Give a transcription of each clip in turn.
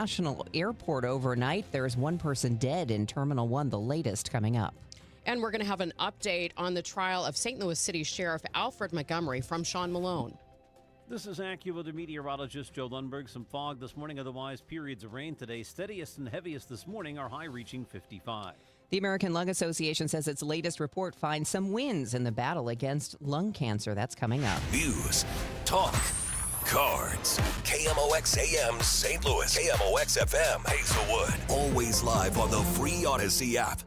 International Airport overnight. There's one person dead in Terminal 1, the latest coming up. And we're going to have an update on the trial of St. Louis City Sheriff Alfred Montgomery from Sean Malone. This is AccuWeather meteorologist Joe Lundberg. Some fog this morning, otherwise periods of rain today. Steadiest and heaviest this morning, our high reaching 55. The American Lung Association says its latest report finds some wins in the battle against lung cancer. That's coming up. News, talk, cards. KMOX AM St. Louis. KMOX FM Hazelwood. Always live on the free Odyssey app.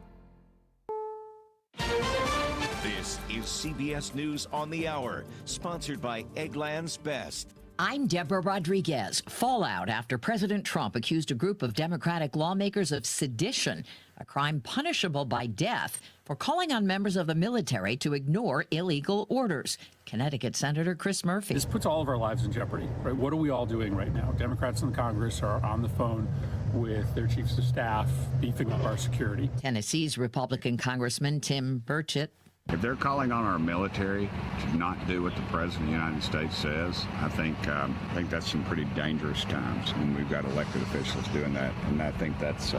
This is CBS News on the Hour, sponsored by Eggland's Best. I'm Deborah Rodriguez. Fallout after President Trump accused a group of Democratic lawmakers of sedition, a crime punishable by death, for calling on members of the military to ignore illegal orders. Connecticut Senator Chris Murphy. This puts all of our lives in jeopardy, right? What are we all doing right now? Democrats in Congress are on the phone with their chiefs of staff, beefing up our security. Tennessee's Republican Congressman Tim Burchett. If they're calling on our military to not do what the President of the United States says, I think that's some pretty dangerous times when we've got elected officials doing that. And I think that's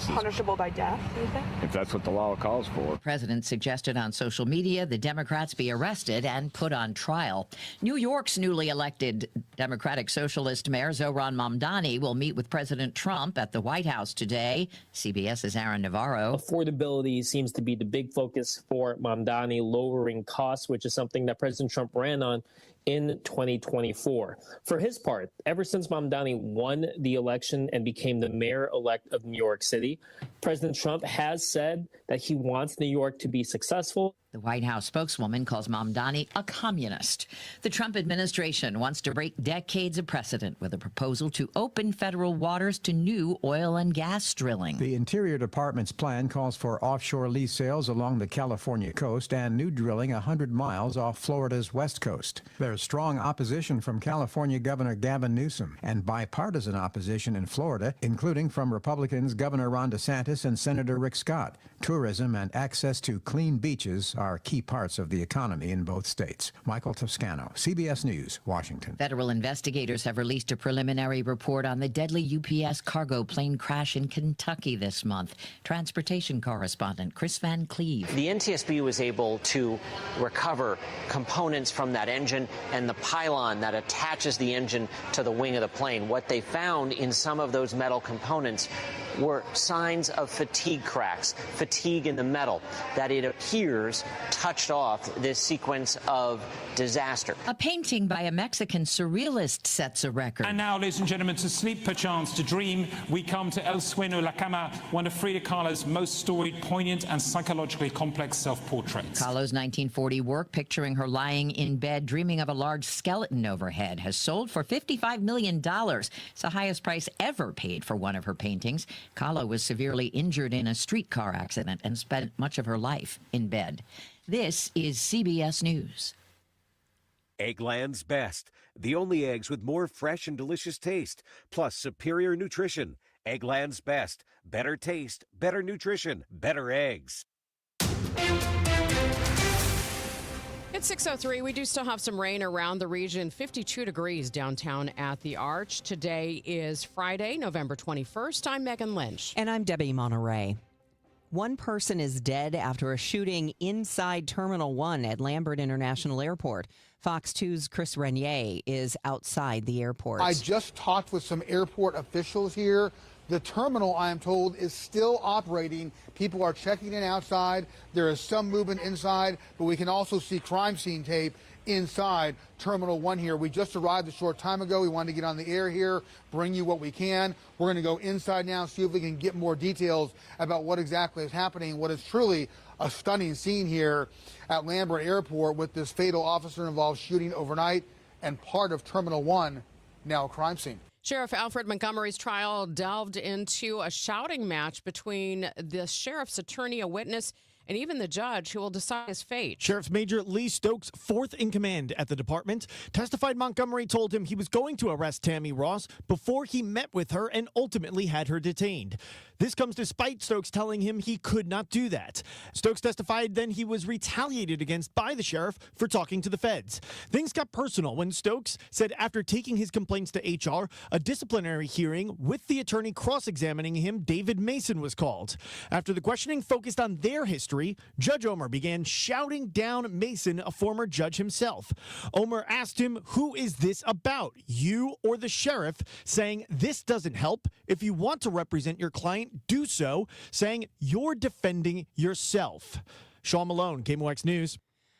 punishable by death, you think? If that's what the law calls for. The president suggested on social media the Democrats be arrested and put on trial. New York's newly elected Democratic Socialist Mayor Zohran Mamdani will meet with President Trump at the White House today. CBS's Aaron Navarro. Affordability seems to be the big focus for Mamdani, lowering costs, which is something that President Trump ran on in 2024. For his part, ever since Mamdani won the election and became the mayor-elect of New York City, President Trump has said that he wants New York to be successful. The White House spokeswoman calls Mamdani a communist. The Trump administration wants to break decades of precedent with a proposal to open federal waters to new oil and gas drilling. The Interior Department's plan calls for offshore lease sales along the California coast and new drilling 100 miles off Florida's west coast. There's strong opposition from California Governor Gavin Newsom and bipartisan opposition in Florida, including from Republicans Governor Ron DeSantis and Senator Rick Scott. Tourism and access to clean beaches are key parts of the economy in both states. Michael Toscano, CBS News, Washington. Federal investigators have released a preliminary report on the deadly UPS cargo plane crash in Kentucky this month. Transportation correspondent Chris Van Cleve. The NTSB was able to recover components from that engine and the pylon that attaches the engine to the wing of the plane. What they found in some of those metal components were signs of fatigue cracks, fatigue in the metal, that it appears touched off this sequence of disaster. A painting by a Mexican surrealist sets a record. And now, ladies and gentlemen, to sleep perchance, to dream, we come to El Sueño La Cama, one of Frida Kahlo's most storied, poignant and psychologically complex self-portraits. Kahlo's 1940 work, picturing her lying in bed, dreaming of a large skeleton overhead, has sold for $55 million. It's the highest price ever paid for one of her paintings. Kahlo was severely injured in a streetcar accident and spent much of her life in bed. This is CBS News. Eggland's Best, the only eggs with more fresh and delicious taste, plus superior nutrition. Eggland's Best, better taste, better nutrition, better eggs. It's 6:03. We do still have some rain around the region. 52 degrees downtown at the Arch. Today is Friday, November 21st. I'm Megan Lynch. And I'm Debbie Monterrey. One person is dead after a shooting inside Terminal 1 at Lambert International Airport. Fox 2's Chris Renier is outside the airport. I just talked with some airport officials here. The terminal, I am told, is still operating. People are checking in outside. There is some movement inside, but we can also see crime scene tape inside Terminal 1 here. We just arrived a short time ago. We wanted to get on the air here, bring you what we can. We're going to go inside now, see if we can get more details about what exactly is happening, what is truly a stunning scene here at Lambert Airport with this fatal officer-involved shooting overnight and part of Terminal 1 now a crime scene. Sheriff Alfred Montgomery's trial delved into a shouting match between the sheriff's attorney, a witness, and even the judge who will decide his fate. Sheriff's Major Lee Stokes, fourth in command at the department, testified Montgomery told him he was going to arrest Tammy Ross before he met with her and ultimately had her detained. This comes despite Stokes telling him he could not do that. Stokes testified then he was retaliated against by the sheriff for talking to the feds. Things got personal when Stokes said after taking his complaints to HR, a disciplinary hearing with the attorney cross-examining him, David Mason, was called. After the questioning focused on their history, Judge Omer began shouting down Mason, a former judge himself. Omer asked him, "Who is this about, you or the sheriff?" saying, "This doesn't help. If you want to represent your client, do so," saying, "You're defending yourself." Sean Malone, KMOX News.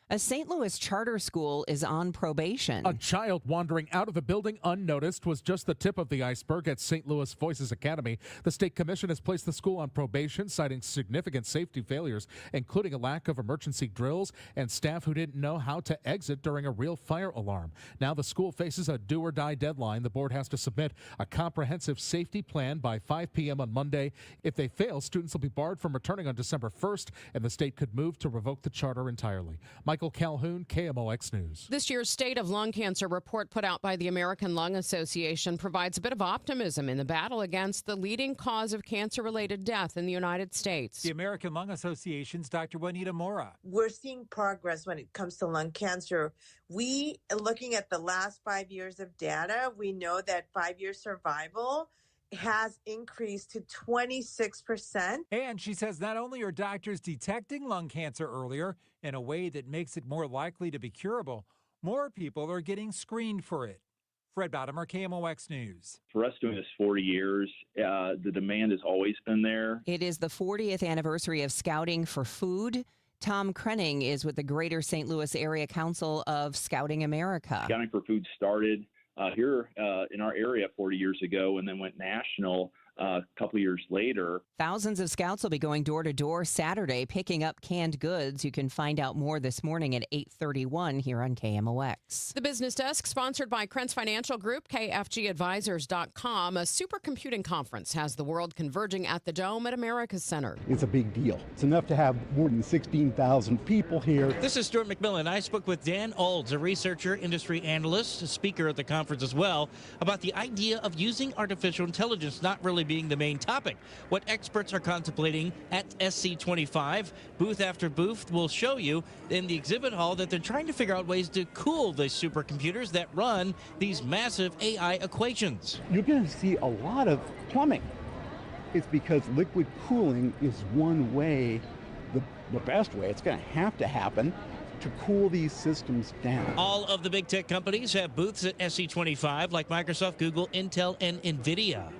A St. Louis charter school is on probation. A child wandering out of the building unnoticed was just the tip of the iceberg at St. Louis Voices Academy. The state commission has placed the school on probation, citing significant safety failures, including a lack of emergency drills and staff who didn't know how to exit during a real fire alarm. Now the school faces a do-or-die deadline. The board has to submit a comprehensive safety plan by 5 p.m. on Monday. If they fail, students will be barred from returning on December 1st, and the state could move to revoke the charter entirely. Michael Calhoun, KMOX News. This year's State of Lung Cancer report put out by the American Lung Association provides a bit of optimism in the battle against the leading cause of cancer-related death in the United States. The American Lung Association's Dr. Juanita Mora. We're seeing progress when it comes to lung cancer. Looking at the last 5 years of data, we know that 5-year survival has increased to 26%. And she says not only are doctors detecting lung cancer earlier in a way that makes it more likely to be curable, more people are getting screened for it. Fred Bottomer, KMOX News. For us doing this 40 years, the demand has always been there. It is the 40th anniversary of Scouting for Food. Tom Krenning is with the Greater St. Louis Area Council of Scouting America. Scouting for Food started here in our area 40 years ago and then went national a couple years later. Thousands of scouts will be going door to door Saturday picking up canned goods. You can find out more this morning at 8:31 here on KMOX. The Business Desk, sponsored by Krentz Financial Group, KFGadvisors.com. A supercomputing conference has the world converging at the Dome at America's Center. It's a big deal. It's enough to have more than 16,000 people here. This is Stuart McMillan. I spoke with Dan Olds, a researcher, industry analyst, a speaker at the conference as well, about the idea of using artificial intelligence not really being the main topic. What experts are contemplating at SC25. Booth after booth will show you in the exhibit hall that they're trying to figure out ways to cool the supercomputers that run these massive AI equations. You're going to see a lot of plumbing. It's because liquid cooling is one way, the best way. It's going to happen to cool these systems down. All of the big tech companies have booths at SC25 like Microsoft, Google, Intel, and NVIDIA.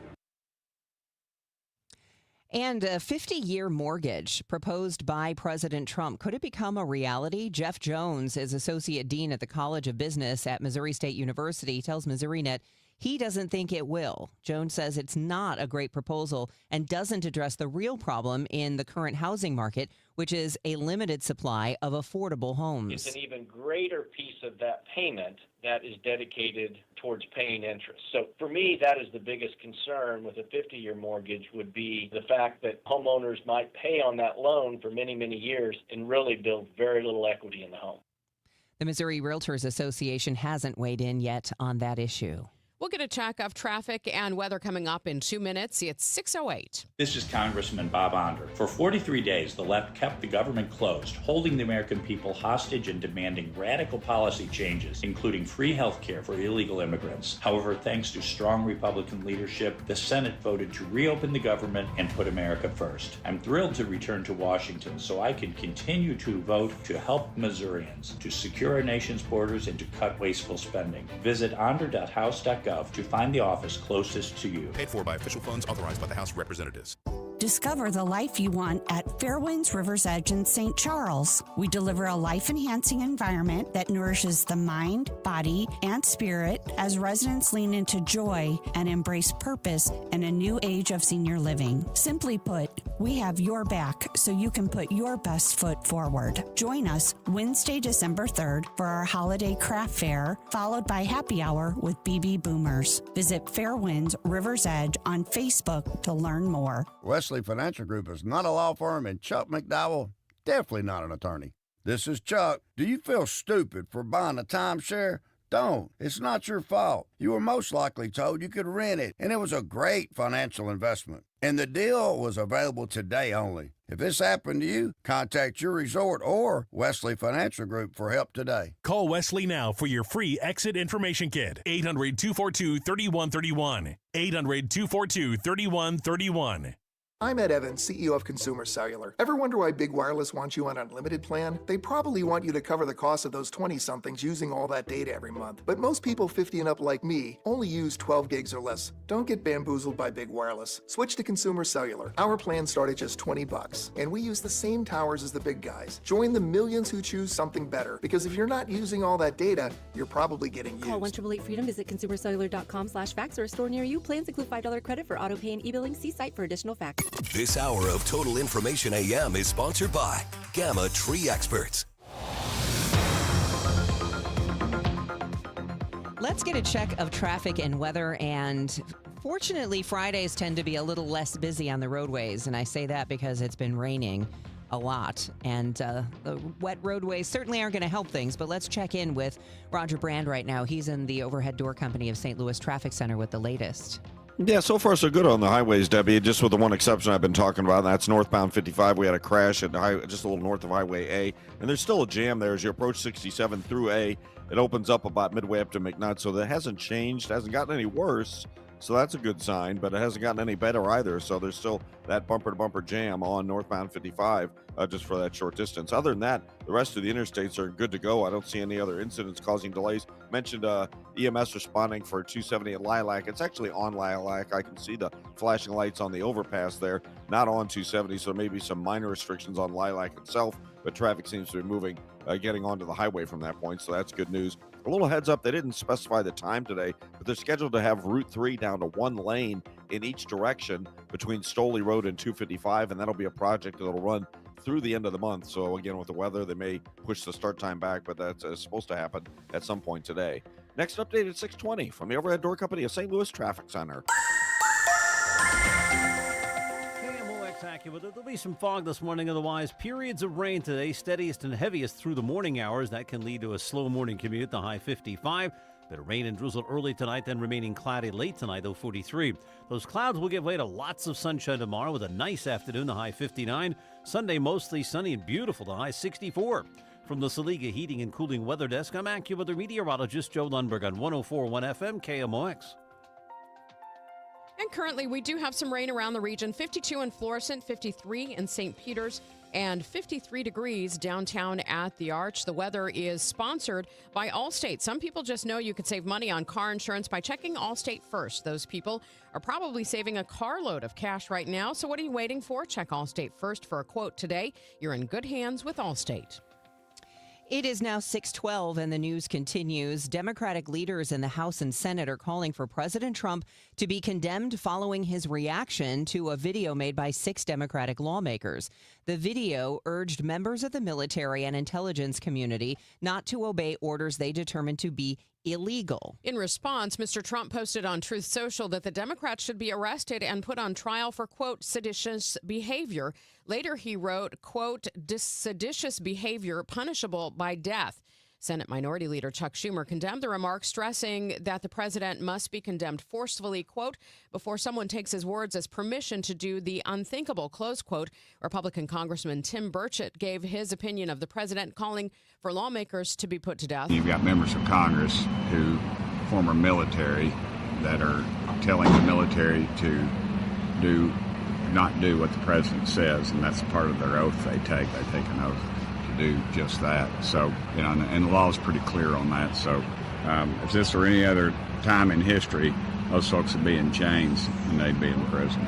And a 50-year mortgage proposed by President Trump. Could it become a reality? Jeff Jones is Associate Dean at the College of Business at Missouri State University. He tells MissouriNet he doesn't think it will. Jones says it's not a great proposal and doesn't address the real problem in the current housing market, which is a limited supply of affordable homes. It's an even greater piece of that payment that is dedicated towards paying interest. So for me, that is the biggest concern with a 50-year mortgage would be the fact that homeowners might pay on that loan for many, many years and really build very little equity in the home. The Missouri Realtors Association hasn't weighed in yet on that issue. We'll get a check of traffic and weather coming up in 2 minutes. It's 6:08. This is Congressman Bob Onder. For 43 days, the left kept the government closed, holding the American people hostage and demanding radical policy changes, including free health care for illegal immigrants. However, thanks to strong Republican leadership, the Senate voted to reopen the government and put America first. I'm thrilled to return to Washington so I can continue to vote to help Missourians, to secure our nation's borders, and to cut wasteful spending. Visit onder.house.gov to find the office closest to you. Paid for by official funds authorized by the House of Representatives. Discover the life you want at Fairwinds River's Edge in St. Charles. We deliver a life-enhancing environment that nourishes the mind, body, and spirit as residents lean into joy and embrace purpose in a new age of senior living. Simply put, we have your back so you can put your best foot forward. Join us Wednesday, December 3rd for our holiday craft fair, followed by happy hour with BB Boomers. Visit Fairwinds River's Edge on Facebook to learn more. Wesley Financial Group is not a law firm, and Chuck McDowell Definitely not an attorney. This is Chuck. Do you feel stupid for buying a timeshare? Don't. It's not your fault. You were most likely told you could rent it, and it was a great financial investment. And the deal was available today only. If this happened to you, contact your resort or Wesley Financial Group for help today. Call Wesley now for your free exit information kit. 800-242-3131. 800-242-3131. I'm Ed Evans, CEO of Consumer Cellular. Ever wonder why Big Wireless wants you on an unlimited plan? They probably want you to cover the cost of those 20-somethings using all that data every month. But most people 50 and up like me only use 12 gigs or less. Don't get bamboozled by Big Wireless. Switch to Consumer Cellular. Our plans start at just $20, and we use the same towers as the big guys. Join the millions who choose something better, because if you're not using all that data, you're probably getting used. Call 1-888-FREEDOM, visit consumercellular.com/facts or a store near you. Plans include $5 credit for auto pay and e-billing. See site for additional facts. This hour of Total Information AM is sponsored by Gamma Tree Experts. Let's get a check of traffic and weather. And fortunately, Fridays tend to be a little less busy on the roadways. And I say that because it's been raining a lot. And the wet roadways certainly aren't going to help things. But let's check in with Roger Brand right now. He's in the Overhead Door Company of St. Louis Traffic Center with the latest. Yeah, so far so good on the highways, Debbie, just with the one exception I've been talking about, and that's northbound 55. We had a crash at just a little north of Highway A, and there's still a jam there as you approach 67 through A. It opens up about midway up to McNutt, so that hasn't changed, hasn't gotten any worse, so that's a good sign, but it hasn't gotten any better either, so there's still that bumper-to-bumper jam on northbound 55 just for that short distance. Other than that, the rest of the interstates are good to go. I don't see any other incidents causing delays. Mentioned EMS responding for 270 at Lilac. It's actually on Lilac. I can see the flashing lights on the overpass there, not on 270, so maybe some minor restrictions on Lilac itself, but traffic seems to be moving, getting onto the highway from that point, so that's good news. A little heads up, they didn't specify the time today, but they're scheduled to have Route 3 down to one lane in each direction between Stoley Road and 255, and that'll be a project that'll run through the end of the month. So again, with the weather, they may push the start time back, but that's supposed to happen at some point today. Next update at 6:20 from the Overhead Door Company of St. Louis Traffic Center. There'll be some fog this morning, otherwise periods of rain today, steadiest and heaviest through the morning hours. That can lead to a slow morning commute, the high 55. Bit of rain and drizzle early tonight, then remaining cloudy late tonight, though 43. Those clouds will give way to lots of sunshine tomorrow with a nice afternoon, the high 59. Sunday mostly sunny and beautiful, the high 64. From the Saliga Heating and Cooling Weather Desk, I'm AccuWeather meteorologist Joe Lundberg on 104.1 FM KMOX. And currently, we do have some rain around the region. 52 in Florissant, 53 in St. Peters, and 53 degrees downtown at the Arch. The weather is sponsored by Allstate. Some people just know you could save money on car insurance by checking Allstate first. Those people are probably saving a carload of cash right now. So what are you waiting for? Check Allstate first for a quote today. You're in good hands with Allstate. It is now 6:12 and the news continues. Democratic leaders in the House and Senate are calling for President Trump to be condemned following his reaction to a video made by 6 Democratic lawmakers. The video urged members of the military and intelligence community not to obey orders they determined to be illegal. In response, Mr. Trump posted on Truth Social that the Democrats should be arrested and put on trial for, quote, seditious behavior. Later, he wrote, quote, seditious behavior punishable by death. Senate Minority Leader Chuck Schumer condemned the remarks, stressing that the president must be condemned forcefully, quote, before someone takes his words as permission to do the unthinkable, close quote. Republican Congressman Tim Burchett gave his opinion of the president, calling for lawmakers to be put to death. You've got members of Congress who, former military, that are telling the military to not do what the president says, and that's part of their oath they take. They take an oath to do just that. So, and the law is pretty clear on that. So if this were any other time in history, those folks would be in chains and they'd be in prison.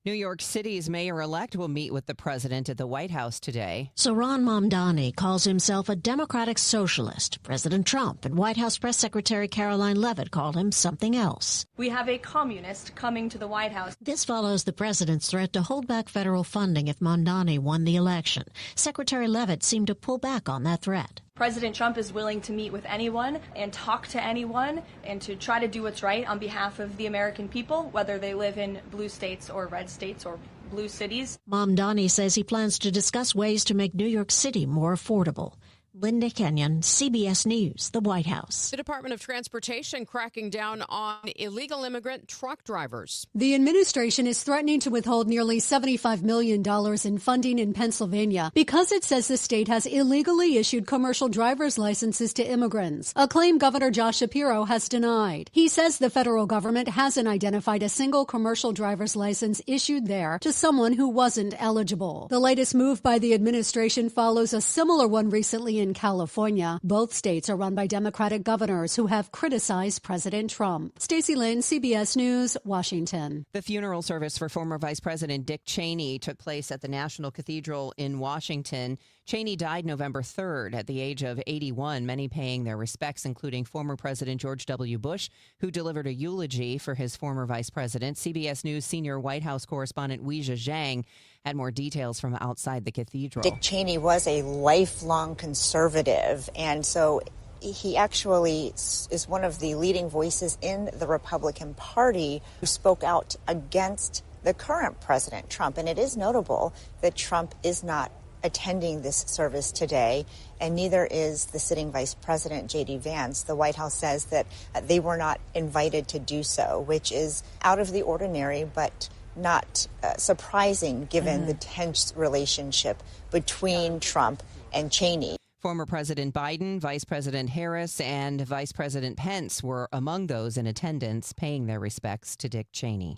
New York City's mayor-elect will meet with the president at the White House today. Zohran Mamdani calls himself a democratic socialist. President Trump and White House Press Secretary Caroline Leavitt called him something else. We have a communist coming to the White House. This follows the president's threat to hold back federal funding if Mamdani won the election. Secretary Leavitt seemed to pull back on that threat. President Trump is willing to meet with anyone and talk to anyone and to try to do what's right on behalf of the American people, whether they live in blue states or red states or blue cities. Mom Donnie says he plans to discuss ways to make New York City more affordable. Linda Kenyon, CBS News, the White House. The Department of Transportation cracking down on illegal immigrant truck drivers. The administration is threatening to withhold nearly $75 million in funding in Pennsylvania because it says the state has illegally issued commercial driver's licenses to immigrants, a claim Governor Josh Shapiro has denied. He says the federal government hasn't identified a single commercial driver's license issued there to someone who wasn't eligible. The latest move by the administration follows a similar one recently in California. Both states are run by Democratic governors who have criticized President Trump. Stacey Lynn, CBS News, Washington. The funeral service for former Vice President Dick Cheney took place at the National Cathedral in Washington. Cheney died November 3rd at the age of 81, many paying their respects, including former President George W. Bush, who delivered a eulogy for his former vice president. CBS News senior White House correspondent Weijia Zhang had more details from outside the cathedral. Dick Cheney was a lifelong conservative, and so he actually is one of the leading voices in the Republican Party who spoke out against the current President Trump. And it is notable that Trump is not attending this service today, and neither is the sitting Vice President, J.D. Vance. The White House says that they were not invited to do so, which is out of the ordinary, but not surprising given the tense relationship between Trump and Cheney. Former President Biden, Vice President Harris, and Vice President Pence were among those in attendance paying their respects to Dick Cheney.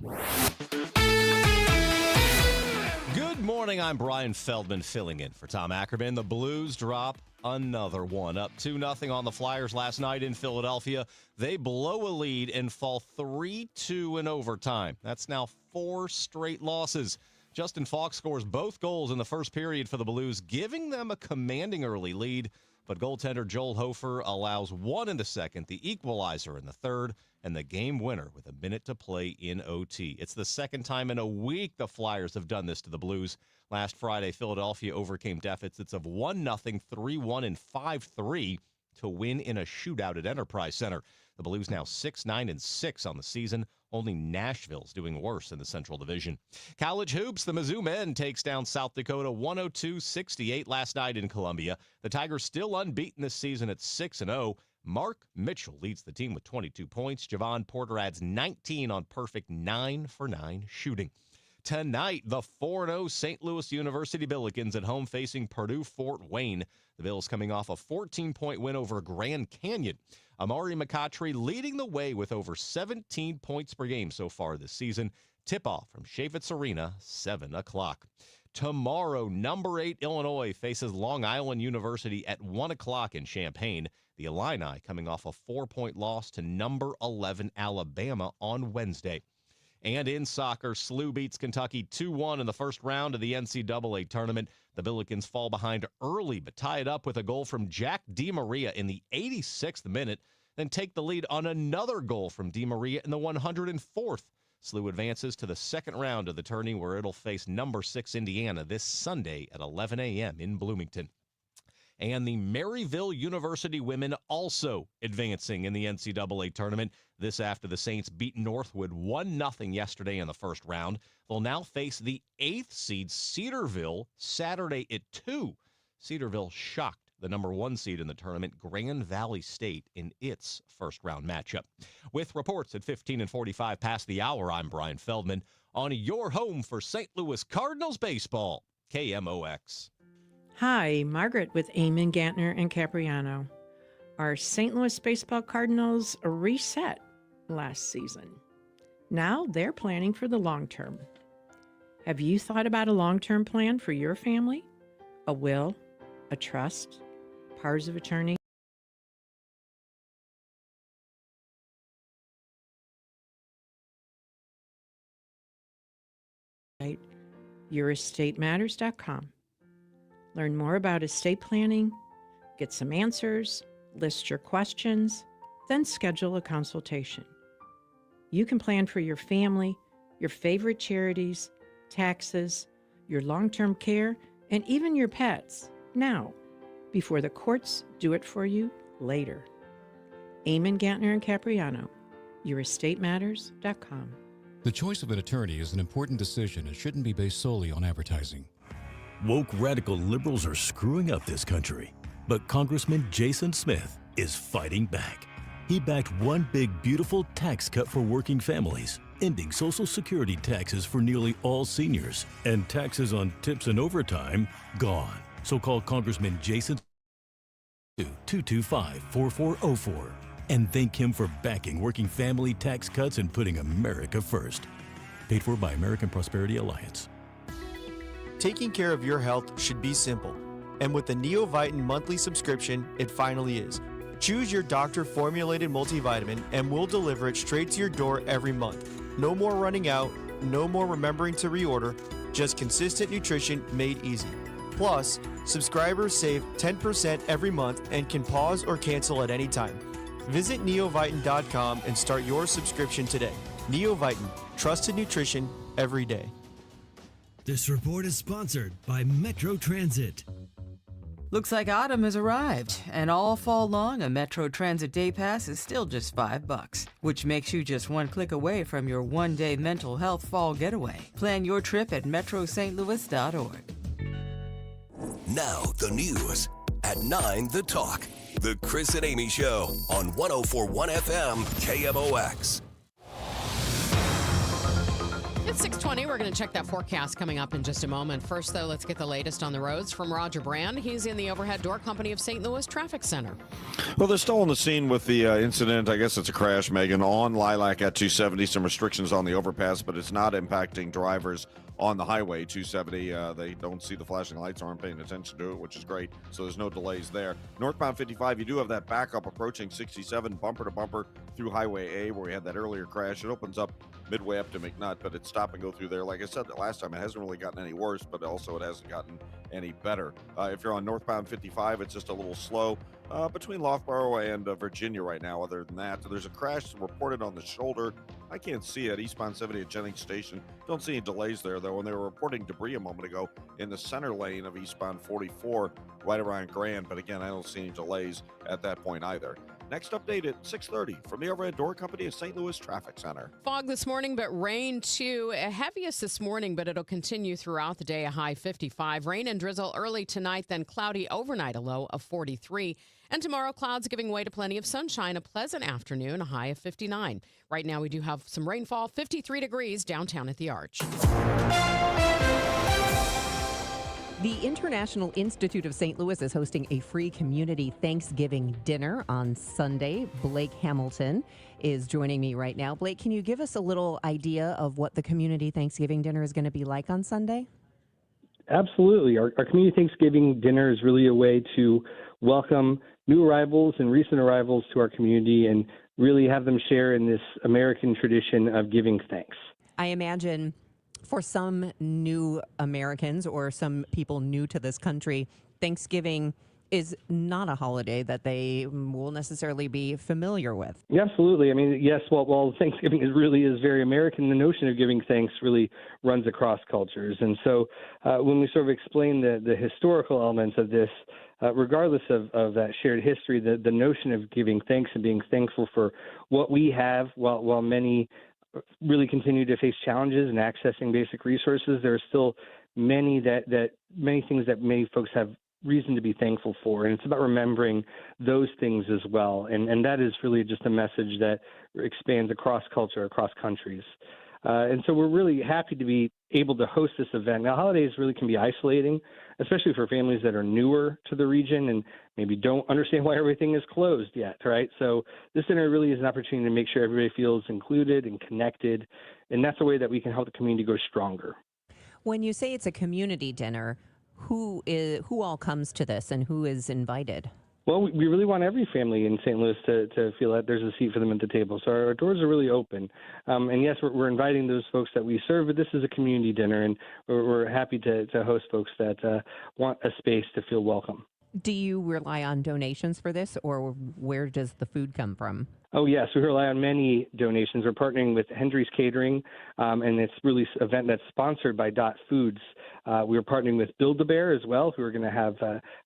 Good morning, I'm Brian Feldman filling in for Tom Ackerman. The Blues drop another one, up 2-0 on the Flyers last night in Philadelphia. They blow a lead and fall 3-2 in overtime. That's now 4 straight losses. Justin Falk scores both goals in the first period for the Blues, giving them a commanding early lead. But goaltender Joel Hofer allows one in the second, the equalizer in the third, and the game winner with a minute to play in OT. It's the second time in a week the Flyers have done this to the Blues. Last Friday, Philadelphia overcame deficits of 1-0, 3-1, and 5-3 to win in a shootout at Enterprise Center. The Blues now 6-9-6 on the season. Only Nashville's doing worse in the Central Division. College hoops, the Mizzou men takes down South Dakota 102-68 last night in Columbia. The Tigers still unbeaten this season at 6-0. Mark Mitchell leads the team with 22 points. Javon Porter adds 19 on perfect 9-for-9 shooting. Tonight, the 4-0 St. Louis University Billikens at home facing Purdue Fort Wayne. The Bills coming off a 14-point win over Grand Canyon. Amari McCautry leading the way with over 17 points per game so far this season. Tip-off from Chaffetz Arena, 7 o'clock. Tomorrow, number 8 Illinois faces Long Island University at 1 o'clock in Champaign. The Illini coming off a 4-point loss to number 11 Alabama on Wednesday. And in soccer, SLU beats Kentucky 2-1 in the first round of the NCAA tournament. The Billikens fall behind early, but tie it up with a goal from Jack DiMaria in the 86th minute, then take the lead on another goal from DiMaria in the 104th. SLU advances to the second round of the tourney, where it'll face number 6 Indiana this Sunday at 11 a.m. in Bloomington. And the Maryville University women also advancing in the NCAA tournament. This after the Saints beat Northwood 1-0 yesterday in the first round. They'll now face the 8th seed Cedarville Saturday at 2. Cedarville shocked the number 1 seed in the tournament, Grand Valley State, in its first-round matchup. With reports at 15 and 45 past the hour, I'm Brian Feldman on your home for St. Louis Cardinals baseball, KMOX. Hi, Margaret with Eamon, Gantner, and Capriano. Our St. Louis Baseball Cardinals reset last season. Now they're planning for the long term. Have you thought about a long-term plan for your family? A will, a trust, powers of attorney? YourEstateMatters.com. Learn more about estate planning, get some answers, list your questions, then schedule a consultation. You can plan for your family, your favorite charities, taxes, your long-term care, and even your pets now, before the courts do it for you later. Eamon, Gantner, and Capriano, YourEstateMatters.com. The choice of an attorney is an important decision and shouldn't be based solely on advertising. Woke radical liberals are screwing up this country, but Congressman Jason Smith is fighting back. He backed one big, beautiful tax cut for working families, ending Social Security taxes for nearly all seniors, and taxes on tips and overtime gone. So call Congressman Jason 225-4404 and thank him for backing working family tax cuts and putting America first. Paid for by American Prosperity Alliance. Taking care of your health should be simple. And with the Neovitin monthly subscription, it finally is. Choose your doctor-formulated multivitamin and we'll deliver it straight to your door every month. No more running out, no more remembering to reorder, just consistent nutrition made easy. Plus, subscribers save 10% every month and can pause or cancel at any time. Visit neovitin.com and start your subscription today. Neovitin, trusted nutrition every day. This report is sponsored by Metro Transit. Looks like autumn has arrived, and all fall long, a Metro Transit Day Pass is still just $5, which makes you just one click away from your one-day mental health fall getaway. Plan your trip at metrostlouis.org. Now the news at 9, The Talk. The Chris and Amy Show on 104.1 FM KMOX. It's 6:20. We're going to check that forecast coming up in just a moment. First, though, let's get the latest on the roads from Roger Brand. He's in the Overhead Door Company of St. Louis Traffic Center. Well, they're still on the scene with the incident. I guess it's a crash, Megan, on Lilac at 270. Some restrictions on the overpass, but it's not impacting drivers on the highway 270. They don't see the flashing lights, aren't paying attention to it, which is great. So there's no delays there. Northbound 55, you do have that backup approaching 67, bumper to bumper through Highway A, where we had that earlier crash. It opens up midway up to McNutt, but it's stop and go through there. Like I said the last time, it hasn't really gotten any worse, but also it hasn't gotten any better. If you're on northbound 55, it's just a little slow between Loughborough and Virginia right now. Other than that, there's a crash reported on the shoulder. I can't see it. Eastbound 70 at Jennings Station. Don't see any delays there, though. And they were reporting debris a moment ago in the center lane of eastbound 44 right around Grand. But again, I don't see any delays at that point either. Next update at 6:30 from the Overhead Door Company of St. Louis Traffic Center. Fog this morning, but rain too. Heaviest this morning, but it'll continue throughout the day, a high 55. Rain and drizzle early tonight, then cloudy overnight, a low of 43. And tomorrow, clouds giving way to plenty of sunshine, a pleasant afternoon, a high of 59. Right now, we do have some rainfall, 53 degrees downtown at the Arch. The International Institute of St. Louis is hosting a free community Thanksgiving dinner on Sunday. Blake Hamilton is joining me right now. Blake, can you give us a little idea of what the community Thanksgiving dinner is going to be like on Sunday? Absolutely. Our community Thanksgiving dinner is really a way to welcome new arrivals and recent arrivals to our community and really have them share in this American tradition of giving thanks. I imagine for some new Americans or some people new to this country, Thanksgiving is not a holiday that they will necessarily be familiar with. Yeah, absolutely. I mean, yes, while Thanksgiving is very American, the notion of giving thanks really runs across cultures. And so when we sort of explain the historical elements of this, regardless of that shared history, the notion of giving thanks and being thankful for what we have while many really continue to face challenges in accessing basic resources, there are still many things that many folks have reason to be thankful for. And it's about remembering those things as well. And that is really just a message that expands across culture, across countries. And so we're really happy to be able to host this event. Now, holidays really can be isolating, especially for families that are newer to the region and maybe don't understand why everything is closed yet, right? So this dinner really is an opportunity to make sure everybody feels included and connected, and that's a way that we can help the community go stronger. When you say it's a community dinner, who all comes to this and who is invited? Well, we really want every family in St. Louis to feel that there's a seat for them at the table. So our doors are really open. And yes, we're inviting those folks that we serve, but this is a community dinner, and we're happy to host folks that want a space to feel welcome. Do you rely on donations for this, or where does the food come from? Oh, yes. We rely on many donations. We're partnering with Hendry's Catering, and it's really an event that's sponsored by Dot Foods. We're partnering with Build-A-Bear as well, who are going to have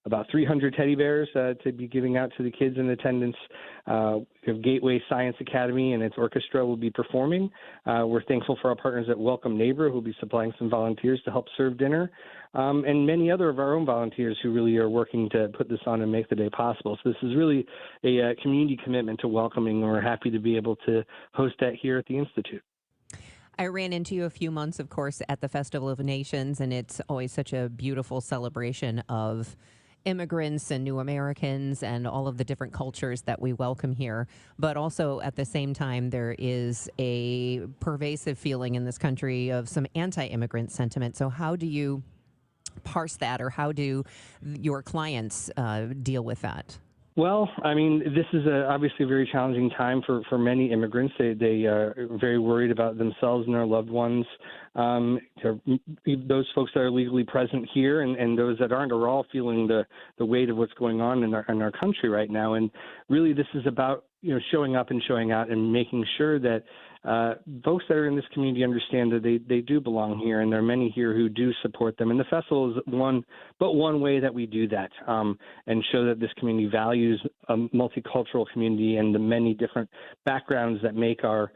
about 300 teddy bears to be giving out to the kids in attendance. Gateway Science Academy and its orchestra will be performing. We're thankful for our partners at Welcome Neighbor, who will be supplying some volunteers to help serve dinner, and many other of our own volunteers who really are working to put this on and make the day possible. So this is really a community commitment to welcoming, and we're happy to be able to host that here at the Institute. I ran into you a few months, of course, at the Festival of Nations, and it's always such a beautiful celebration of immigrants and new Americans and all of the different cultures that we welcome here. But also at the same time, there is a pervasive feeling in this country of some anti-immigrant sentiment. So how do you parse that, or how do your clients deal with that? Well, I mean, this is obviously a very challenging time for many immigrants. They are very worried about themselves and their loved ones. Those folks that are legally present here and those that aren't are all feeling the weight of what's going on in our country right now. And really, this is about showing up and showing out and making sure that folks that are in this community understand that they do belong here, and there are many here who do support them. And the festival is one way that we do that, and show that this community values a multicultural community and the many different backgrounds that make our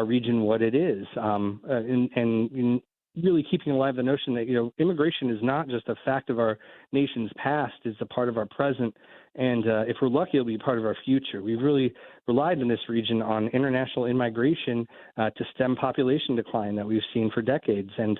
region what it is. And really keeping alive the notion that immigration is not just a fact of our nation's past; it's a part of our present. And if we're lucky, it'll be part of our future. We've really relied in this region on international immigration to stem population decline that we've seen for decades. And,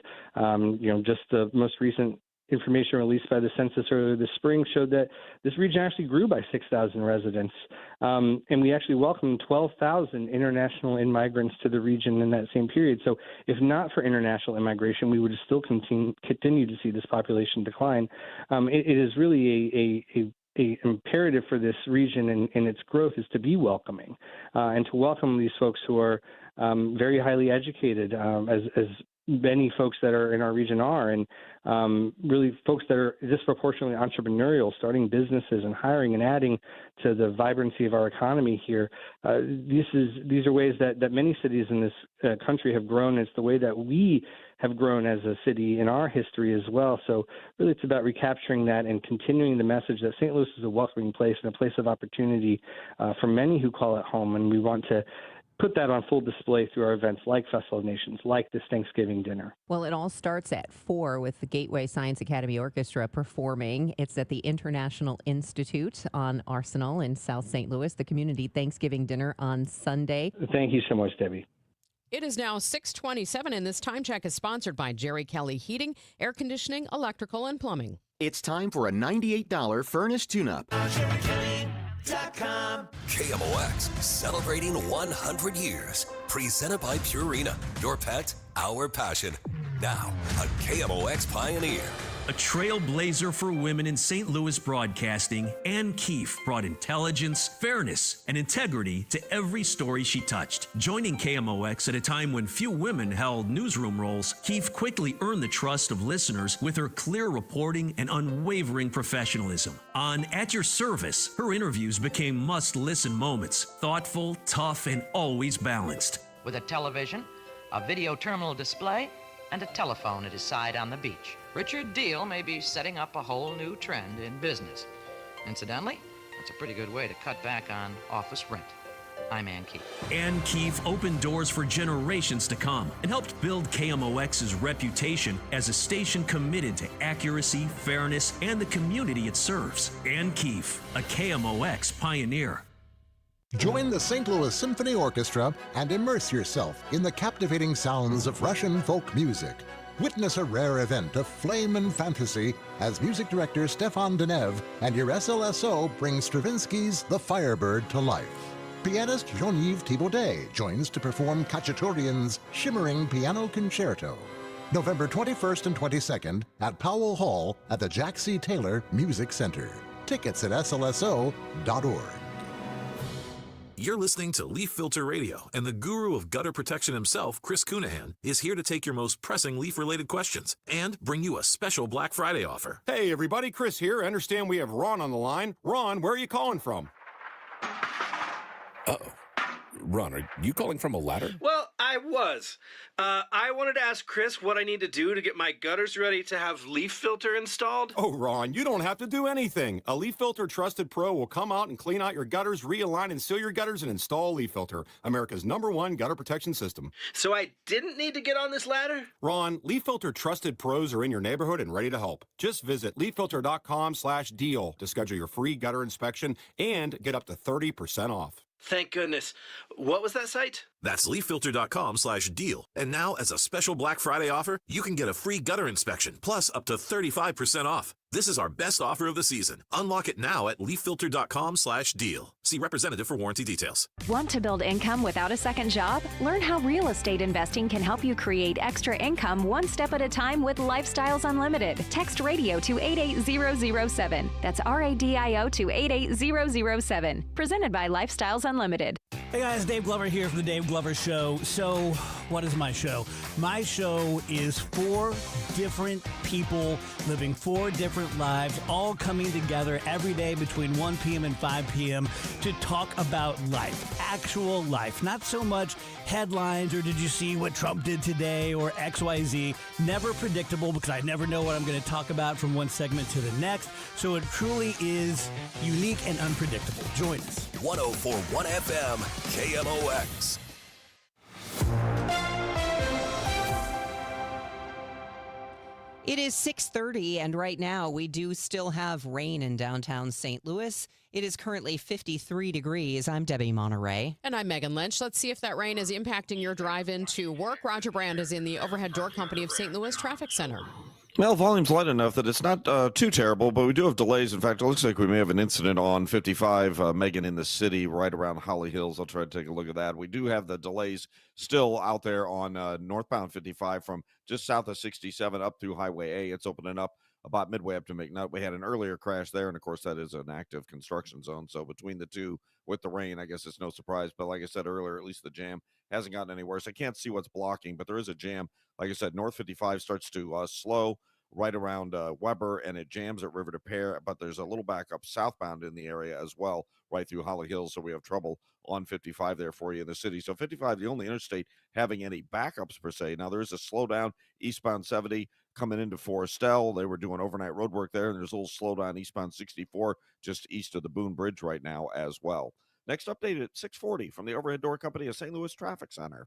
just the most recent information released by the census earlier this spring showed that this region actually grew by 6,000 residents. And we actually welcomed 12,000 international immigrants to the region in that same period. So if not for international immigration, we would still continue to see this population decline. It is really a imperative for this region and its growth is to be welcoming, and to welcome these folks who are very highly educated, as many folks that are in our region are, and really folks that are disproportionately entrepreneurial, starting businesses and hiring and adding to the vibrancy of our economy here. These are ways that many cities in this country have grown. It's the way that we have grown as a city in our history as well. So really it's about recapturing that and continuing the message that St. Louis is a welcoming place and a place of opportunity for many who call it home. And we want to put that on full display through our events like Festival of Nations, like this Thanksgiving dinner. Well, it all starts at 4 with the Gateway Science Academy Orchestra performing. It's at the International Institute on Arsenal in South St. Louis, the community Thanksgiving dinner on Sunday. Thank you so much, Debbie. It is now 6:27, and this time check is sponsored by Jerry Kelley Heating, Air Conditioning, Electrical, and Plumbing. It's time for a $98 furnace tune-up. KMOX, celebrating 100 years. Presented by Purina. Your pet, our passion. Now, a KMOX pioneer. A trailblazer for women in St. Louis broadcasting, Ann Keefe brought intelligence, fairness, and integrity to every story she touched. Joining KMOX at a time when few women held newsroom roles, Keefe quickly earned the trust of listeners with her clear reporting and unwavering professionalism. On At Your Service, her interviews became must-listen moments, thoughtful, tough, and always balanced. With a television, a video terminal display, and a telephone at his side on the beach, Richard Deal may be setting up a whole new trend in business. Incidentally, that's a pretty good way to cut back on office rent. I'm Ann Keefe. Ann Keefe opened doors for generations to come and helped build KMOX's reputation as a station committed to accuracy, fairness, and the community it serves. Ann Keefe, a KMOX pioneer. Join the St. Louis Symphony Orchestra and immerse yourself in the captivating sounds of Russian folk music. Witness a rare event of flame and fantasy as music director Stefan Denev and your SLSO bring Stravinsky's The Firebird to life. Pianist Jean-Yves Thibaudet joins to perform Khachaturian's shimmering piano concerto. November 21st and 22nd at Powell Hall at the Jack C. Taylor Music Center. Tickets at slso.org. You're listening to Leaf Filter Radio, and the guru of gutter protection himself, Chris Cunahan, is here to take your most pressing leaf-related questions and bring you a special Black Friday offer. Hey, everybody, Chris here. I understand we have Ron on the line. Ron, where are you calling from? Uh-oh. Ron, are you calling from a ladder? Well, I was. I wanted to ask Chris what I need to do to get my gutters ready to have leaf filter installed. Oh, Ron, you don't have to do anything. A Leaf Filter Trusted Pro will come out and clean out your gutters, realign and seal your gutters, and install a Leaf Filter, America's #1 gutter protection system. So I didn't need to get on this ladder? Ron, Leaf Filter Trusted Pros are in your neighborhood and ready to help. Just visit leaffilter.com/deal to schedule your free gutter inspection and get up to 30% off. Thank goodness. What was that site? That's leaffilter.com/deal. And now, as a special Black Friday offer, you can get a free gutter inspection, plus up to 35% off. This is our best offer of the season. Unlock it now at leaffilter.com/deal. See representative for warranty details. Want to build income without a second job? Learn how real estate investing can help you create extra income one step at a time with Lifestyles Unlimited. Text radio to 88007. That's RADIO to 88007. Presented by Lifestyles Unlimited. Hey guys, Dave Glover here from the Dave Glover Show. So, what is my show? My show is 4 different people living 4 different lives, all coming together every day between 1 p.m. and 5 p.m. to talk about life, actual life. Not so much headlines or did you see what Trump did today or XYZ. Never predictable because I never know what I'm going to talk about from one segment to the next. So it truly is unique and unpredictable. Join us. 104.1 FM, KMOX. It is 6:30, and right now we do still have rain in downtown St. Louis. It is currently 53 degrees. I'm Debbie Monterrey. And I'm Megan Lynch. Let's see if that rain is impacting your drive into work. Roger Brand is in the Overhead Door Company of St. Louis Traffic Center. Well, volume's light enough that it's not too terrible, but we do have delays. In fact, it looks like we may have an incident on 55, Megan, in the city, right around Holly Hills. I'll try to take a look at that. We do have the delays still out there on northbound 55 from just south of 67 up through Highway A. It's opening up about midway up to McNutt. We had an earlier crash there, and, of course, that is an active construction zone. So between the two, with the rain, I guess it's no surprise. But like I said earlier, at least the jam hasn't gotten any worse. I can't see what's blocking, but there is a jam. Like I said, North 55 starts to slow right around Weber, and it jams at River to Pear, but there's a little backup southbound in the area as well, right through Holly Hills, so we have trouble on 55 there for you in the city. So 55, the only interstate having any backups per se. Now, there is a slowdown eastbound 70 coming into Forestell. They were doing overnight road work there, and there's a little slowdown eastbound 64 just east of the Boone Bridge right now as well. Next update at 6:40 from the Overhead Door Company of St. Louis Traffic Center.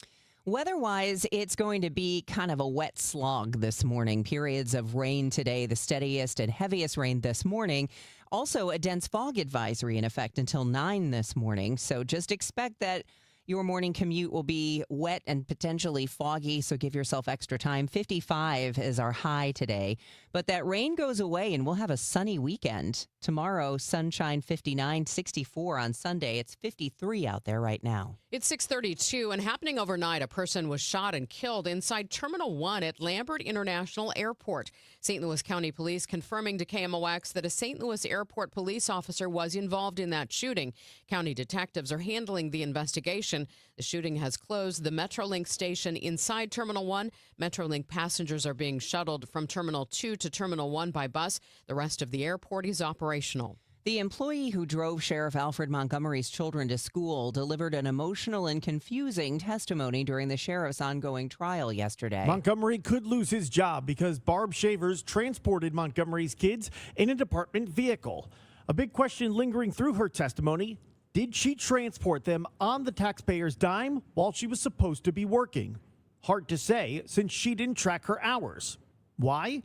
Weather-wise, it's going to be kind of a wet slog this morning. Periods of rain today, the steadiest and heaviest rain this morning. Also, a dense fog advisory in effect until 9 this morning. So just expect that your morning commute will be wet and potentially foggy, so give yourself extra time. 55 is our high today, but that rain goes away and we'll have a sunny weekend. Tomorrow, sunshine 59, 64 on Sunday. It's 53 out there right now. It's 6:32, and happening overnight, a person was shot and killed inside Terminal 1 at Lambert International Airport. St. Louis County Police confirming to KMOX that a St. Louis Airport police officer was involved in that shooting. County detectives are handling the investigation. The shooting has closed the Metrolink station inside Terminal 1. Metrolink passengers are being shuttled from Terminal 2 to Terminal 1 by bus. The rest of the airport is operational. The employee who drove Sheriff Alfred Montgomery's children to school delivered an emotional and confusing testimony during the sheriff's ongoing trial yesterday. Montgomery could lose his job because Barb Shavers transported Montgomery's kids in a department vehicle. A big question lingering through her testimony: did she transport them on the taxpayer's dime while she was supposed to be working? Hard to say, since she didn't track her hours. Why?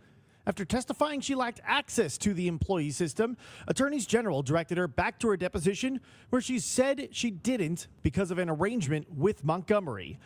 After testifying she lacked access to the employee system, attorneys general directed her back to her deposition, where she said she didn't because of an arrangement with Montgomery.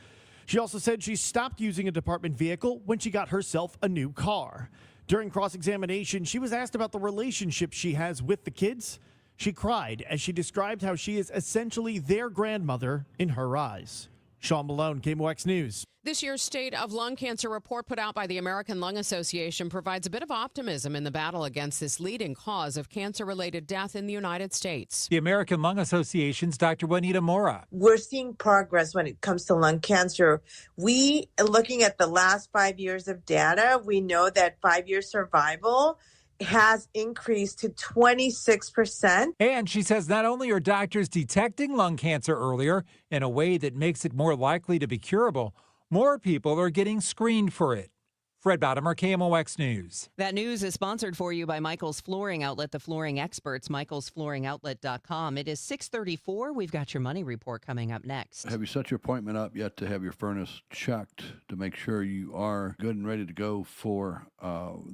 She also said she stopped using a department vehicle when she got herself a new car. During cross-examination, she was asked about the relationship she has with the kids. She cried as she described how she is essentially their grandmother in her eyes. Sean Malone, KMOX News. This year's State of Lung Cancer report put out by the American Lung Association provides a bit of optimism in the battle against this leading cause of cancer-related death in the United States. The American Lung Association's Dr. Juanita Mora. We're seeing progress when it comes to lung cancer. Looking at the last 5 years of data, we know that 5-year survival has increased to 26%. And she says not only are doctors detecting lung cancer earlier in a way that makes it more likely to be curable, more people are getting screened for it. Fred Bottomer, KMOX News. That news is sponsored for you by Michael's Flooring Outlet, the flooring experts, michaelsflooringoutlet.com. It is 6:34. We've got your money report coming up next. Have you set your appointment up yet to have your furnace checked to make sure you are good and ready to go for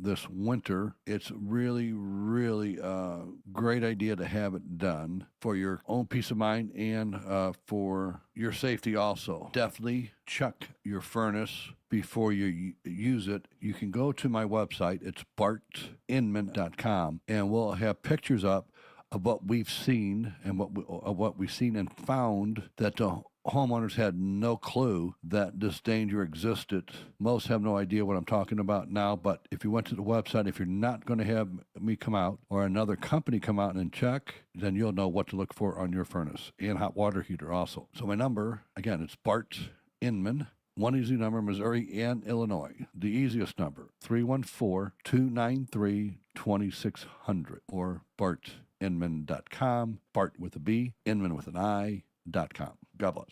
this winter? It's really, really a great idea to have it done for your own peace of mind and for your safety also. Definitely check your furnace before you use it. You can go to my website. It's bartinman.com, and we'll have pictures up of what we've seen and what we've seen and found that the homeowners had no clue that this danger existed. Most have no idea what I'm talking about now, but if you went to the website, if you're not going to have me come out or another company come out and check, then you'll know what to look for on your furnace and hot water heater also. So my number, again, it's Bart Inman. One easy number, Missouri and Illinois. The easiest number, 314-293-2600 or bartinman.com, Bart with a B, Inman with an I.com. God bless.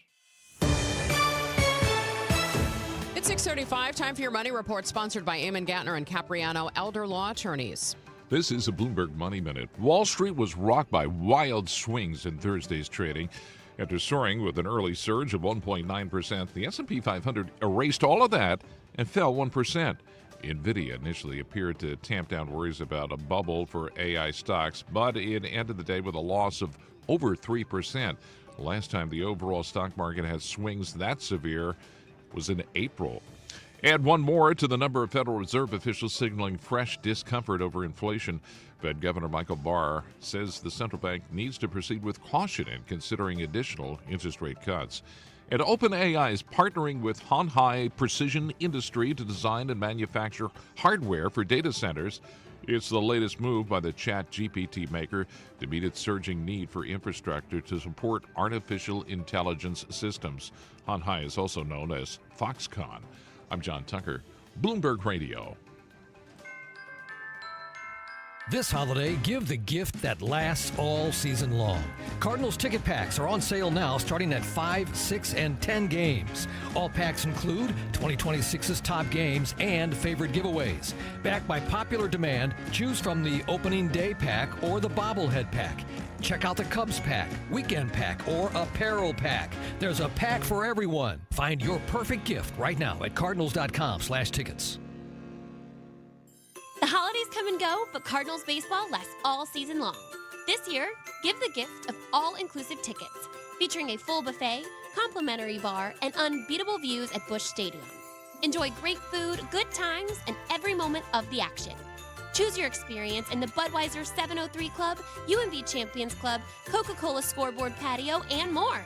It's 6:35. Time for your money report, sponsored by Eamon Gattner and Capriano Elder Law Attorneys. This is a Bloomberg Money Minute. Wall Street was rocked by wild swings in Thursday's trading. After soaring with an early surge of 1.9%, the S&P 500 erased all of that and fell 1%. NVIDIA initially appeared to tamp down worries about a bubble for AI stocks, but it ended the day with a loss of over 3%. The last time the overall stock market had swings that severe was in April. Add one more to the number of Federal Reserve officials signaling fresh discomfort over inflation. Fed Governor Michael Barr says the central bank needs to proceed with caution in considering additional interest rate cuts. And OpenAI is partnering with Hancock Precision Industry to design and manufacture hardware for data centers. It's the latest move by the ChatGPT maker to meet its surging need for infrastructure to support artificial intelligence systems. Hancock is also known as Foxconn. I'm John Tucker, Bloomberg Radio. This holiday, give the gift that lasts all season long. Cardinals ticket packs are on sale now, starting at 5, 6, and 10 games. All packs include 2026's top games and favorite giveaways. Backed by popular demand, choose from the opening day pack or the bobblehead pack. Check out the Cubs pack, weekend pack, or apparel pack. There's a pack for everyone. Find your perfect gift right now at cardinals.com/tickets. The holidays come and go, but Cardinals baseball lasts all season long. This year, give the gift of all-inclusive tickets, featuring a full buffet, complimentary bar, and unbeatable views at Busch Stadium. Enjoy great food, good times, and every moment of the action. Choose your experience in the Budweiser 703 Club, UMB Champions Club, Coca-Cola Scoreboard Patio, and more.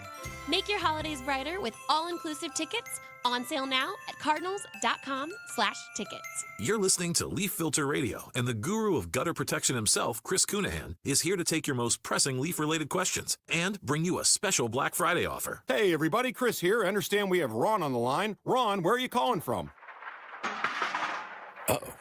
Make your holidays brighter with all-inclusive tickets. On sale now at cardinals.com/tickets. You're listening to Leaf Filter Radio, and the guru of gutter protection himself, Chris Cunahan, is here to take your most pressing leaf-related questions and bring you a special Black Friday offer. Hey, everybody, Chris here. I understand we have Ron on the line. Ron, where are you calling from? Uh-oh.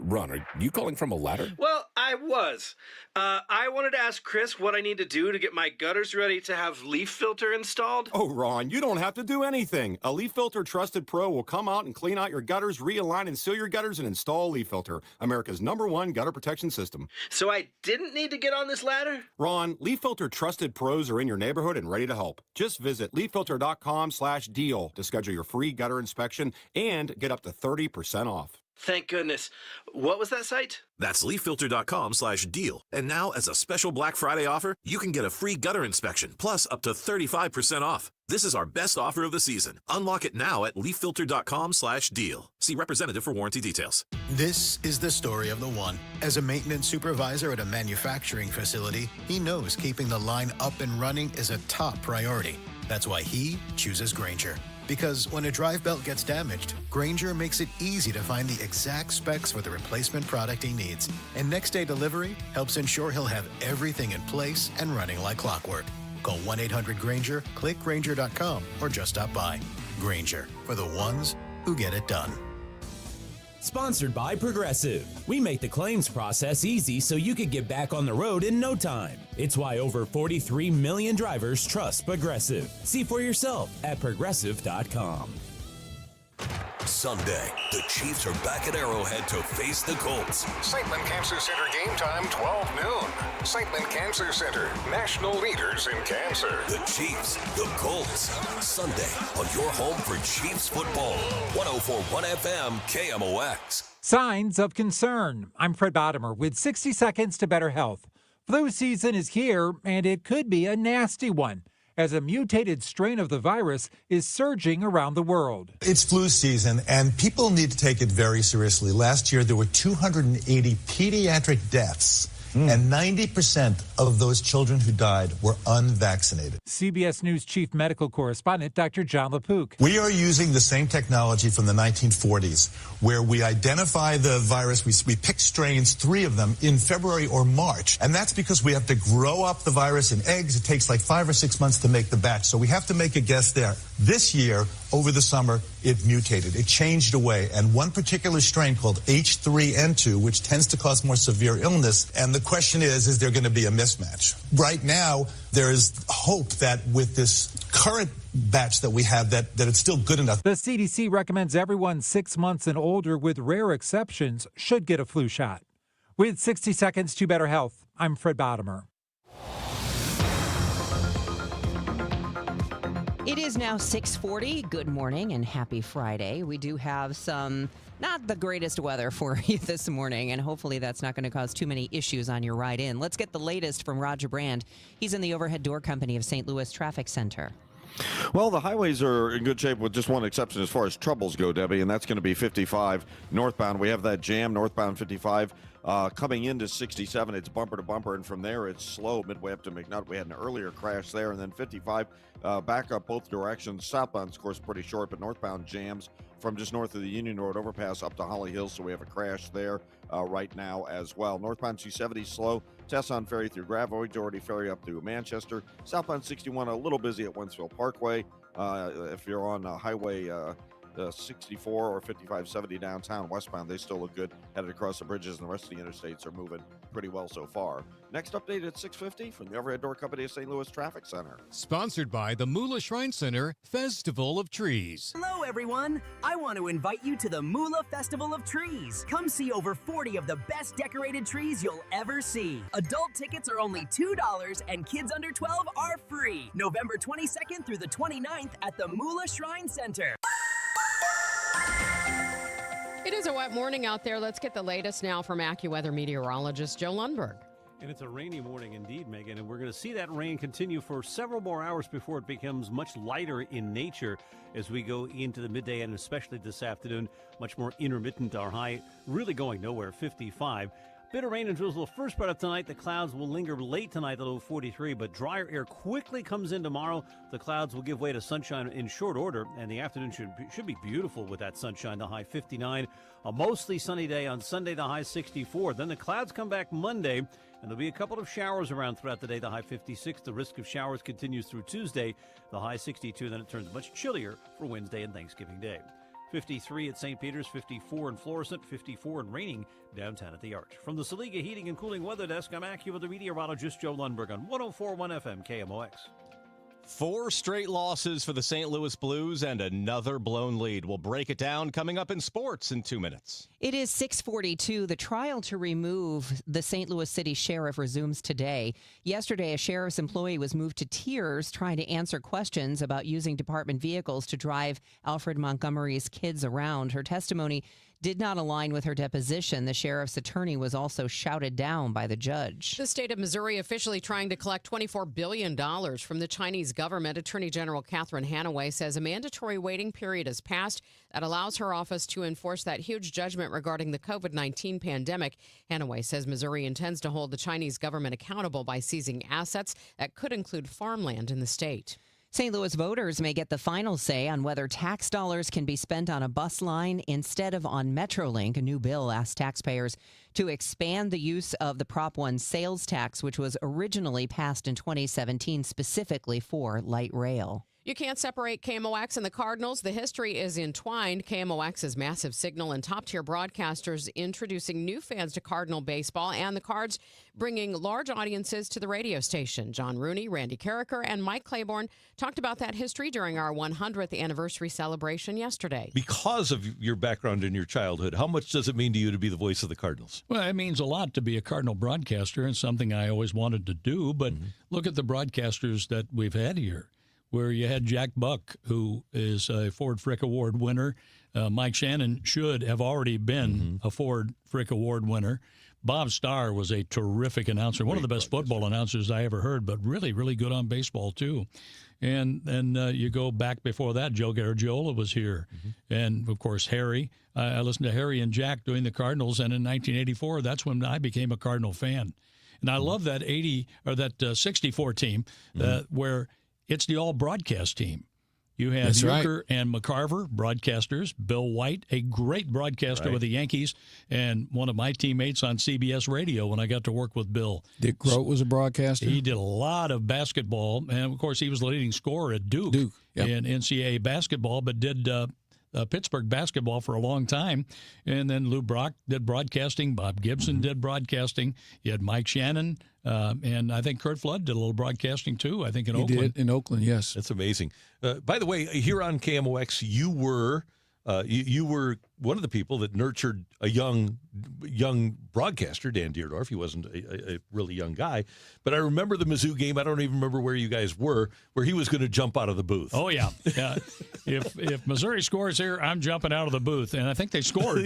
Ron, are you calling from a ladder? Well, I was. I wanted to ask Chris what I need to do to get my gutters ready to have leaf filter installed. Oh, Ron, you don't have to do anything. A Leaf Filter Trusted Pro will come out and clean out your gutters, realign and seal your gutters, and install Leaf Filter, America's #1 gutter protection system. So I didn't need to get on this ladder? Ron, Leaf Filter Trusted Pros are in your neighborhood and ready to help. Just visit leaffilter.com/deal to schedule your free gutter inspection and get up to 30% off. Thank goodness. What was that site? That's leaffilter.com/deal. And now, as a special Black Friday offer, you can get a free gutter inspection, plus up to 35% off. This is our best offer of the season. Unlock it now at leaffilter.com/deal. See representative for warranty details. This is the story of the one. As a maintenance supervisor at a manufacturing facility, he knows keeping the line up and running is a top priority. That's why he chooses Grainger. Because when a drive belt gets damaged, Grainger makes it easy to find the exact specs for the replacement product he needs. And next day delivery helps ensure he'll have everything in place and running like clockwork. Call 1-800-GRAINGER, click Grainger.com, or just stop by. Grainger, for the ones who get it done. Sponsored by Progressive. We make the claims process easy so you can get back on the road in no time. It's why over 43 million drivers trust Progressive. See for yourself at progressive.com. Sunday, the Chiefs are back at Arrowhead to face the Colts. Sightman Cancer Center game time, 12 noon. Sightman Cancer Center, national leaders in cancer. The Chiefs, the Colts. Sunday on your home for Chiefs football. 104.1 FM KMOX. Signs of concern. I'm Fred Bottomer with 60 Seconds to Better Health. Flu season is here, and it could be a nasty one, as a mutated strain of the virus is surging around the world. It's flu season, and people need to take it very seriously. Last year, there were 280 pediatric deaths, and 90% of those children who died were unvaccinated. CBS News chief medical correspondent Dr. John LaPook. We are using the same technology from the 1940s, where we identify the virus. We pick strains, 3 of them, in February or March. And that's because we have to grow up the virus in eggs. It takes like 5 or 6 months to make the batch. So we have to make a guess there. This year, over the summer, it mutated. It changed away. And one particular strain called H3N2, which tends to cause more severe illness. And the question is there going to be a mismatch? Right now, there is hope that with this current batch that we have, that it's still good enough. The CDC recommends everyone 6 months and older, with rare exceptions, should get a flu shot. With 60 Seconds to Better Health, I'm Fred Bottomer. It is now 6:40. Good morning and happy Friday. We do have some not the greatest weather for you this morning, and hopefully that's not going to cause too many issues on your ride in. Let's get the latest from Roger Brand. He's in the Overhead Door Company of St. Louis Traffic Center. Well, the highways are in good shape with just one exception as far as troubles go, Debbie, and that's going to be 55 northbound. We have that jam northbound 55 coming into 67. It's bumper to bumper, and from there it's slow midway up to McNutt. We had an earlier crash there, and then 55 back up both directions. Southbound's, of course, pretty short, but northbound jams from just north of the Union Road overpass up to Holly Hills, so we have a crash there right now as well. Northbound 270 slow. Tesson Ferry through Gravois, Doherty Ferry up through Manchester. Southbound 61 a little busy at Wentzville Parkway. If you're on Highway 64 or 5570 downtown westbound, they still look good headed across the bridges, and the rest of the interstates are moving pretty well so far. Next update at 6:50 from the Overhead Door Company of St. Louis Traffic Center. Sponsored by the Moolah Shrine Center Festival of Trees. Hello, everyone. I want to invite you to the Moolah Festival of Trees. Come see over 40 of the best decorated trees you'll ever see. Adult tickets are only $2, and kids under 12 are free. November 22nd through the 29th at the Moolah Shrine Center. It is a wet morning out there. Let's get the latest now from AccuWeather meteorologist Joe Lundberg. And it's a rainy morning indeed, Megan, and we're going to see that rain continue for several more hours before it becomes much lighter in nature as we go into the midday, and especially this afternoon, much more intermittent. Our high really going nowhere, 55. Bit of rain and drizzle the first part of tonight. The clouds will linger late tonight, the low 43, but drier air quickly comes in tomorrow. The clouds will give way to sunshine in short order, and the afternoon should be beautiful with that sunshine, the high 59. A mostly sunny day on Sunday, the high 64. Then the clouds come back Monday, and there'll be a couple of showers around throughout the day, the high 56. The risk of showers continues through Tuesday, the high 62. Then it turns much chillier for Wednesday and Thanksgiving Day. 53 at St. Peter's, 54 in Florissant, 54 and raining downtown at the Arch. From the Saliga Heating and Cooling Weather Desk, I'm AccuWeather meteorologist Joe Lundberg on 104.1 FM KMOX. 4 straight losses for the St. Louis Blues and another blown lead. We'll break it down coming up in sports in 2 minutes. It is 6:42. The trial to remove the St. Louis City Sheriff resumes today. Yesterday, a sheriff's employee was moved to tears trying to answer questions about using department vehicles to drive Alfred Montgomery's kids around. Her testimony did not align with her deposition. The sheriff's attorney was also shouted down by the judge. The state of Missouri officially trying to collect $24 billion from the Chinese government. Attorney General Catherine Hanaway says a mandatory waiting period has passed that allows her office to enforce that huge judgment regarding the COVID-19 pandemic. Hanaway says Missouri intends to hold the Chinese government accountable by seizing assets that could include farmland in the state. St. Louis voters may get the final say on whether tax dollars can be spent on a bus line instead of on Metrolink. A new bill asks taxpayers to expand the use of the Prop 1 sales tax, which was originally passed in 2017 specifically for light rail. You can't separate KMOX and the Cardinals. The history is entwined. KMOX's massive signal and top-tier broadcasters introducing new fans to Cardinal baseball, and the Cards bringing large audiences to the radio station. John Rooney, Randy Carricker, and Mike Claiborne talked about that history during our 100th anniversary celebration yesterday. Because of your background in your childhood, how much does it mean to you to be the voice of the Cardinals? Well, it means a lot to be a Cardinal broadcaster, and something I always wanted to do. But look at the broadcasters that we've had here, where you had Jack Buck, who is a Ford Frick Award winner. Mike Shannon should have already been a Ford Frick Award winner. Bob Starr was a terrific announcer, one of the best football announcers I ever heard, but really, really good on baseball, too. And then you go back before that, Joe Garagiola was here. And, of course, Harry. I listened to Harry and Jack doing the Cardinals, and in 1984, that's when I became a Cardinal fan. And I love that 64 team where it's the all-broadcast team. You had Euchre and McCarver, broadcasters. Bill White, a great broadcaster with the Yankees, and one of my teammates on CBS Radio when I got to work with Bill. Dick Grote was a broadcaster. He did a lot of basketball, and, of course, he was the leading scorer at Duke in NCAA basketball, but did Pittsburgh basketball for a long time. And then Lou Brock did broadcasting. Bob Gibson did broadcasting. You had Mike Shannon. And I think Kurt Flood did a little broadcasting, too, I think in Oakland. He did in Oakland, yes. That's amazing. By the way, here on KMOX, you were one of the people that nurtured a young broadcaster, Dan Deerdorf. He wasn't a really young guy. But I remember the Mizzou game. I don't even remember where you guys were, where he was going to jump out of the booth. Oh, yeah. If Missouri scores here, I'm jumping out of the booth. And I think they scored.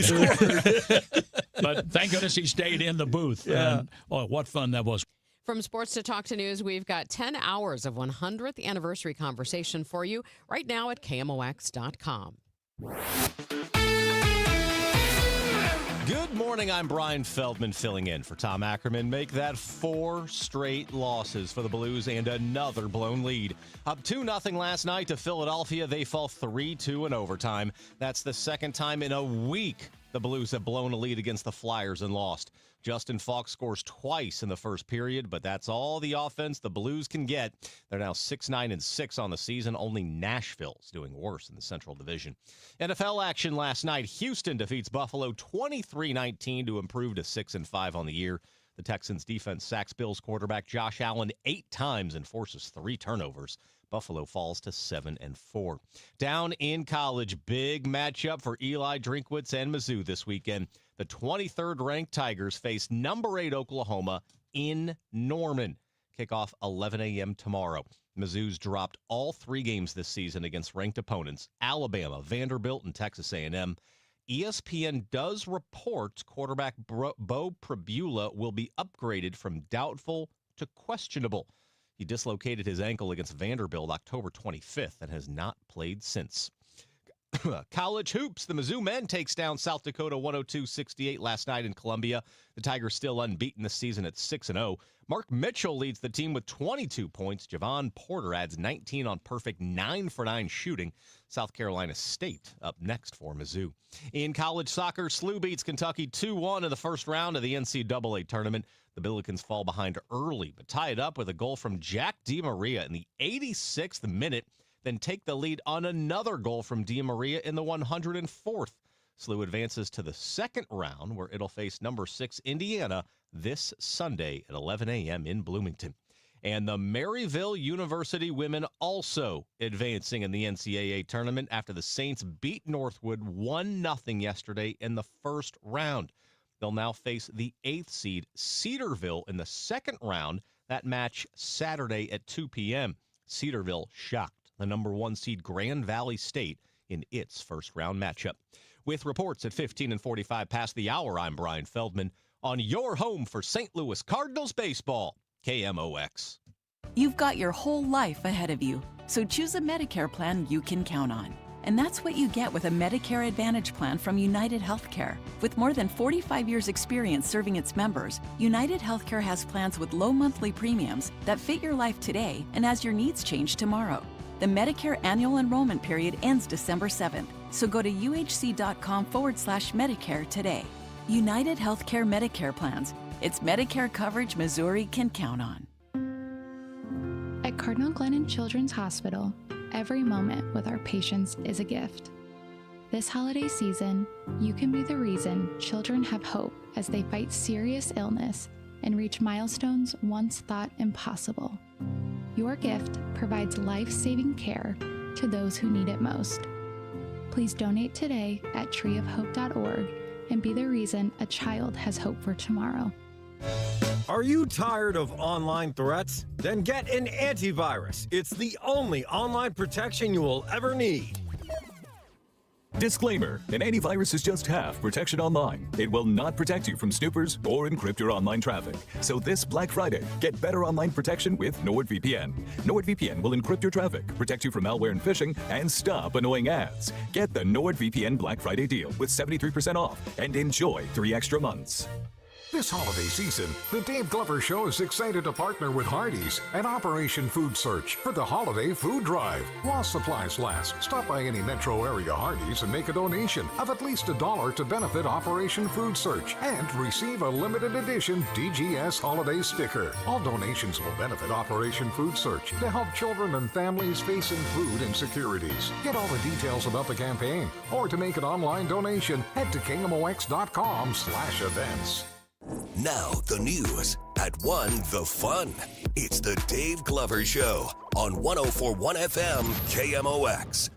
But thank goodness he stayed in the booth. Yeah. And, what fun that was. From sports to talk to news, we've got 10 hours of 100th anniversary conversation for you right now at KMOX.com. Good morning, I'm Brian Feldman filling in for Tom Ackerman. Make that 4 straight losses for the Blues and another blown lead. Up 2-0 last night to Philadelphia. They fall 3-2 in overtime. That's the second time in a week the Blues have blown a lead against the Flyers and lost. Justin Falk scores twice in the first period, but that's all the offense the Blues can get. They're now 6-9-6 on the season. Only Nashville's doing worse in the Central Division. NFL action last night. Houston defeats Buffalo 23-19 to improve to 6-5 on the year. The Texans' defense sacks Bills quarterback Josh Allen 8 times and forces 3 turnovers. Buffalo falls to 7-4. Down in college, big matchup for Eli Drinkwitz and Mizzou this weekend. The 23rd-ranked Tigers face number 8 Oklahoma in Norman. Kickoff 11 a.m. tomorrow. Mizzou's dropped all 3 games this season against ranked opponents, Alabama, Vanderbilt, and Texas A&M. ESPN does report quarterback Bo Pribula will be upgraded from doubtful to questionable. He dislocated his ankle against Vanderbilt October 25th and has not played since. College hoops. The Mizzou men takes down South Dakota 102-68 last night in Columbia. The Tigers still unbeaten this season at 6-0. Mark Mitchell leads the team with 22 points. Javon Porter adds 19 on perfect 9-for-9 shooting. South Carolina State up next for Mizzou. In college soccer, SLU beats Kentucky 2-1 in the first round of the NCAA tournament. The Billikens fall behind early, but tie it up with a goal from Jack DiMaria in the 86th minute, then take the lead on another goal from DiMaria in the 104th. SLU advances to the second round, where it'll face number 6 Indiana this Sunday at 11 a.m. in Bloomington. And the Maryville University women also advancing in the NCAA tournament after the Saints beat Northwood 1-0 yesterday in the first round. They'll now face the 8th seed Cedarville in the second round. That match Saturday at 2 p.m. Cedarville shocked the number 1 seed Grand Valley State in its first round matchup. With reports at 15 and 45 past the hour, I'm Brian Feldman on your home for St. Louis Cardinals baseball, KMOX. You've got your whole life ahead of you, so choose a Medicare plan you can count on. And that's what you get with a Medicare Advantage plan from United Healthcare. With more than 45 years' experience serving its members, United Healthcare has plans with low monthly premiums that fit your life today and as your needs change tomorrow. The Medicare annual enrollment period ends December 7th, so go to uhc.com/Medicare today. United Healthcare Medicare plans. It's Medicare coverage Missouri can count on. At Cardinal Glennon Children's Hospital, every moment with our patients is a gift. This holiday season, you can be the reason children have hope as they fight serious illness and reach milestones once thought impossible. Your gift provides life-saving care to those who need it most. Please donate today at treeofhope.org and be the reason a child has hope for tomorrow. Are you tired of online threats? Then get an antivirus. It's the only online protection you will ever need. Disclaimer, an antivirus is just half protection online. It will not protect you from snoopers or encrypt your online traffic. So this Black Friday, get better online protection with NordVPN. NordVPN will encrypt your traffic, protect you from malware and phishing, and stop annoying ads. Get the NordVPN Black Friday deal with 73% off and enjoy 3 extra months. This holiday season, the Dave Glover Show is excited to partner with Hardee's and Operation Food Search for the Holiday Food Drive. While supplies last, stop by any metro area Hardee's and make a donation of at least $1 to benefit Operation Food Search and receive a limited edition DGS holiday sticker. All donations will benefit Operation Food Search to help children and families facing food insecurities. Get all the details about the campaign or to make an online donation, head to KMOX.com/events. Now the news at 1 the fun. It's the Dave Glover Show on 104.1 FM KMOX.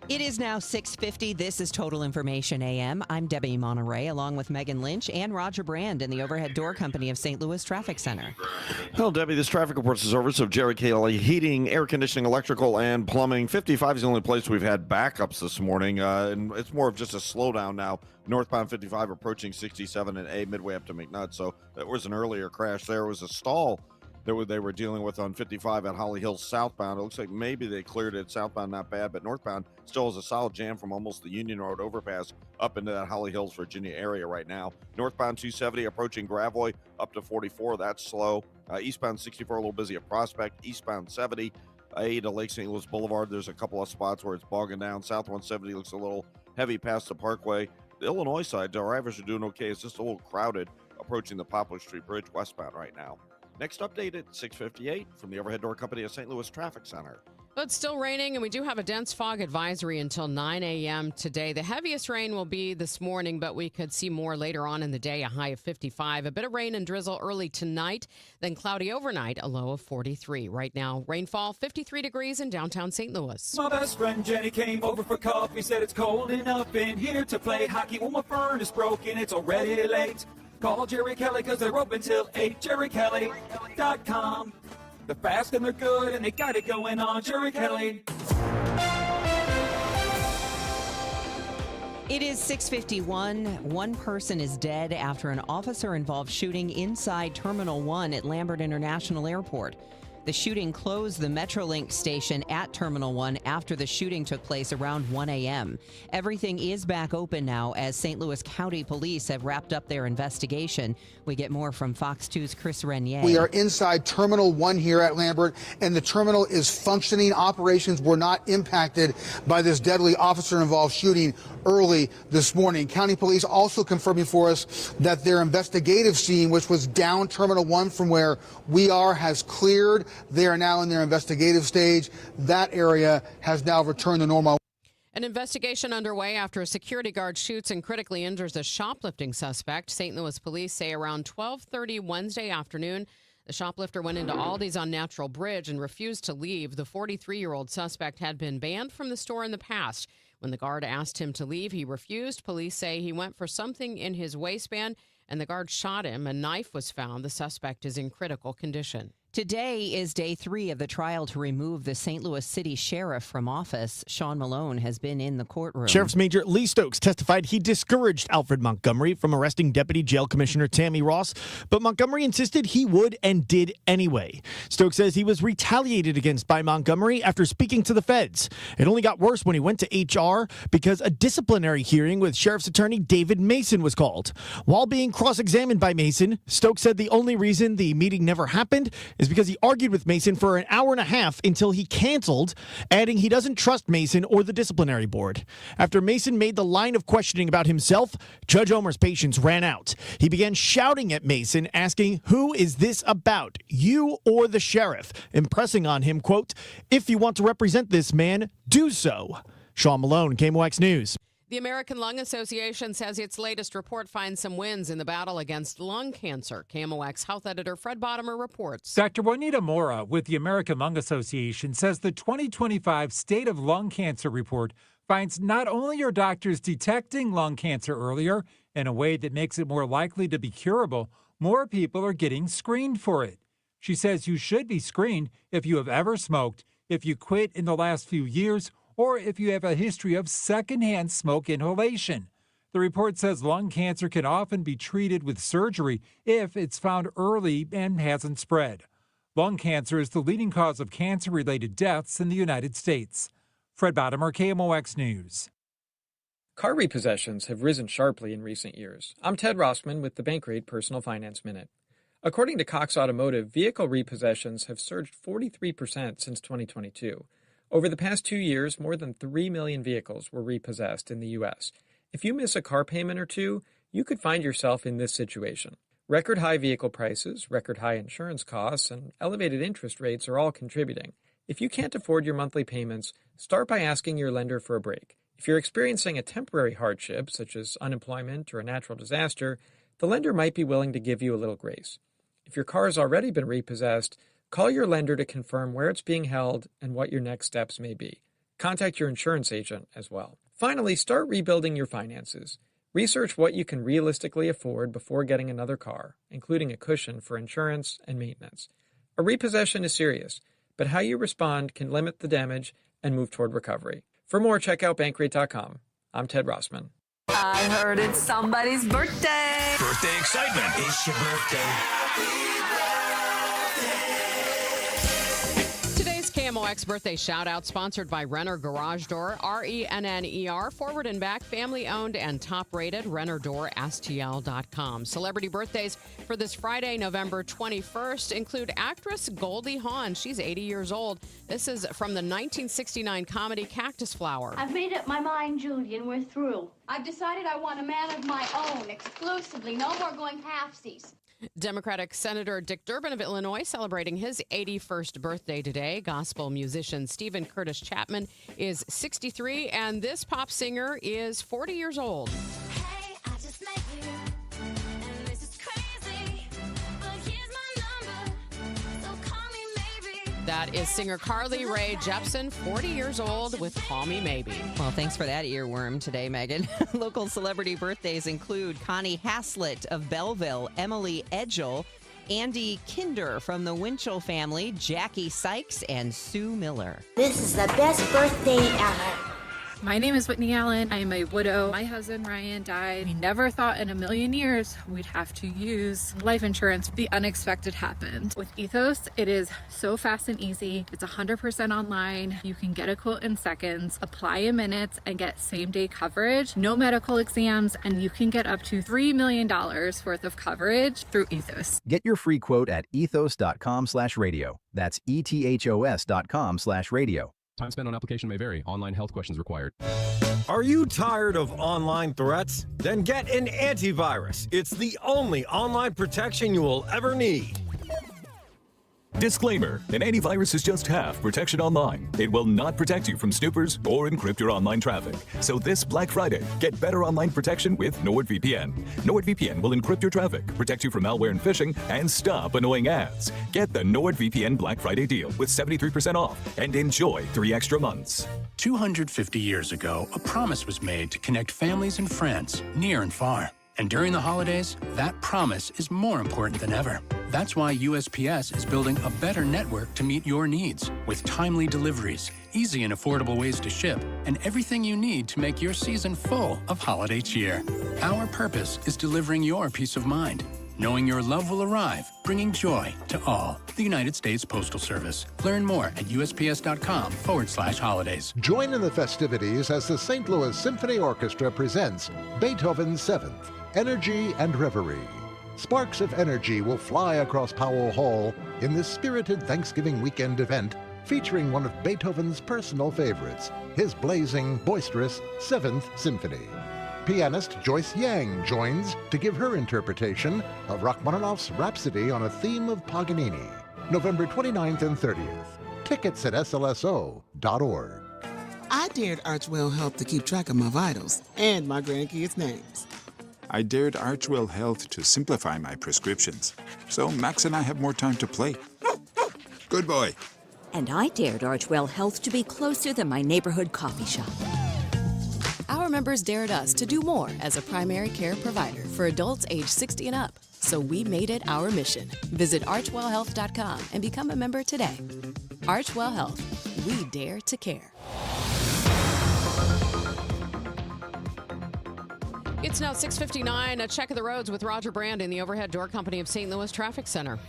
It is now 6:50. This is Total Information AM. I'm Debbie Monterrey, along with Megan Lynch and Roger Brand in the Overhead Door Company of St. Louis Traffic Center. Well, Debbie, this traffic report is over. So Jerry Kelley, heating, air conditioning, electrical, and plumbing. 55 is the only place we've had backups this morning, and it's more of just a slowdown now. Northbound 55 approaching 67 and A midway up to McNutt. So there was an earlier crash. There was a stall that they were dealing with on 55 at Holly Hills southbound. It looks like maybe they cleared it southbound, not bad, but northbound still has a solid jam from almost the Union Road overpass up into that Holly Hills, Virginia area right now. Northbound 270 approaching Gravois up to 44. That's slow. Eastbound 64 a little busy at Prospect. Eastbound 70 A to Lake St. Louis Boulevard. There's a couple of spots where it's bogging down. South 170 looks a little heavy past the Parkway. The Illinois side, drivers are doing okay. It's just a little crowded approaching the Poplar Street Bridge westbound right now. Next update at 6:58 from the Overhead Door Company of St. Louis Traffic Center. Well, it's still raining, and we do have a dense fog advisory until 9 a.m. today. The heaviest rain will be this morning, but we could see more later on in the day, a high of 55. A bit of rain and drizzle early tonight, then cloudy overnight, a low of 43. Right now, rainfall 53 degrees in downtown St. Louis. My best friend Jenny came over for coffee, said it's cold enough in here to play hockey. Well, my furnace broken, it's already late. Call Jerry Kelley because they're open till 8. JerryKelley.com. They're fast and they're good and they got it going on. Jerry Kelley. It is 6:51. One person is dead after an officer-involved shooting inside Terminal 1 at Lambert International Airport. The shooting closed the Metrolink station at Terminal 1 after the shooting took place around 1 a.m. Everything is back open now as St. Louis County Police have wrapped up their investigation. We get more from Fox 2's Chris Renier. We are inside Terminal 1 here at Lambert, and the terminal is functioning. Operations were not impacted by this deadly officer-involved shooting early this morning. County Police also confirming for us that their investigative scene, which was down Terminal 1 from where we are, has cleared. They are now in their investigative stage. That area has now returned to normal. An investigation underway after a security guard shoots and critically injures a shoplifting suspect. St. Louis police say around 12:30 Wednesday afternoon, the shoplifter went into Aldi's on Natural Bridge and refused to leave. The 43-year-old suspect had been banned from the store in the past. When the guard asked him to leave, he refused. Police say he went for something in his waistband, and the guard shot him. A knife was found. The suspect is in critical condition. Today is day 3 of the trial to remove the St. Louis City Sheriff from office. Sean Malone has been in the courtroom. Sheriff's Major Lee Stokes testified he discouraged Alfred Montgomery from arresting Deputy Jail Commissioner Tammy Ross, but Montgomery insisted he would and did anyway. Stokes says he was retaliated against by Montgomery after speaking to the feds. It only got worse when he went to HR because a disciplinary hearing with Sheriff's Attorney David Mason was called. While being cross-examined by Mason, Stokes said the only reason the meeting never happened is because he argued with Mason for an hour and a half until he canceled, adding he doesn't trust Mason or the disciplinary board. After Mason made the line of questioning about himself, Judge Omer's patience ran out. He began shouting at Mason, asking, "Who is this about, you or the sheriff?" impressing on him, quote, "If you want to represent this man, do so." Sean Malone, KMOX News. The American Lung Association says its latest report finds some wins in the battle against lung cancer. KMOX health editor Fred Bottomer reports. Dr. Juanita Mora with the American Lung Association says the 2025 State of Lung Cancer report finds not only are doctors detecting lung cancer earlier in a way that makes it more likely to be curable, more people are getting screened for it. She says you should be screened if you have ever smoked, if you quit in the last few years, or if you have a history of secondhand smoke inhalation. The report says lung cancer can often be treated with surgery if it's found early and hasn't spread. Lung cancer is the leading cause of cancer-related deaths in the United States. Fred Bottomer, KMOX News. Car repossessions have risen sharply in recent years. I'm Ted Rossman with the Bankrate Personal Finance Minute. According to Cox Automotive, vehicle repossessions have surged 43% since 2022. Over the past 2 years, more than 3 million vehicles were repossessed in the U.S. If you miss a car payment or two, you could find yourself in this situation. Record high vehicle prices, record high insurance costs, and elevated interest rates are all contributing. If you can't afford your monthly payments, start by asking your lender for a break. If you're experiencing a temporary hardship, such as unemployment or a natural disaster, the lender might be willing to give you a little grace. If your car has already been repossessed, call your lender to confirm where it's being held and what your next steps may be. Contact your insurance agent as well. Finally, start rebuilding your finances. Research what you can realistically afford before getting another car, including a cushion for insurance and maintenance. A repossession is serious, but how you respond can limit the damage and move toward recovery. For more, check out Bankrate.com. I'm Ted Rossman. I heard it's somebody's birthday. Birthday excitement. It's your birthday. Today's KMOX birthday shout-out sponsored by Renner Garage Door, RENNER, forward and back, family-owned and top-rated, RennerDoorSTL.com. Celebrity birthdays for this Friday, November 21st, include actress Goldie Hawn. She's 80 years old. This is from the 1969 comedy Cactus Flower. I've made up my mind, Julian. We're through. I've decided I want a man of my own, exclusively. No more going halfsies. Democratic Senator Dick Durbin of Illinois celebrating his 81st birthday today. Gospel musician Stephen Curtis Chapman is 63, and this pop singer is 40 years old. Hey, I just met you, and this is crazy, but here's my number, so call me maybe. That is singer Carly Rae Jepsen, 40 years old, with Call Me Maybe. Well, thanks for that earworm today, Megan. Local celebrity birthdays include Connie Haslett of Belleville, Emily Edgell, Andy Kinder from the Winchell family, Jackie Sykes, and Sue Miller. This is the best birthday ever. My name is Whitney Allen. I am a widow. My husband, Ryan, died. We never thought in a million years we'd have to use life insurance. The unexpected happened. With Ethos, it is so fast and easy. It's 100% online. You can get a quote in seconds, apply in minutes, and get same-day coverage. No medical exams, and you can get up to $3 million worth of coverage through Ethos. Get your free quote at ethos.com/radio. That's ethos.com/radio. Time spent on application may vary. Online health questions required. Are you tired of online threats? Then get an antivirus. It's the only online protection you will ever need. Disclaimer: an antivirus is just half protection online. It will not protect you from snoopers or encrypt your online traffic. So this Black Friday, get better online protection with NordVPN. NordVPN will encrypt your traffic, protect you from malware and phishing, and stop annoying ads. Get the NordVPN Black Friday deal with 73% off and enjoy 3 extra months. 250 years ago, a promise was made to connect families and friends near and far. And during the holidays, that promise is more important than ever. That's why USPS is building a better network to meet your needs with timely deliveries, easy and affordable ways to ship, and everything you need to make your season full of holiday cheer. Our purpose is delivering your peace of mind, knowing your love will arrive, bringing joy to all. The United States Postal Service. Learn more at USPS.com/holidays. Join in the festivities as the St. Louis Symphony Orchestra presents Beethoven's Seventh, Energy and Reverie. Sparks of energy will fly across Powell Hall in this spirited Thanksgiving weekend event featuring one of Beethoven's personal favorites, his blazing, boisterous 7th Symphony. Pianist Joyce Yang joins to give her interpretation of Rachmaninoff's Rhapsody on a theme of Paganini, November 29th and 30th. Tickets at slso.org. I dared Archwell Health to keep track of my vitals and my grandkids' names. I dared Archwell Health to simplify my prescriptions, so Max and I have more time to play. Good boy. And I dared Archwell Health to be closer than my neighborhood coffee shop. Our members dared us to do more as a primary care provider for adults age 60 and up. So we made it our mission. Visit archwellhealth.com and become a member today. Archwell Health. We dare to care. It's now 6:59. A check of the roads with Roger Brand in the Overhead Door Company of St. Louis Traffic Center.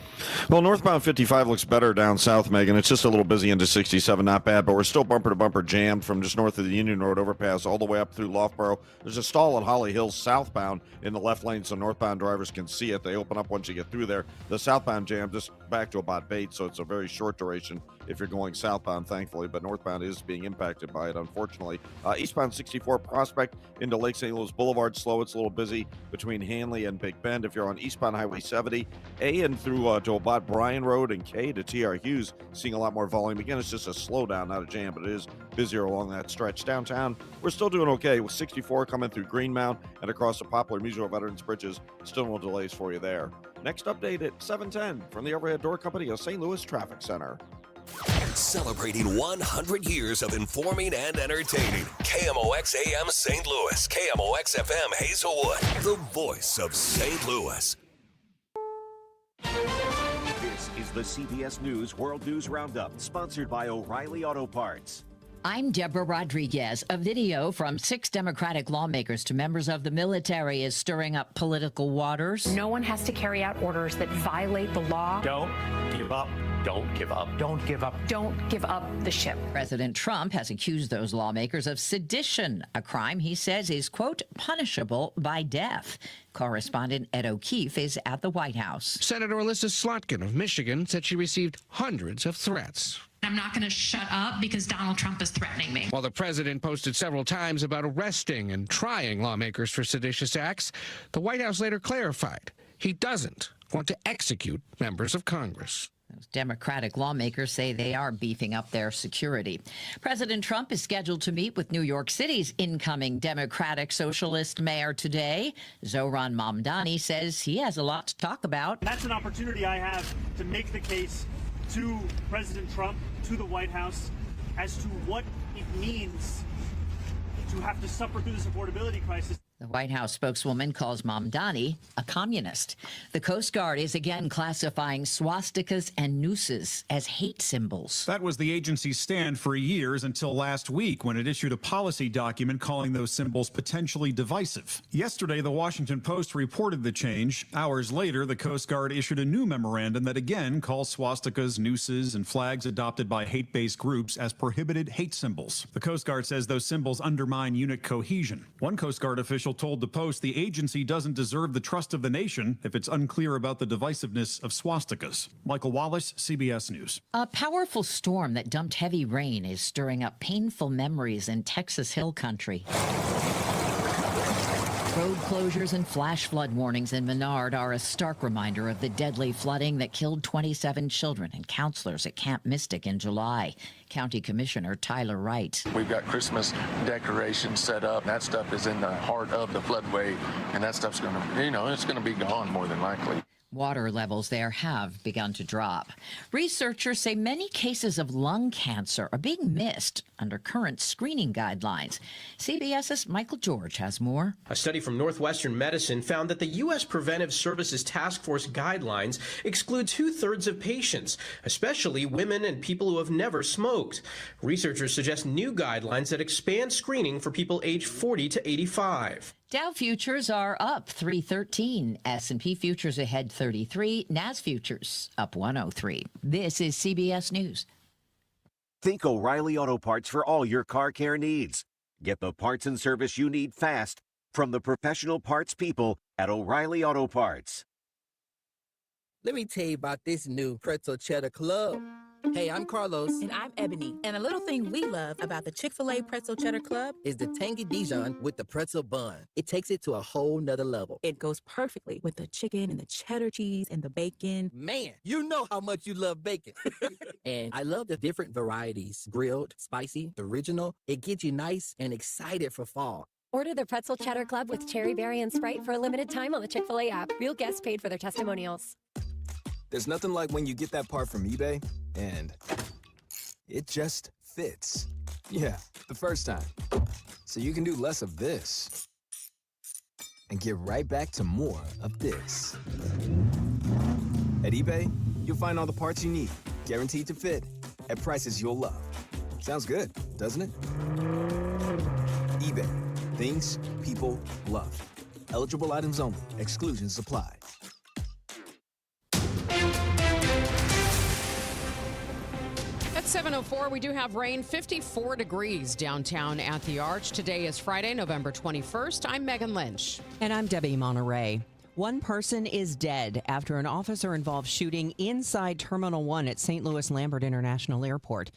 Well, northbound 55 looks better down south, Megan. It's just a little busy into 67, not bad, but we're still bumper-to-bumper jammed from just north of the Union Road overpass all the way up through Loughborough. There's a stall at Holly Hills southbound in the left lane so northbound drivers can see it. They open up once you get through there. The southbound jam just back to about Bates, so it's a very short duration if you're going southbound, thankfully, but northbound is being impacted by it, unfortunately. Eastbound 64 Prospect into Lake St. Louis Boulevard, slow. It's a little busy between Hanley and Big Bend. If you're on eastbound Highway 70, A and through to about Bryan Road and K to TR Hughes, seeing a lot more volume. Again, it's just a slowdown, not a jam, but it is busier along that stretch. Downtown, we're still doing okay with 64 coming through Greenmount and across the Poplar Mutual Veterans Bridges. Still no delays for you there. Next update at 7:10 from the Overhead Door Company of St. Louis Traffic Center. Celebrating 100 years of informing and entertaining. KMOX AM St. Louis, KMOX FM Hazelwood, the voice of St. Louis. This is the CBS News World News Roundup, sponsored by O'Reilly Auto Parts. I'm Deborah Rodriguez. A video from 6 Democratic lawmakers to members of the military is stirring up political waters. No one has to carry out orders that violate the law. Don't give up. Don't give up. Don't give up. Don't give up the ship. President Trump has accused those lawmakers of sedition, a crime he says is, quote, punishable by death. Correspondent Ed O'Keefe is at the White House. Senator Alyssa Slotkin of Michigan said she received hundreds of threats. I'm not going to shut up because Donald Trump is threatening me. While the president posted several times about arresting and trying lawmakers for seditious acts, the White House later clarified he doesn't want to execute members of Congress. Those Democratic lawmakers say they are beefing up their security. President Trump is scheduled to meet with New York City's incoming Democratic Socialist mayor today. Zohran Mamdani says he has a lot to talk about. That's an opportunity I have to make the case to President Trump, to the White House, as to what it means to have to suffer through this affordability crisis. The White House spokeswoman calls Mamdani a communist. The Coast Guard is again classifying swastikas and nooses as hate symbols. That was the agency's stand for years until last week when it issued a policy document calling those symbols potentially divisive. Yesterday, the Washington Post reported the change. Hours later, the Coast Guard issued a new memorandum that again calls swastikas, nooses, and flags adopted by hate-based groups as prohibited hate symbols. The Coast Guard says those symbols undermine unit cohesion. One Coast Guard official told the Post the agency doesn't deserve the trust of the nation if it's unclear about the divisiveness of swastikas. Michael Wallace, CBS News. A powerful storm that dumped heavy rain is stirring up painful memories in Texas Hill Country. Road closures and flash flood warnings in Menard are a stark reminder of the deadly flooding that killed 27 children and counselors at Camp Mystic in July. County Commissioner Tyler Wright. We've got Christmas decorations set up. That stuff is in the heart of the floodway, and that stuff's going to, it's going to be gone more than likely. Water levels there have begun to drop. Researchers say many cases of lung cancer are being missed under current screening guidelines. CBS's Michael George has more. A study from Northwestern Medicine found that the U.S. Preventive Services Task Force guidelines exclude 2/3 of patients, especially women and people who have never smoked. Researchers suggest new guidelines that expand screening for people aged 40 to 85. Dow futures are up 313. S&P futures ahead 33. NAS futures up 103. This is CBS News. Think O'Reilly Auto Parts for all your car care needs. Get the parts and service you need fast from the professional parts people at O'Reilly Auto Parts. Let me tell you about this new pretzel cheddar club. Hey, I'm Carlos. And I'm Ebony. And a little thing we love about the Chick-fil-A Pretzel Cheddar Club is the tangy Dijon with the pretzel bun. It takes it to a whole nother level. It goes perfectly with the chicken and the cheddar cheese and the bacon. Man, you know how much you love bacon. And I love the different varieties. Grilled, spicy, original. It gets you nice and excited for fall. Order the Pretzel Cheddar Club with Cherry Berry and Sprite for a limited time on the Chick-fil-A app. Real guests paid for their testimonials. There's nothing like when you get that part from eBay and it just fits. Yeah, the first time. So you can do less of this and get right back to more of this. At eBay, you'll find all the parts you need, guaranteed to fit, at prices you'll love. Sounds good, doesn't it? eBay, things people love. Eligible items only, exclusions apply. At 7:04, we do have rain, 54 degrees downtown at the Arch. Today is Friday, November 21st. I'm Megan Lynch. And I'm Debbie Monterrey. One person is dead after an officer-involved shooting inside Terminal 1 at St. Louis Lambert International Airport.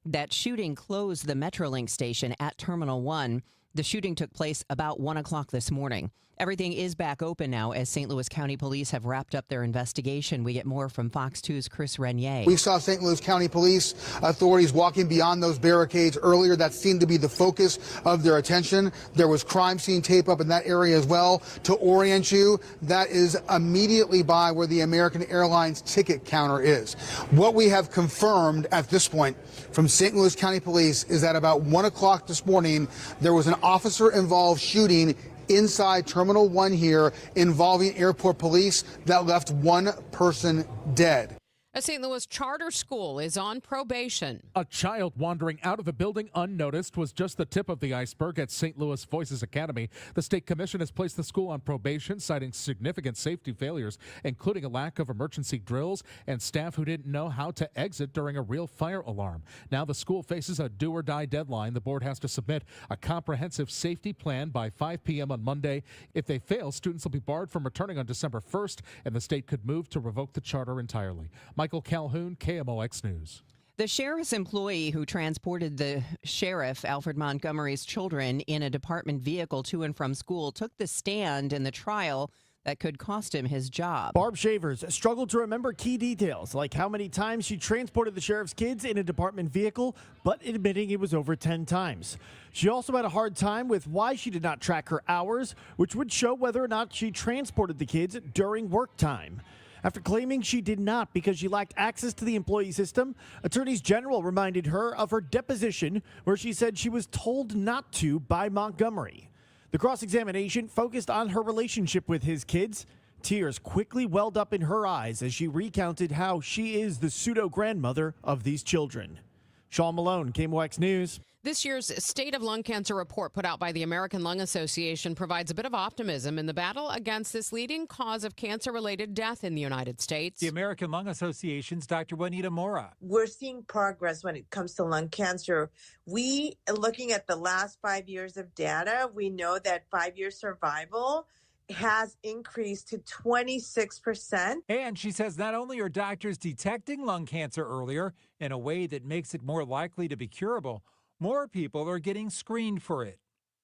That shooting closed the Metrolink station at Terminal 1. The shooting took place about 1 o'clock this morning. Everything is back open now as St. Louis County Police have wrapped up their investigation. We get more from Fox 2's Chris Renier. We saw St. Louis County Police authorities walking beyond those barricades earlier. That seemed to be the focus of their attention. There was crime scene tape up in that area as well. To orient you, that is immediately by where the American Airlines ticket counter is. What we have confirmed at this point from St. Louis County Police is that about 1 o'clock this morning, there was an officer-involved shooting inside Terminal 1 here involving airport police that left one person dead. A St. Louis charter school is on probation. A child wandering out of the building unnoticed was just the tip of the iceberg at St. Louis Voices Academy. The state commission has placed the school on probation, citing significant safety failures, including a lack of emergency drills and staff who didn't know how to exit during a real fire alarm. Now the school faces a do-or-die deadline. The board has to submit a comprehensive safety plan by 5 p.m. on Monday. If they fail, students will be barred from returning on December 1st, and the state could move to revoke the charter entirely. Michael Calhoun, KMOX News. The sheriff's employee who transported the sheriff, Alfred Montgomery's children, in a department vehicle to and from school took the stand in the trial that could cost him his job. Barb Shavers struggled to remember key details, like how many times she transported the sheriff's kids in a department vehicle, but admitting it was over 10 times. She also had a hard time with why she did not track her hours, which would show whether or not she transported the kids during work time. After claiming she did not because she lacked access to the employee system, attorneys general reminded her of her deposition where she said she was told not to by Montgomery. The cross-examination focused on her relationship with his kids. Tears quickly welled up in her eyes as she recounted how she is the pseudo-grandmother of these children. Sean Malone, KMOX News. This year's State of Lung Cancer report put out by the American Lung Association provides a bit of optimism in the battle against this leading cause of cancer-related death in the United States. The American Lung Association's Dr. Juanita Mora. We're seeing progress when it comes to lung cancer. We, looking at the last 5 years of data, we know that 5-year survival has increased to 26%. And she says not only are doctors detecting lung cancer earlier in a way that makes it more likely to be curable, more people are getting screened for it.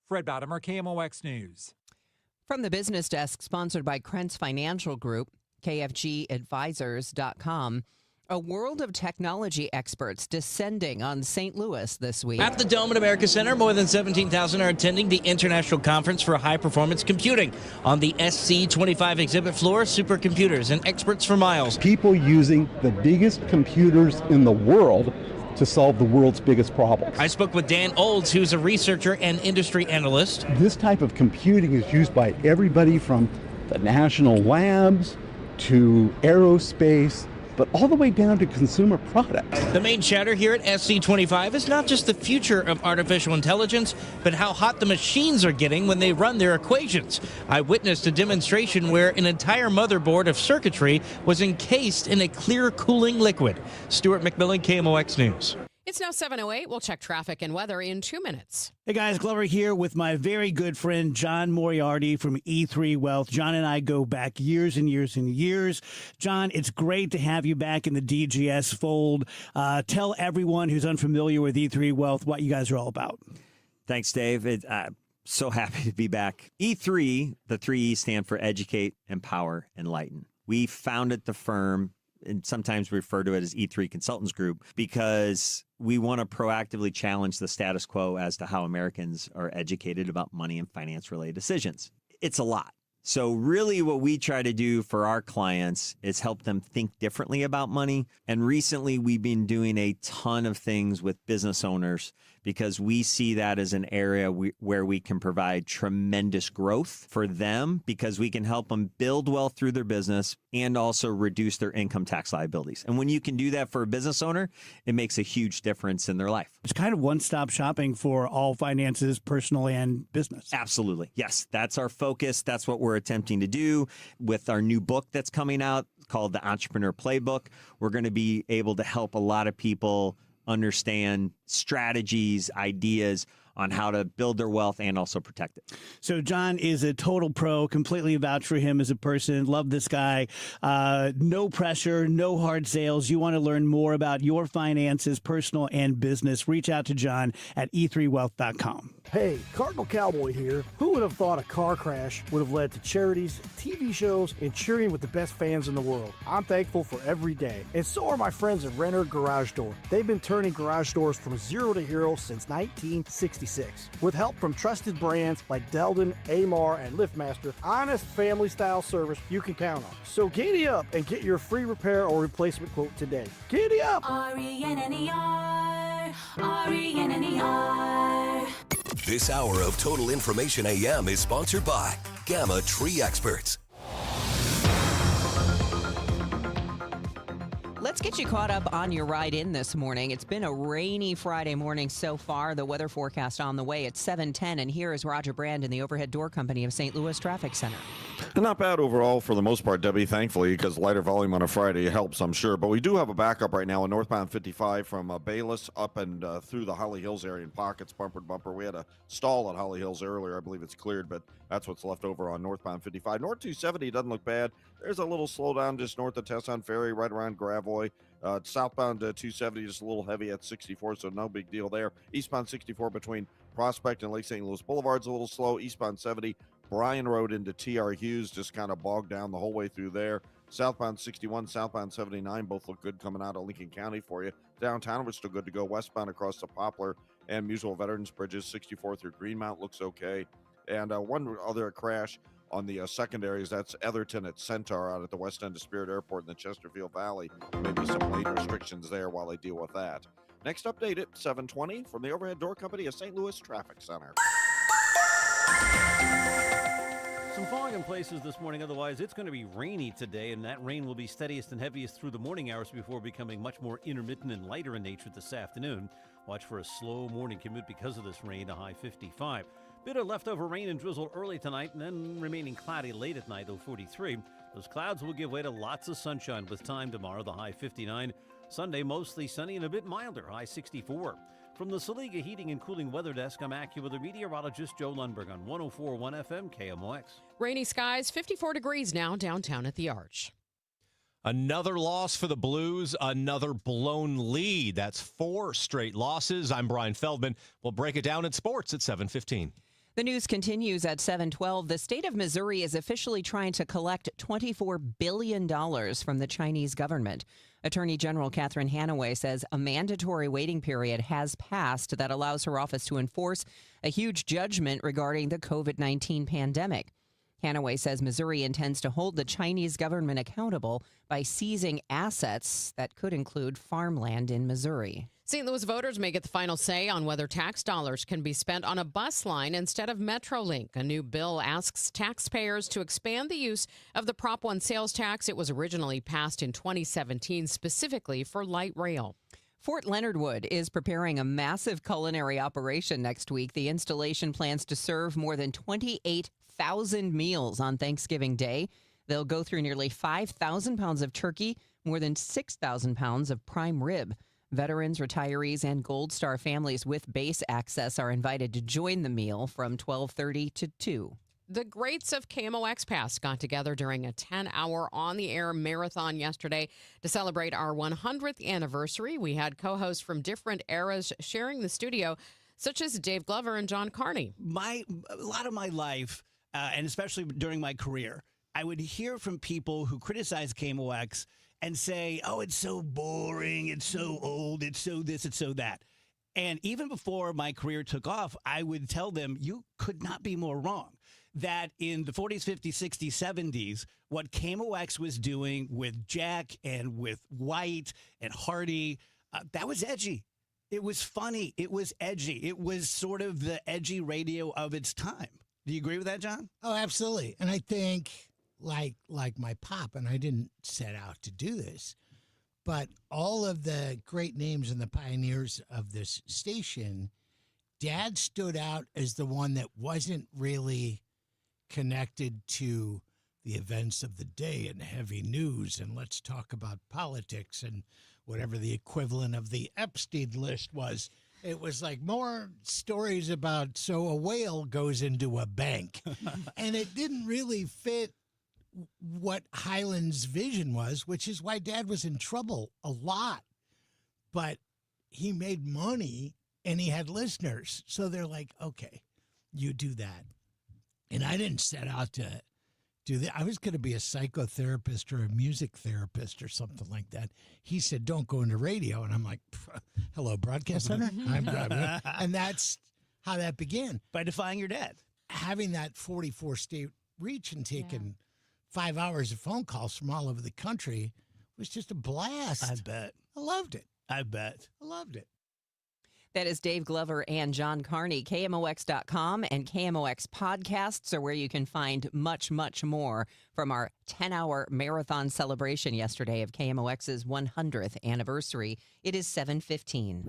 Fred Bottomer, KMOX News. From the business desk, sponsored by Krentz Financial Group, KFGadvisors.com. A world of technology experts descending on St. Louis this week. At the Dome at America Center, more than 17,000 are attending the International Conference for High-Performance Computing. On the SC25 exhibit floor, supercomputers and experts for miles. People using the biggest computers in the world to solve the world's biggest problems. I spoke with Dan Olds, who's a researcher and industry analyst. This type of computing is used by everybody from the national labs to aerospace, but all the way down to consumer products. The main chatter here at SC25 is not just the future of artificial intelligence, but how hot the machines are getting when they run their equations. I witnessed a demonstration where an entire motherboard of circuitry was encased in a clear cooling liquid. Stuart McMillan, KMOX News. It's now 7:08. We'll check traffic and weather in 2 minutes. Hey guys, Glover here with my very good friend John Moriarty from E3 Wealth. John and I go back years and years and years. John, it's great to have you back in the DGS fold. Tell everyone who's unfamiliar with E3 Wealth what you guys are all about. Thanks, Dave. So happy to be back. E3, the 3 E's stand for Educate, Empower, Enlighten. We founded the firm, and sometimes we refer to it as E3 Consultants Group, because we want to proactively challenge the status quo as to how Americans are educated about money and finance-related decisions. It's a lot. So really what we try to do for our clients is help them think differently about money. And recently we've been doing a ton of things with business owners because we see that as an area where we can provide tremendous growth for them because we can help them build wealth through their business and also reduce their income tax liabilities. And when you can do that for a business owner, it makes a huge difference in their life. It's kind of one-stop shopping for all finances, personal and business. Absolutely. Yes, that's our focus. That's what we're attempting to do with our new book that's coming out called The Entrepreneur Playbook. We're going to be able to help a lot of people understand strategies, ideas on how to build their wealth and also protect it. So John is a total pro, completely vouch for him as a person. Love this guy. No pressure, no hard sales. You want to learn more about your finances, personal and business. Reach out to John at e3wealth.com. Hey, Cardinal Cowboy here. Who would have thought a car crash would have led to charities, TV shows, and cheering with the best fans in the world? I'm thankful for every day. And so are my friends at Renner Garage Door. They've been turning garage doors from zero to hero since 1966. With help from trusted brands like Delden, Amar, and LiftMaster, honest family-style service you can count on. So giddy up and get your free repair or replacement quote today. Giddy up! RENNER, RENNER. This hour of Total Information AM is sponsored by Gamma Tree Experts. Let's get you caught up on your ride in this morning. It's been a rainy Friday morning so far. The weather forecast on the way at 7:10. And here is Roger Brand in the Overhead Door Company of St. Louis Traffic Center. Not bad overall for the most part, Debbie, thankfully, because lighter volume on a Friday helps, I'm sure. But we do have a backup right now on northbound 55 from Bayless up and through the Holly Hills area in pockets, bumper to bumper. We had a stall at Holly Hills earlier. I believe it's cleared, but that's what's left over on northbound 55. North 270 doesn't look bad. There's a little slowdown just north of Tesson Ferry, right around Gravois. Southbound 270 just a little heavy at 64, so no big deal there. Eastbound 64 between Prospect and Lake St. Louis Boulevard's a little slow. Eastbound 70, Bryan Road into T.R. Hughes just kind of bogged down the whole way through there. Southbound 61, southbound 79 both look good coming out of Lincoln County for you. Downtown we're still good to go. Westbound across the Poplar and Muswell Veterans Bridges, 64 through Greenmount looks okay. And one other crash on the secondaries, that's Etherton at Centaur out at the west end of Spirit Airport in the Chesterfield Valley. Maybe some lane restrictions there while they deal with that. Next update at 7:20 from the Overhead Door Company of St. Louis Traffic Center. Some fog in places this morning. Otherwise, it's going to be rainy today, and that rain will be steadiest and heaviest through the morning hours before becoming much more intermittent and lighter in nature this afternoon. Watch for a slow morning commute because of this rain, a high 55. Bit of leftover rain and drizzle early tonight and then remaining cloudy late at night, though 43. Those clouds will give way to lots of sunshine with time tomorrow, the high 59. Sunday, mostly sunny and a bit milder, high 64. From the Saliga Heating and Cooling Weather Desk, I'm AccuWeather meteorologist Joe Lundberg on 104.1 FM KMOX. Rainy skies, 54 degrees now downtown at the Arch. Another loss for the Blues, another blown lead. That's 4 straight losses. I'm Brian Feldman. We'll break it down in sports at 7:15. The news continues at 7:12. The state of Missouri is officially trying to collect $24 billion from the Chinese government. Attorney General Catherine Hanaway says a mandatory waiting period has passed that allows her office to enforce a huge judgment regarding the COVID-19 pandemic. Hanaway says Missouri intends to hold the Chinese government accountable by seizing assets that could include farmland in Missouri. St. Louis voters may get the final say on whether tax dollars can be spent on a bus line instead of Metrolink. A new bill asks taxpayers to expand the use of the Prop 1 sales tax. It was originally passed in 2017 specifically for light rail. Fort Leonard Wood is preparing a massive culinary operation next week. The installation plans to serve more than 28,000 meals on Thanksgiving Day. They'll go through nearly 5,000 pounds of turkey, more than 6,000 pounds of prime rib. Veterans, retirees, and Gold Star families with base access are invited to join the meal from 12:30 to 2. The greats of KMOX Past got together during a 10-hour on-the-air marathon yesterday to celebrate our 100th anniversary. We had co-hosts from different eras sharing the studio, such as Dave Glover and John Carney. A lot of my life, and especially during my career, I would hear from people who criticize KMOX and say, oh, it's so boring, it's so old, it's so this, it's so that. And even before my career took off, I would tell them, you could not be more wrong. That in the 40s, 50s, 60s, 70s, what KMOX was doing with Jack and with White and Hardy, that was edgy. It was funny. It was edgy. It was sort of the edgy radio of its time. Do you agree with that, John? Oh, absolutely. And I think, like my pop, and I didn't set out to do this, but all of the great names and the pioneers of this station, Dad stood out as the one that wasn't really connected to the events of the day and heavy news and let's talk about politics and whatever the equivalent of the Epstein list was. It was like more stories about, so a whale goes into a bank. And it didn't really fit what Highland's vision was, which is why Dad was in trouble a lot. But he made money and he had listeners. So they're like, okay, you do that. And I didn't set out to do that. I was going to be a psychotherapist or a music therapist or something like that. He said, don't go into radio. And I'm like, hello, broadcast center? And that's how that began. By defying your dad. Having that 44-state reach and taking 5 hours of phone calls from all over the country was just a blast. I bet. I loved it. I bet. I loved it. That is Dave Glover and John Carney. KMOX.com and KMOX podcasts are where you can find much, much more from our 10-hour marathon celebration yesterday of KMOX's 100th anniversary. It is 7:15.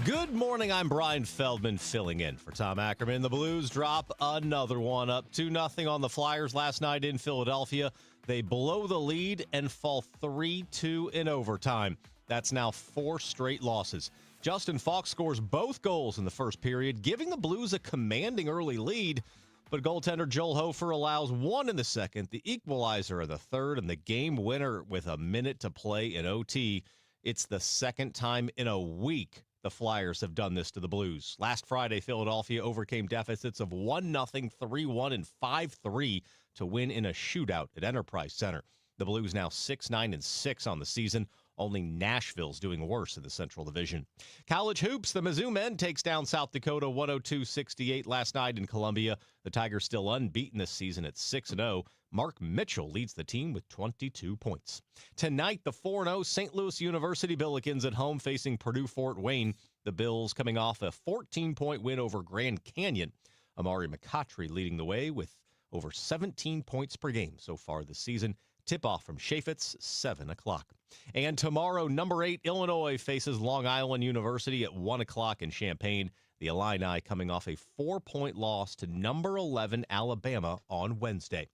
Good morning. I'm Brian Feldman filling in for Tom Ackerman. The Blues drop another one, up 2-0 on the Flyers last night in Philadelphia. They blow the lead and fall 3-2 in overtime. That's now 4 straight losses. Justin Falk scores both goals in the first period, giving the Blues a commanding early lead. But goaltender Joel Hofer allows one in the second, the equalizer in the third, and the game winner with a minute to play in OT. It's the second time in a week the Flyers have done this to the Blues. Last Friday, Philadelphia overcame deficits of 1-0, 3-1, and 5-3 to win in a shootout at Enterprise Center. The Blues now 6-9-6 on the season. Only Nashville's doing worse in the Central Division. College hoops, the Mizzou men takes down South Dakota 102-68 last night in Columbia. The Tigers still unbeaten this season at 6-0. Mark Mitchell leads the team with 22 points. Tonight, the 4-0 St. Louis University Billikens at home facing Purdue Fort Wayne. The Bills coming off a 14-point win over Grand Canyon. Amari McCautry leading the way with over 17 points per game so far this season. Tip-off from Chaffetz, 7 o'clock. And tomorrow, number 8, Illinois faces Long Island University at 1 o'clock in Champaign. The Illini coming off a 4-point loss to number 11 Alabama on Wednesday.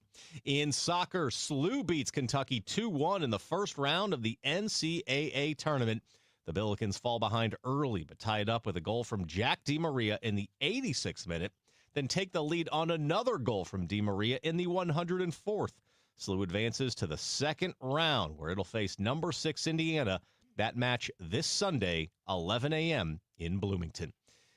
In soccer, SLU beats Kentucky 2-1 in the first round of the NCAA tournament. The Billikens fall behind early, but tie it up with a goal from Jack DiMaria in the 86th minute, then take the lead on another goal from DiMaria in the 104th. SLU advances to the second round, where it'll face number 6 Indiana. That match this Sunday, 11 a.m. in Bloomington.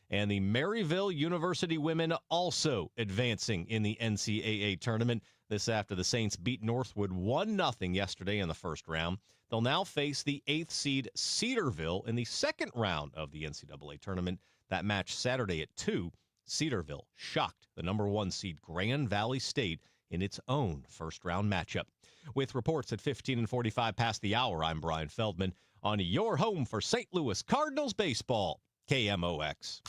And the Maryville University women also advancing in the NCAA tournament. This after the Saints beat Northwood 1-0 yesterday in the first round. They'll now face the 8th seed Cedarville in the second round of the NCAA tournament. That match Saturday at 2. Cedarville shocked the number 1 seed Grand Valley State in its own first-round matchup. With reports at 15 and 45 past the hour, I'm Brian Feldman on your home for St. Louis Cardinals baseball, KMOX.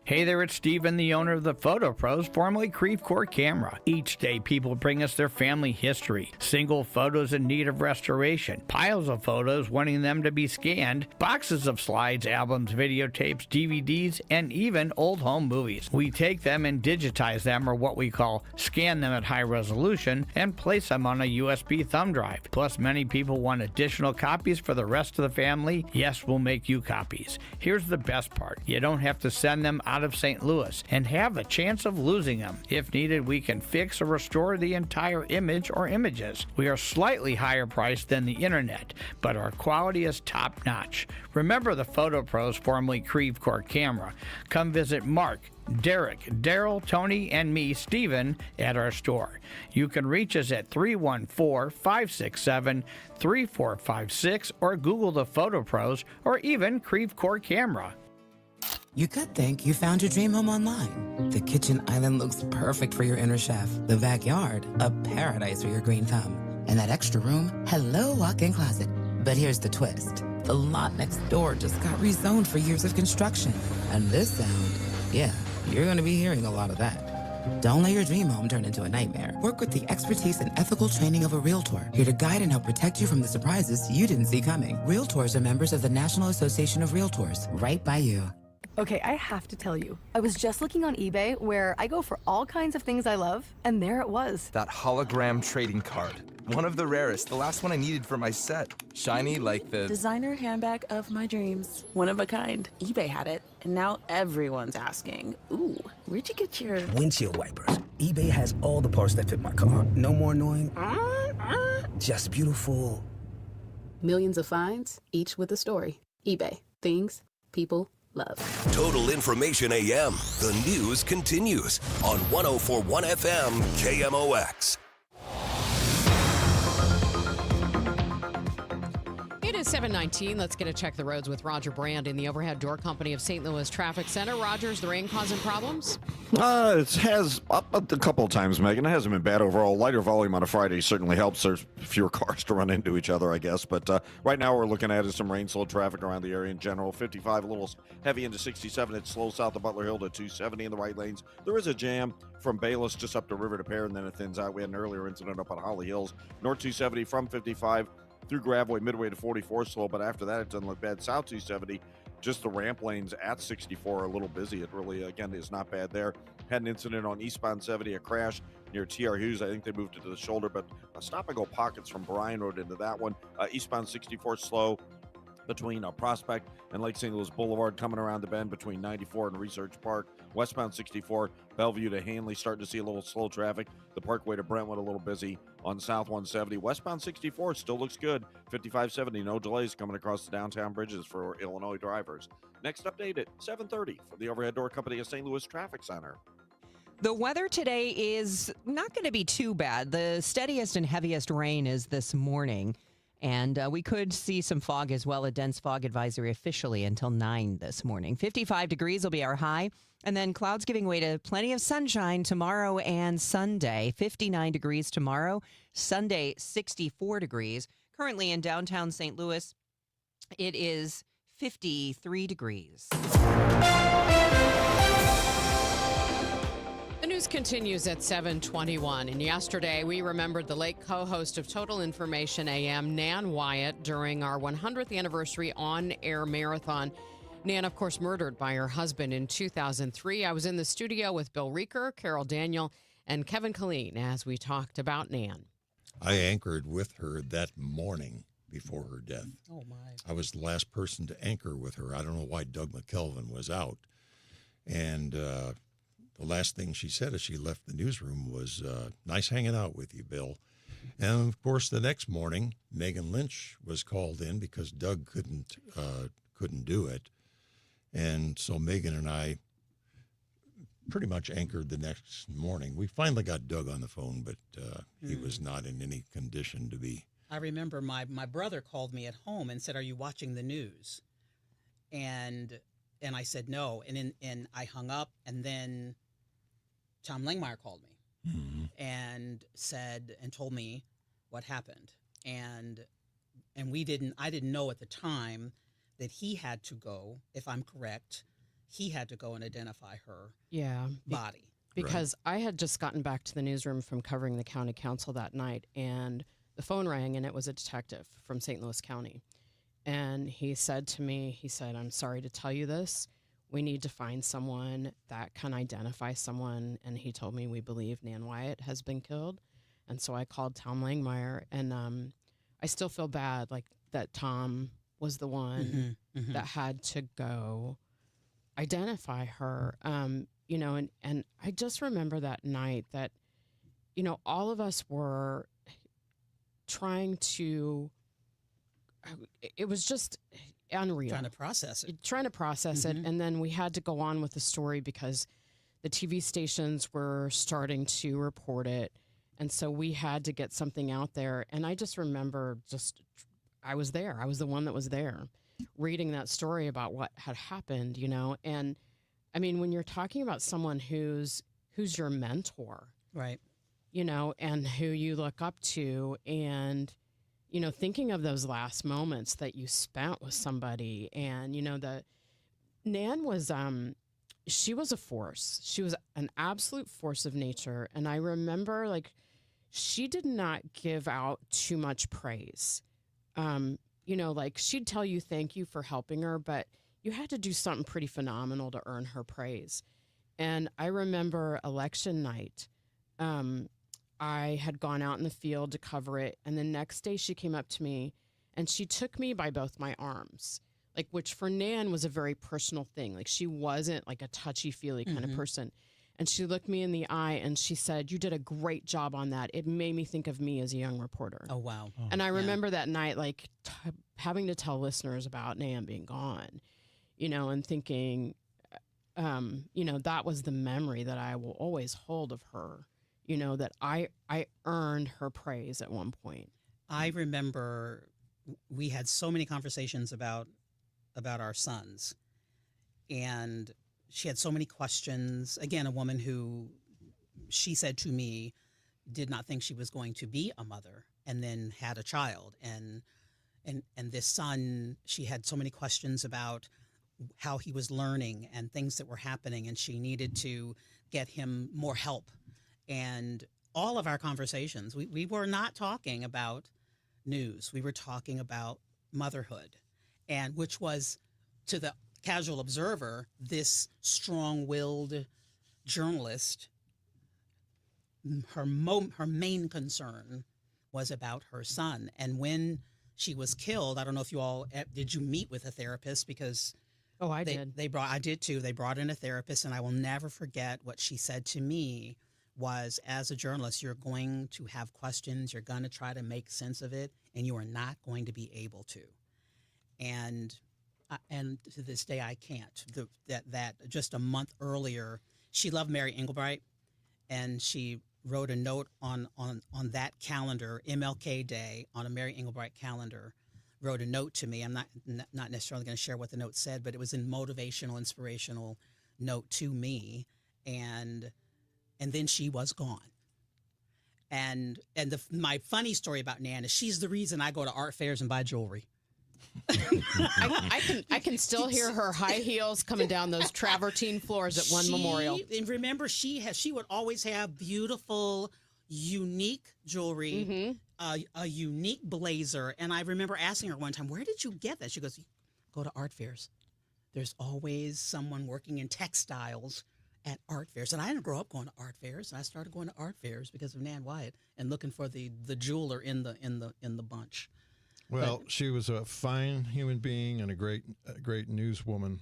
Hey there, it's Steven, the owner of the Photo Pros, formerly Creve Coeur Camera. Each day, people bring us their family history, single photos in need of restoration, piles of photos wanting them to be scanned, boxes of slides, albums, videotapes, DVDs, and even old home movies. We take them and digitize them, or what we call scan them at high resolution, and place them on a USB thumb drive. Plus, many people want additional copies for the rest of the family. Yes, we'll make you copies. Here's the best part. You don't have to send them out of St. Louis and have the chance of losing them. If needed, we can fix or restore the entire image or images. We are slightly higher priced than the internet, but our quality is top notch. Remember the Photo Pros, formerly Creve Coeur Camera. Come visit Mark, Derek, Daryl, Tony, and me, Steven, at our store. You can reach us at 314-567-3456 or Google the Photo Pros or even Creve Coeur Camera. You could think you found your dream home online. The kitchen island looks perfect for your inner chef. The backyard, a paradise for your green thumb. And that extra room, hello walk-in closet. But here's the twist. The lot next door just got rezoned for years of construction. And this sound, yeah, you're going to be hearing a lot of that. Don't let your dream home turn into a nightmare. Work with the expertise and ethical training of a Realtor, here to guide and help protect you from the surprises you didn't see coming. Realtors are members of the National Association of Realtors, right by you. Okay, I have to tell you, I was just looking on eBay where I go for all kinds of things I love, and there it was. That hologram trading card. One of the rarest, the last one I needed for my set. Shiny like the designer handbag of my dreams. One of a kind. eBay had it, and now everyone's asking, ooh, where'd you get your windshield wipers? eBay has all the parts that fit my car. No more annoying, just beautiful. Millions of finds, each with a story. eBay. Things people love. Total Information AM. The news continues on 104.1 FM KMOX. It is 7:19. Let's get a check the roads with Roger Brand in the Overhead Door Company of St. Louis Traffic Center. Rogers, the rain causing problems? It has up a couple of times, Megan. It hasn't been bad overall. Lighter volume on a Friday certainly helps. There's fewer cars to run into each other, I guess. But right now we're looking at is some rain-slowed traffic around the area in general. 55 a little heavy into 67. It's slow south of Butler Hill to 270 in the right lanes. There is a jam from Bayless just up to River to Pear, and then it thins out. We had an earlier incident up on Holly Hills. North 270 from 55 through Gravway midway to 44 slow, but after that it doesn't look bad. South 270, just the ramp lanes at 64 are a little busy. It really, again, is not bad there. Had an incident on eastbound 70, a crash near TR Hughes. I think they moved it to the shoulder, but stop and go pockets from Bryan Road into that one. Eastbound 64 slow between Prospect and Lake St. Louis Boulevard, coming around the bend between 94 and Research Park. Westbound 64, Bellevue to Hanley, starting to see a little slow traffic. The Parkway to Brentwood a little busy on South 170. Westbound 64 still looks good. 5570, no delays coming across the downtown bridges for Illinois drivers. Next update at 7:30 for the Overhead Door Company of St. Louis Traffic Center. The weather today is not going to be too bad. The steadiest and heaviest rain is this morning. And we could see some fog as well, a dense fog advisory officially until 9 this morning. 55 degrees will be our high. And then clouds giving way to plenty of sunshine tomorrow and Sunday. 59 degrees tomorrow. Sunday, 64 degrees. Currently in downtown St. Louis, it is 53 degrees. The news continues at 7:21. And yesterday, we remembered the late co-host of Total Information AM, Nan Wyatt, during our 100th anniversary on-air marathon. Nan, of course, murdered by her husband in 2003. I was in the studio with Bill Reeker, Carol Daniel, and Kevin Killeen as we talked about Nan. I anchored with her that morning before her death. Oh, my. I was the last person to anchor with her. I don't know why Doug McKelvin was out. And the last thing she said as she left the newsroom was, nice hanging out with you, Bill. And, of course, the next morning, Megan Lynch was called in because Doug couldn't do it. And so Megan and I pretty much anchored the next morning. We finally got Doug on the phone, but he was not in any condition to be. I remember my brother called me at home and said, "Are you watching the news?" And I said no, and I hung up, and then Tom Langmeyer called me and told me what happened, and I didn't know at the time that he had to go, if I'm correct, he had to go and identify her Yeah. body. Because I had just gotten back to the newsroom from covering the county council that night, and the phone rang, and it was a detective from St. Louis County. And he said to me, he said, "I'm sorry to tell you this. We need to find someone that can identify someone." And he told me, "We believe Nan Wyatt has been killed." And so I called Tom Langmeyer, and I still feel bad, like that Tom was the one that had to go identify her. You know, and I just remember that night that, you know, all of us were trying to, it was just unreal. Trying to process it. And then we had to go on with the story because the TV stations were starting to report it. And so we had to get something out there. And I just remember I was there. I was the one that was there reading that story about what had happened, you know. And I mean, when you're talking about someone who's your mentor, right, you know, and who you look up to, and, you know, thinking of those last moments that you spent with somebody. And, you know, Nan was, she was a force. She was an absolute force of nature. And I remember, like, she did not give out too much praise. You know, like, she'd tell you thank you for helping her, but you had to do something pretty phenomenal to earn her praise. And I remember election night, I had gone out in the field to cover it. And the next day she came up to me and she took me by both my arms, like, which for Nan was a very personal thing. Like, she wasn't like a touchy-feely kind of person. And she looked me in the eye and she said, "You did a great job on that. It made me think of me as a young reporter." Oh, wow. And I remember that night, like, having to tell listeners about Nan being gone, you know, and thinking, you know, that was the memory that I will always hold of her, you know, that I earned her praise at one point. I remember we had so many conversations about our sons, and she had so many questions. Again, a woman who, she said to me, did not think she was going to be a mother, and then had a child. And this son, she had so many questions about how he was learning and things that were happening, and she needed to get him more help. And all of our conversations, we were not talking about news. We were talking about motherhood, and which was, to the casual observer, this strong-willed journalist, her main concern was about her son. And when she was killed, I don't know if you all, did you meet with a therapist? Because I did. I did too. They brought in a therapist, and I will never forget what she said to me was, as a journalist, you're going to have questions, you're going to try to make sense of it, and you are not going to be able to. And to this day, I can't. That just a month earlier, she loved Mary Engelbreit, and she wrote a note on that calendar, MLK Day, on a Mary Engelbreit calendar, wrote a note to me. I'm not necessarily going to share what the note said, but it was a motivational, inspirational note to me. And then she was gone. And my funny story about Nan is she's the reason I go to art fairs and buy jewelry. I can still hear her high heels coming down those travertine floors at One Memorial. And remember, she would always have beautiful, unique jewelry, a unique blazer. And I remember asking her one time, "Where did you get that?" She goes, "Go to art fairs. There's always someone working in textiles at art fairs." And I didn't grow up going to art fairs. I started going to art fairs because of Nan Wyatt and looking for the jeweler in the bunch. Well, she was a fine human being and a great newswoman.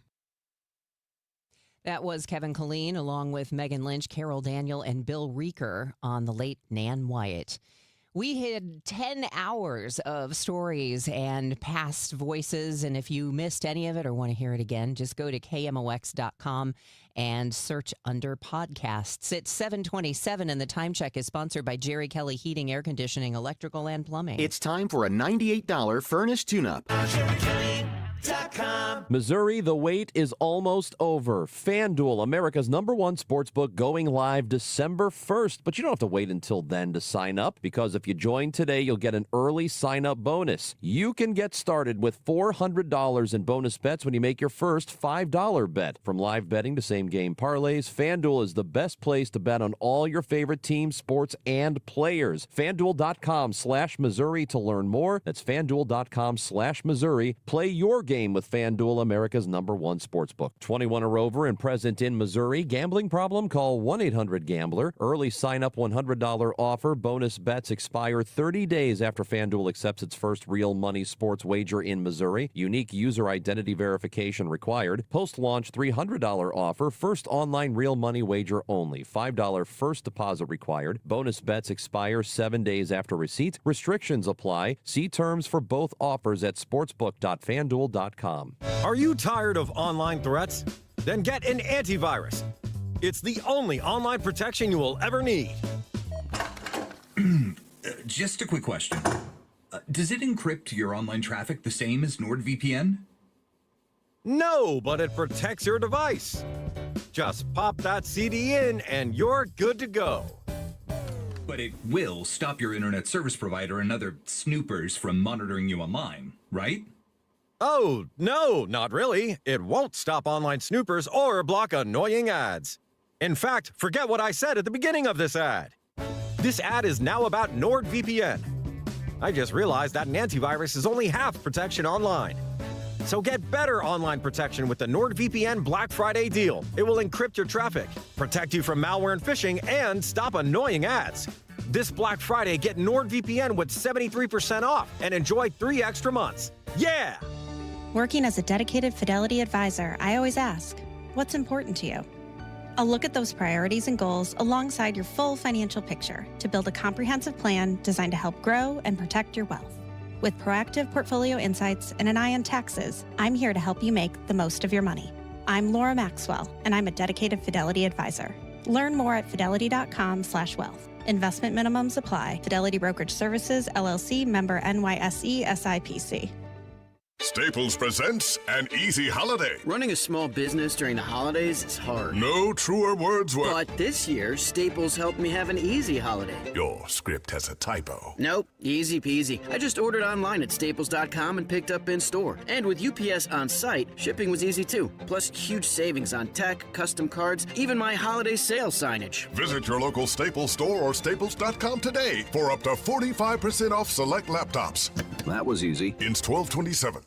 That was Kevin Killeen, along with Megan Lynch, Carol Daniel, and Bill Reeker on the late Nan Wyatt. We had 10 hours of stories and past voices, and if you missed any of it or want to hear it again, just go to KMOX.com and search under podcasts. It's 7:27, and the time check is sponsored by Jerry Kelley Heating, Air Conditioning, Electrical, and Plumbing. It's time for a $98 furnace tune-up. Missouri, the wait is almost over. FanDuel, America's #1 sportsbook, going live December 1st. But you don't have to wait until then to sign up, because if you join today, you'll get an early sign-up bonus. You can get started with $400 in bonus bets when you make your first $5 bet. From live betting to same-game parlays, FanDuel is the best place to bet on all your favorite teams, sports, and players. FanDuel.com/Missouri to learn more. That's FanDuel.com/Missouri. Play your game with FanDuel, America's #1 sportsbook. 21 or over and present in Missouri. Gambling problem? Call 1-800-GAMBLER. Early sign-up $100 offer. Bonus bets expire 30 days after FanDuel accepts its first real money sports wager in Missouri. Unique user identity verification required. Post-launch $300 offer. First online real money wager only. $5 first deposit required. Bonus bets expire 7 days after receipt. Restrictions apply. See terms for both offers at sportsbook.fanduel.com. Are you tired of online threats? Then get an antivirus. It's the only online protection you will ever need. Just a quick question. Does it encrypt your online traffic the same as NordVPN? No, but it protects your device. Just pop that CD in and you're good to go. But it will stop your internet service provider and other snoopers from monitoring you online, right? Oh, no, not really. It won't stop online snoopers or block annoying ads. In fact, forget what I said at the beginning of this ad. This ad is now about NordVPN. I just realized that an antivirus is only half protection online. So get better online protection with the NordVPN Black Friday deal. It will encrypt your traffic, protect you from malware and phishing, and stop annoying ads. This Black Friday, get NordVPN with 73% off and enjoy 3 extra months. Yeah! Working as a dedicated Fidelity advisor, I always ask, what's important to you? I'll look at those priorities and goals alongside your full financial picture to build a comprehensive plan designed to help grow and protect your wealth. With proactive portfolio insights and an eye on taxes, I'm here to help you make the most of your money. I'm Laura Maxwell, and I'm a dedicated Fidelity advisor. Learn more at fidelity.com/wealth. Investment minimums apply. Fidelity Brokerage Services, LLC, member NYSE, SIPC. Staples presents An Easy Holiday. Running a small business during the holidays is hard. No truer words were... But this year, Staples helped me have an easy holiday. Your script has a typo. Nope, easy peasy. I just ordered online at staples.com and picked up in store. And with UPS on site, shipping was easy too. Plus, huge savings on tech, custom cards, even my holiday sale signage. Visit your local Staples store or staples.com today for up to 45% off select laptops. That was easy. Ends 12/27.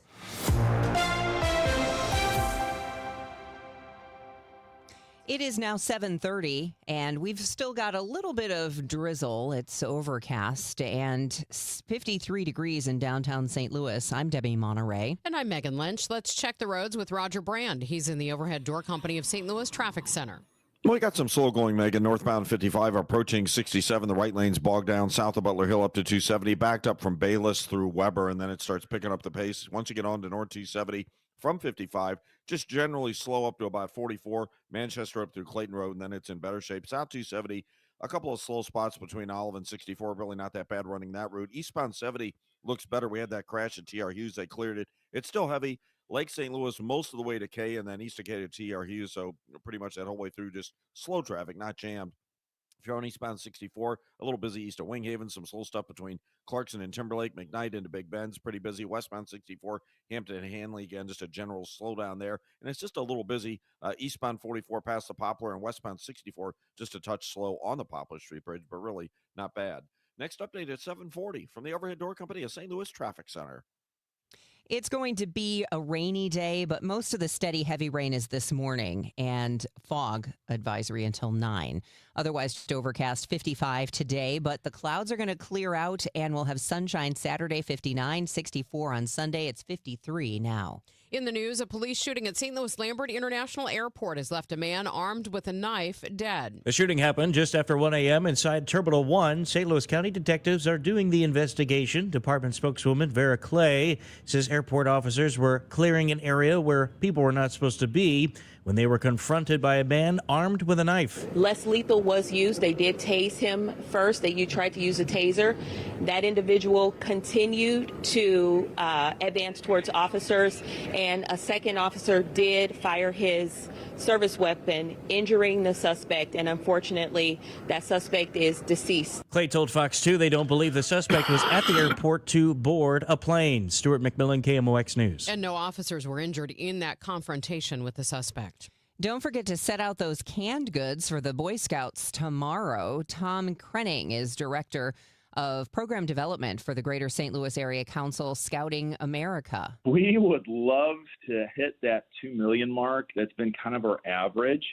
It is now 7:30, and we've still got a little bit of drizzle. It's overcast and 53 degrees in downtown St. Louis. I'm Debbie Monterrey. And I'm Megan Lynch. Let's check the roads with Roger Brand. He's in the Overhead Door Company of St. Louis Traffic Center. Well, we got some slow going, Megan. Northbound 55 approaching 67. The right lane's bogged down south of Butler Hill up to 270. Backed up from Bayless through Weber, and then it starts picking up the pace. Once you get on to North 270 from 55, just generally slow up to about 44. Manchester up through Clayton Road, and then it's in better shape. South 270, a couple of slow spots between Olive and 64. Really not that bad running that route. Eastbound 70 looks better. We had that crash at T.R. Hughes. They cleared it. It's still heavy. Lake St. Louis most of the way to K, and then east of K to T.R. Hughes, so pretty much that whole way through just slow traffic, not jammed. If you're on eastbound 64, a little busy east of Winghaven, some slow stuff between Clarkson and Timberlake, McKnight into Big Bend's pretty busy. Westbound 64, Hampton and Hanley, again, just a general slowdown there, and it's just a little busy. Eastbound 44 past the Poplar, and westbound 64 just a touch slow on the Poplar Street Bridge, but really not bad. Next update at 7:40 from the Overhead Door Company of St. Louis Traffic Center. It's going to be a rainy day, but most of the steady heavy rain is this morning, and fog advisory until 9. Otherwise, just overcast, 55 today, but the clouds are going to clear out, and we'll have sunshine Saturday, 59, 64 on Sunday. It's 53 now. In the news, a police shooting at St. Louis Lambert International Airport has left a man armed with a knife dead. The shooting happened just after 1 a.m. inside Terminal 1. St. Louis County detectives are doing the investigation. Department spokeswoman Vera Clay says airport officers were clearing an area where people were not supposed to be when they were confronted by a man armed with a knife. Less lethal was used. They did tase him first. They tried to use a taser. That individual continued to advance towards officers, and a second officer did fire his service weapon, injuring the suspect, and unfortunately, that suspect is deceased. Clay told Fox 2 they don't believe the suspect was at the airport to board a plane. Stuart McMillan, KMOX News. And no officers were injured in that confrontation with the suspect. Don't forget to set out those canned goods for the Boy Scouts tomorrow. Tom Krenning is director of program development for the Greater St. Louis Area Council Scouting America. We would love to hit that 2 million mark. That's been kind of our average.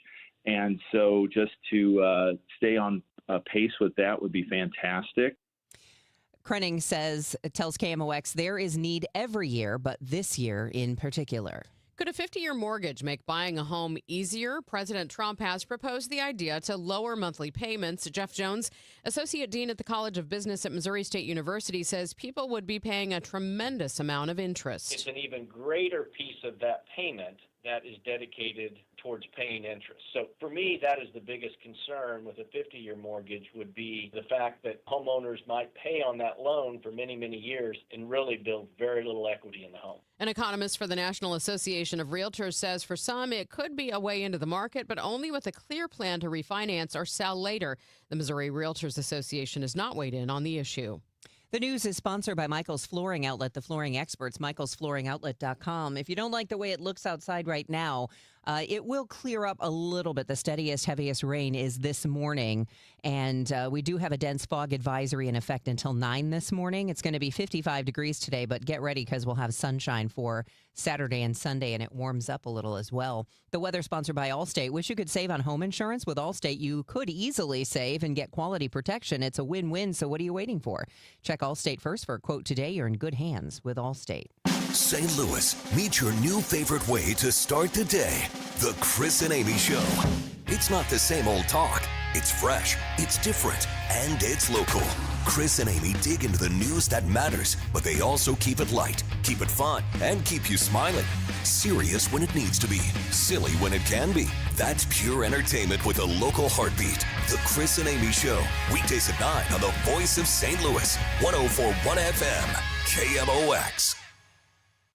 And so just to stay on pace with that would be fantastic. Krenning tells KMOX there is need every year, but this year in particular. Could a 50-year mortgage make buying a home easier? President Trump has proposed the idea to lower monthly payments. Jeff Jones, Associate Dean at the College of Business at Missouri State University, says people would be paying a tremendous amount of interest. It's an even greater piece of that payment that is dedicated towards paying interest. So for me, that is the biggest concern with a 50-year mortgage would be the fact that homeowners might pay on that loan for many, many years and really build very little equity in the home. An economist for the National Association of Realtors says for some, it could be a way into the market, but only with a clear plan to refinance or sell later. The Missouri Realtors Association has not weighed in on the issue. The news is sponsored by Michael's Flooring Outlet, the flooring experts, michaelsflooringoutlet.com. If you don't like the way it looks outside right now, it will clear up a little bit. The steadiest, heaviest rain is this morning, and we do have a dense fog advisory in effect until 9 this morning. It's going to be 55 degrees today, but get ready because we'll have sunshine for Saturday and Sunday, and it warms up a little as well. The weather sponsored by Allstate. Wish you could save on home insurance? With Allstate, you could easily save and get quality protection. It's a win-win, so what are you waiting for? Check Allstate first for a quote today. You're in good hands with Allstate. St. Louis, meet your new favorite way to start the day. The Chris and Amy Show. It's not the same old talk. It's fresh, it's different, and it's local. Chris and Amy dig into the news that matters, but they also keep it light, keep it fun, and keep you smiling. Serious when it needs to be, silly when it can be. That's pure entertainment with a local heartbeat. The Chris and Amy Show, weekdays at 9 on the Voice of St. Louis, 104.1 FM, KMOX.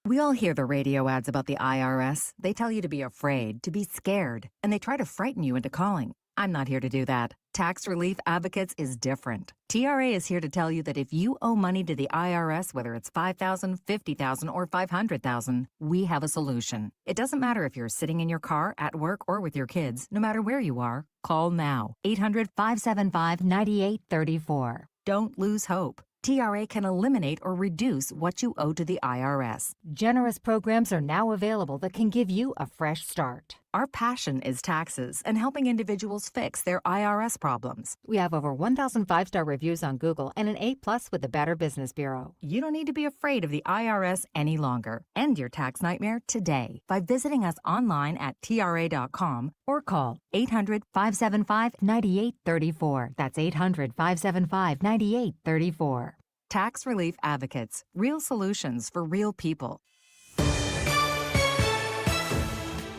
We all hear the radio ads about the IRS. They tell you to be afraid, to be scared, and they try to frighten you into calling. I'm not here to do that. Tax Relief Advocates is different. TRA is here to tell you that if you owe money to the IRS, whether it's $5,000, $50,000, or $500,000, we have a solution. It doesn't matter if you're sitting in your car, at work, or with your kids. No matter where you are, call now. 800-575-9834. Don't lose hope. TRA can eliminate or reduce what you owe to the IRS. Generous programs are now available that can give you a fresh start. Our passion is taxes and helping individuals fix their IRS problems. We have over 1,000 5-star reviews on Google and an A+ with the Better Business Bureau. You don't need to be afraid of the IRS any longer. End your tax nightmare today by visiting us online at TRA.com or call 800-575-9834. That's 800-575-9834. Tax Relief Advocates. Real solutions for real people.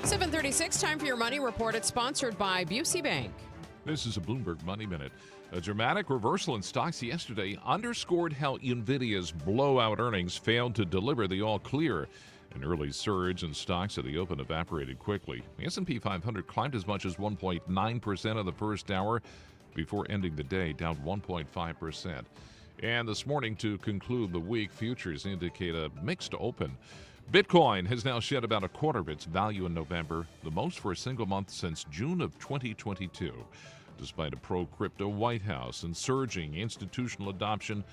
7:36, time for your Money Report. It's sponsored by Busey Bank. This is a Bloomberg Money Minute. A dramatic reversal in stocks yesterday underscored how NVIDIA's blowout earnings failed to deliver the all-clear. An early surge in stocks at the open evaporated quickly. The S&P 500 climbed as much as 1.9% of the first hour before ending the day, down 1.5%. And this morning, to conclude the week, futures indicate a mixed open. Bitcoin has now shed about a quarter of its value in November, the most for a single month since June of 2022. Despite a pro-crypto White House and surging institutional adoption,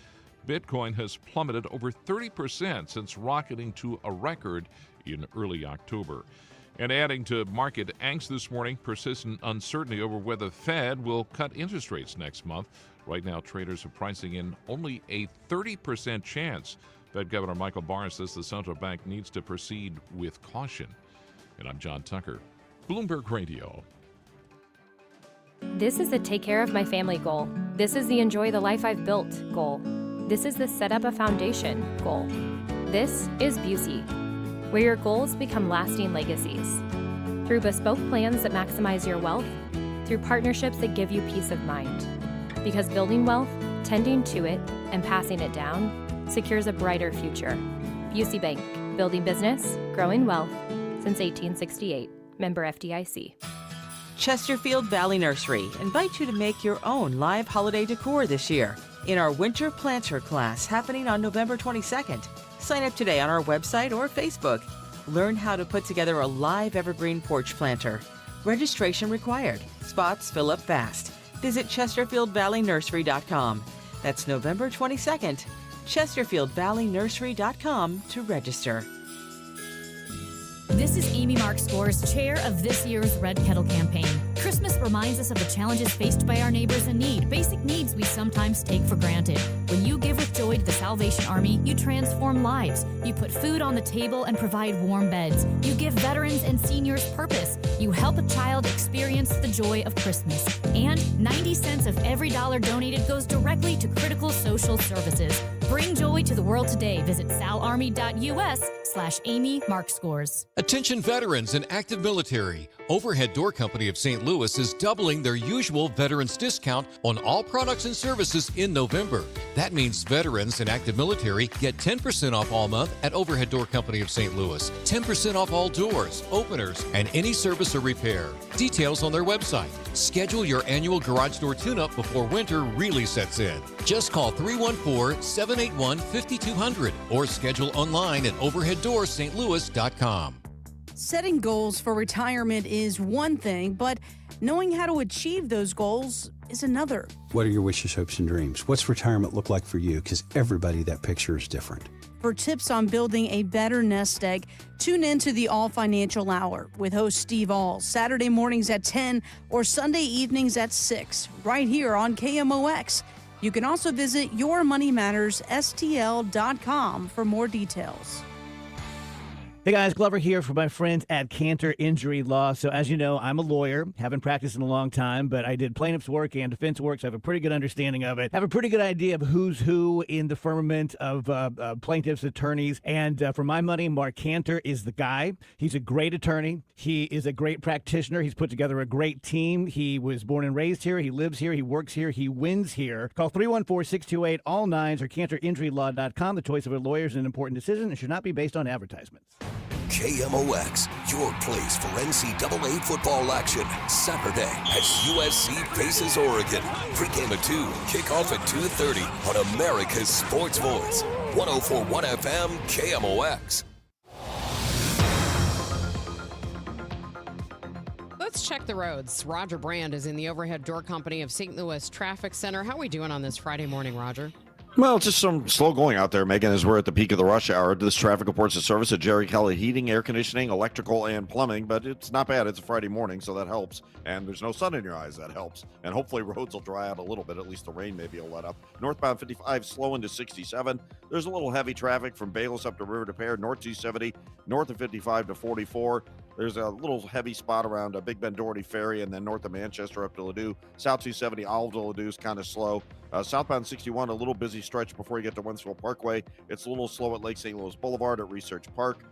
Bitcoin has plummeted over 30% since rocketing to a record in early October. And adding to market angst this morning, persistent uncertainty over whether the Fed will cut interest rates next month. Right now, traders are pricing in only a 30% chance. Fed Governor Michael Barr says the central bank needs to proceed with caution. And I'm John Tucker, Bloomberg Radio. This is the take care of my family goal. This is the enjoy the life I've built goal. This is the set up a foundation goal. This is Busey, where your goals become lasting legacies. through bespoke plans that maximize your wealth, through partnerships that give you peace of mind. Because building wealth, tending to it, and passing it down secures a brighter future. UC Bank, building business, growing wealth since 1868. Member FDIC. Chesterfield Valley Nursery invites you to make your own live holiday decor this year in our Winter Planter class happening on November 22nd. Sign up today on our website or Facebook. Learn how to put together a live evergreen porch planter. Registration required. Spots fill up fast. Visit ChesterfieldValleyNursery.com. That's November 22nd. ChesterfieldValleyNursery.com to register. This is Amy Mark Scores, chair of this year's Red Kettle campaign. Christmas reminds us of the challenges faced by our neighbors in need, basic needs we sometimes take for granted. When you give with joy to the Salvation Army, you transform lives. You put food on the table and provide warm beds. You give veterans and seniors purpose. You help a child experience the joy of Christmas. And 90 cents of every dollar donated goes directly to critical social services. Bring joy to the world today. Visit salarmy.us/Amy Mark Scores. Attention veterans and active military. Overhead Door Company of St. Louis is doubling their usual veterans discount on all products and services in November. That means veterans and active military get 10% off all month at Overhead Door Company of St. Louis, 10% off all doors, openers, and any service or repair. Details on their website. Schedule your annual garage door tune-up before winter really sets in. Just call 314-781-5200 or schedule online at overheaddoorsstlouis.com. Setting goals for retirement is one thing, but knowing how to achieve those goals is another. What are your wishes, hopes, and dreams? What's retirement look like for you? Because everybody, that picture is different. For tips on building a better nest egg, tune in to the All Financial Hour with host Steve All, Saturday mornings at 10 or Sunday evenings at 6, right here on KMOX. You can also visit yourmoneymattersstl.com for more details. Hey guys, Glover here for my friends at Cantor Injury Law. So as you know, I'm a lawyer, haven't practiced in a long time, but I did plaintiff's work and defense work, so I have a pretty good understanding of it. I have a pretty good idea of who's who in the firmament of plaintiffs' attorneys. And for my money, Mark Cantor is the guy. He's a great attorney. He is a great practitioner. He's put together a great team. He was born and raised here. He lives here. He works here. He wins here. Call 314-628-ALL-9s or CantorInjuryLaw.com. The choice of a lawyer is an important decision and should not be based on advertisements. KMOX, your place for NCAA football action. Saturday as USC faces Oregon. Pre-game at 2, kickoff at 2:30 on America's Sports Voice. 104.1 FM, KMOX. Let's check the roads. Roger Brand is in the Overhead Door Company of St. Louis Traffic Center. How are we doing on this Friday morning, Roger? Well, just some slow going out there, Megan, as we're at the peak of the rush hour. This traffic reports the service at Jerry Kelley Heating, Air Conditioning, Electrical, and Plumbing, but it's not bad. It's a Friday morning, so that helps. And there's no sun in your eyes. That helps. And hopefully roads will dry out a little bit. At least the rain maybe will let up. Northbound 55 slow into 67. There's a little heavy traffic from Bayless up to River to Pear, north 270, north of 55 to 44. There's a little heavy spot around Big Bend Doherty Ferry, and then north of Manchester up to Ladue. South 270, Olive to Ladue is kind of slow. Southbound 61, a little busy stretch before you get to Wentzville Parkway. It's a little slow at Lake St. Louis Boulevard at Research Park.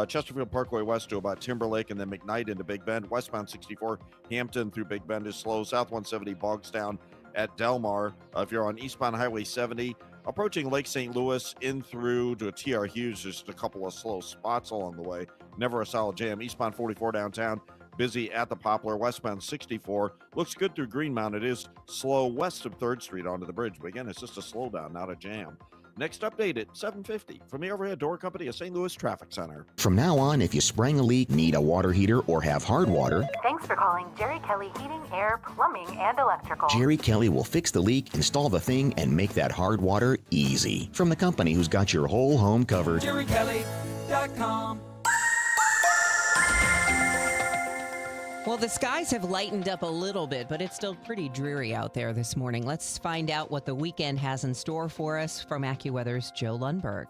Chesterfield Parkway west to about Timberlake, and then McKnight into Big Bend. Westbound 64, Hampton through Big Bend is slow. South 170, Bogstown at Delmar. If you're on eastbound Highway 70, approaching Lake St. Louis in through to TR Hughes, just a couple of slow spots along the way. Never a solid jam. Eastbound 44 downtown, busy at the Poplar. Westbound 64 looks good through Greenmount. It is slow west of 3rd Street onto the bridge, but again, it's just a slowdown, not a jam. Next update at 7:50 from the Overhead Door Company of St. Louis Traffic Center. From now on, if you spring a leak, need a water heater, or have hard water, Thanks for calling Jerry Kelley Heating, Air, Plumbing, and Electrical. Jerry Kelley will fix the leak, install the thing, and make that hard water easy. From the company who's got your whole home covered. JerryKelley.com. Well, the skies have lightened up a little bit, but it's still pretty dreary out there this morning. Let's find out what the weekend has in store for us from AccuWeather's Joe Lundberg.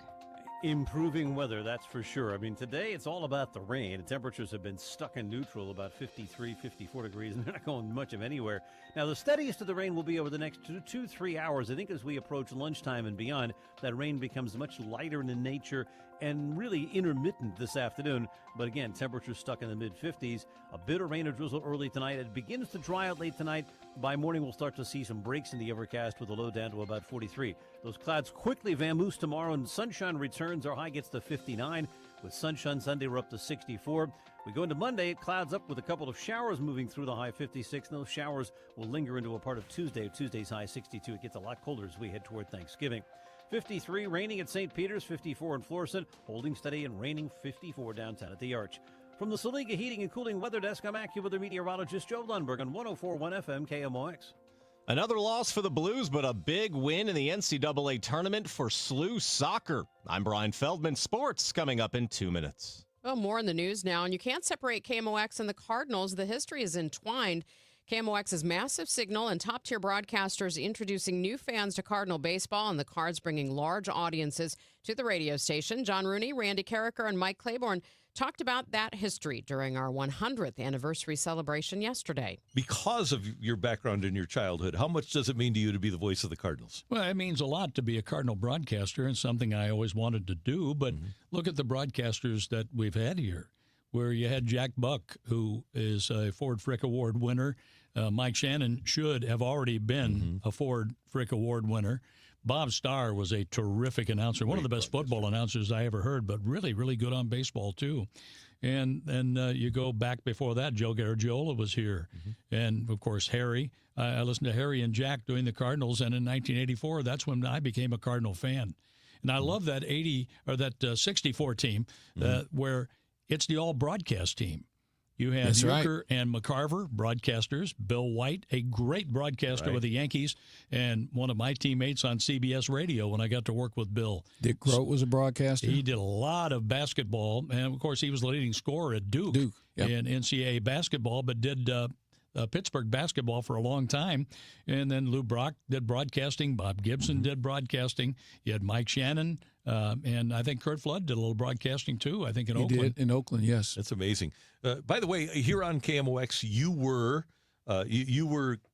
Improving weather, that's for sure. I mean, today it's all about the rain. The temperatures have been stuck in neutral, about 53, 54 degrees, and they're not going much of anywhere. Now, the steadiest of the rain will be over the next 2-3 hours. I think as we approach lunchtime and beyond, that rain becomes much lighter in nature and really intermittent this afternoon. But again, temperatures stuck in the mid-50s. A bit of rain or drizzle early tonight. It begins to dry out late tonight. By morning, we'll start to see some breaks in the overcast with a low down to about 43. Those clouds quickly vamoose tomorrow, and sunshine returns. Our high gets to 59. With sunshine Sunday, we're up to 64. We go into Monday, clouds up with a couple of showers moving through the high 56. And those showers will linger into a part of Tuesday. Tuesday's high 62. It gets a lot colder as we head toward Thanksgiving. 53 raining at St. Peter's, 54 in Florissant, holding steady and raining 54 downtown at the Arch. From the Saliga Heating and Cooling Weather Desk, I'm AccuWeather meteorologist Joe Lundberg on 104.1 FM KMOX. Another loss for the Blues, but a big win in the NCAA tournament for SLU soccer. I'm Brian Feldman. Sports coming up in 2 minutes. Well, more in the news now, and you can't separate KMOX and the Cardinals. The history is entwined. KMOX's massive signal and top-tier broadcasters introducing new fans to Cardinal baseball, and the Cards bringing large audiences to the radio station. John Rooney, Randy Carricker, and Mike Claiborne talked about that history during our 100th anniversary celebration yesterday. Because of your background in your childhood, how much does it mean to you to be the voice of the Cardinals? Well, it means a lot to be a Cardinal broadcaster, and something I always wanted to do. But look at the broadcasters that we've had here, where you had Jack Buck, who is a Ford Frick Award winner. Mike Shannon should have already been a Ford Frick Award winner. Bob Starr was a terrific announcer, one of the best football announcers I ever heard, but really, really good on baseball, too. And then you go back before that, Joe Garagiola was here. And, of course, Harry. I listened to Harry and Jack doing the Cardinals, and in 1984, that's when I became a Cardinal fan. And I love that 64 team where it's the all-broadcast team. You had Euchre and McCarver, broadcasters. Bill White, a great broadcaster with the Yankees, and one of my teammates on CBS Radio when I got to work with Bill. Dick Grote was a broadcaster. He did a lot of basketball, and, of course, he was the leading scorer at Duke in NCAA basketball, but did Pittsburgh basketball for a long time. And then Lou Brock did broadcasting. Bob Gibson did broadcasting. You had Mike Shannon, and I think Kurt Flood did a little broadcasting, too, I think in Oakland. He did in Oakland, yes. That's amazing. By the way, here on KMOX, you were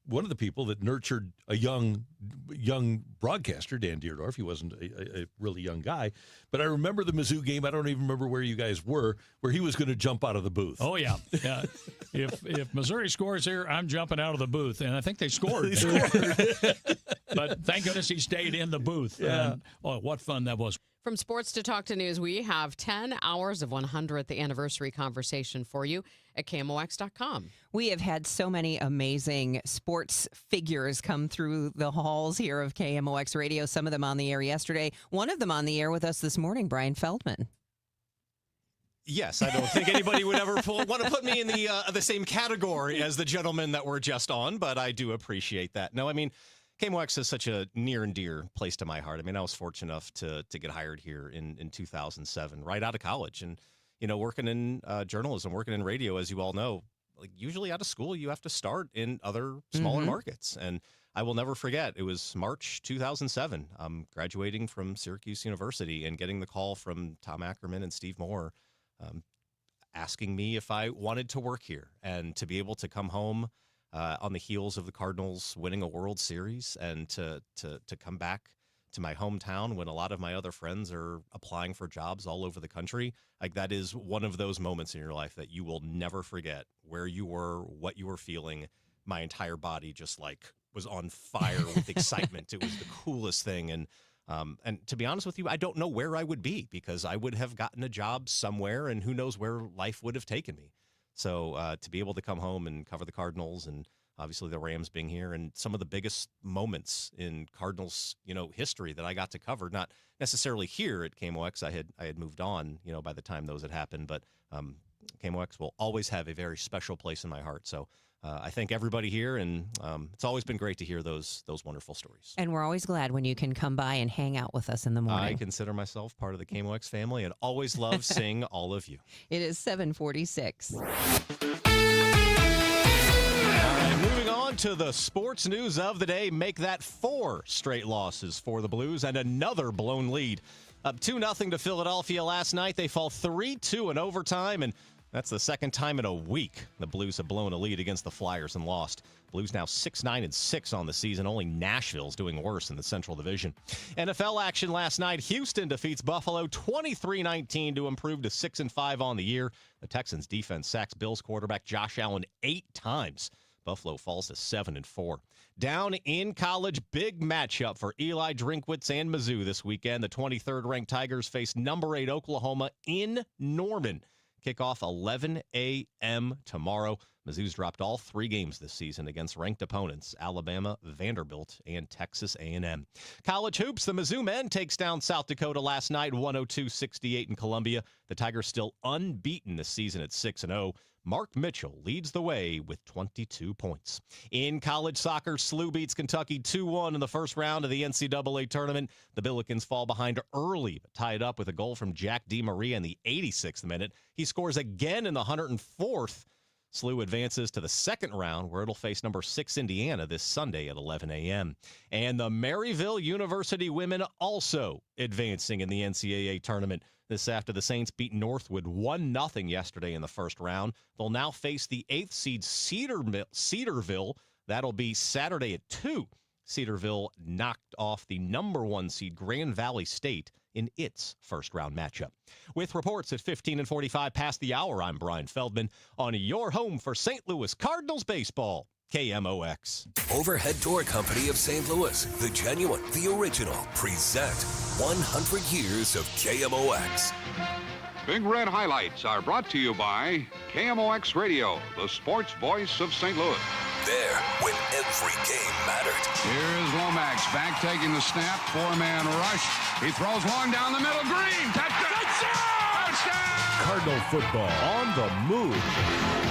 one of the people that nurtured a young broadcaster, Dan Deerdorf. He wasn't a really young guy. But I remember the Mizzou game. I don't even remember where you guys were, where he was going to jump out of the booth. Oh, yeah. If Missouri scores here, I'm jumping out of the booth. And I think they scored. But thank goodness he stayed in the booth. Yeah. And, what fun that was. From sports to talk to news, we have 10 hours of 100th anniversary conversation for you at KMOX.com. We have had so many amazing sports figures come through the halls here of KMOX Radio, some of them on the air yesterday. One of them on the air with us this morning, Brian Feldman. Yes, I don't think anybody would ever want to put me in the same category as the gentleman that we're just on, but I do appreciate that. No, I mean, KMOX is such a near and dear place to my heart. I mean, I was fortunate enough to get hired here in 2007, right out of college. And, working in journalism, working in radio, as you all know, like usually out of school, you have to start in other smaller markets. And I will never forget, it was March 2007. I'm graduating from Syracuse University and getting the call from Tom Ackerman and Steve Moore asking me if I wanted to work here and to be able to come home on the heels of the Cardinals winning a World Series and to come back to my hometown when a lot of my other friends are applying for jobs all over the country. Like, that is one of those moments in your life that you will never forget, where you were, what you were feeling. My entire body just was on fire with excitement. It was the coolest thing. And to be honest with you, I don't know where I would be, because I would have gotten a job somewhere and who knows where life would have taken me. So to be able to come home and cover the Cardinals, and obviously the Rams being here, and some of the biggest moments in Cardinals, history that I got to cover, not necessarily here at KMOX. I had moved on, by the time those had happened, but KMOX will always have a very special place in my heart. So I thank everybody here, and it's always been great to hear those wonderful stories. And we're always glad when you can come by and hang out with us in the morning. I consider myself part of the KMOX family and always love seeing all of you. It is 7:46. Moving on to the sports news of the day. Make that 4 straight losses for the Blues and another blown lead. Up 2-0 to Philadelphia last night. They fall 3-2 in overtime, and That's the second time in a week the Blues have blown a lead against the Flyers and lost. Blues now 6-9-6 on the season. Only Nashville's doing worse in the Central Division. NFL action last night. Houston defeats Buffalo 23-19 to improve to 6-5 on the year. The Texans defense sacks Bills quarterback Josh Allen 8 times. Buffalo falls to 7-4. Down in college, big matchup for Eli Drinkwitz and Mizzou this weekend. The 23rd-ranked Tigers face number 8 Oklahoma in Norman. Kickoff 11 a.m. tomorrow. Mizzou's dropped all 3 games this season against ranked opponents, Alabama, Vanderbilt, and Texas A&M. College hoops, the Mizzou men takes down South Dakota last night, 102-68 in Columbia. The Tigers still unbeaten this season at 6-0. Mark Mitchell leads the way with 22 points. In college soccer, SLU beats Kentucky 2-1 in the first round of the NCAA tournament. The Billikens fall behind early, but tie it up with a goal from Jack DiMaria in the 86th minute. He scores again in the 104th. SLU advances to the second round, where it'll face number 6 Indiana this Sunday at 11 a.m. And the Maryville University women also advancing in the NCAA tournament. This after the Saints beat Northwood 1-0 yesterday in the first round. They'll now face the 8th seed Cedarville. That'll be Saturday at 2. Cedarville knocked off the number 1 seed Grand Valley State in its first-round matchup. With reports at 15:45 past the hour, I'm Brian Feldman on your home for St. Louis Cardinals baseball, KMOX. Overhead Door Company of St. Louis, the genuine, the original, present 100 years of KMOX. Big Red Highlights are brought to you by KMOX Radio, the sports voice of St. Louis. There, when every game mattered. Here's Lomax back taking the snap, 4-man rush. He throws long down the middle, Green, touchdown! Touchdown! Cardinal football on the move.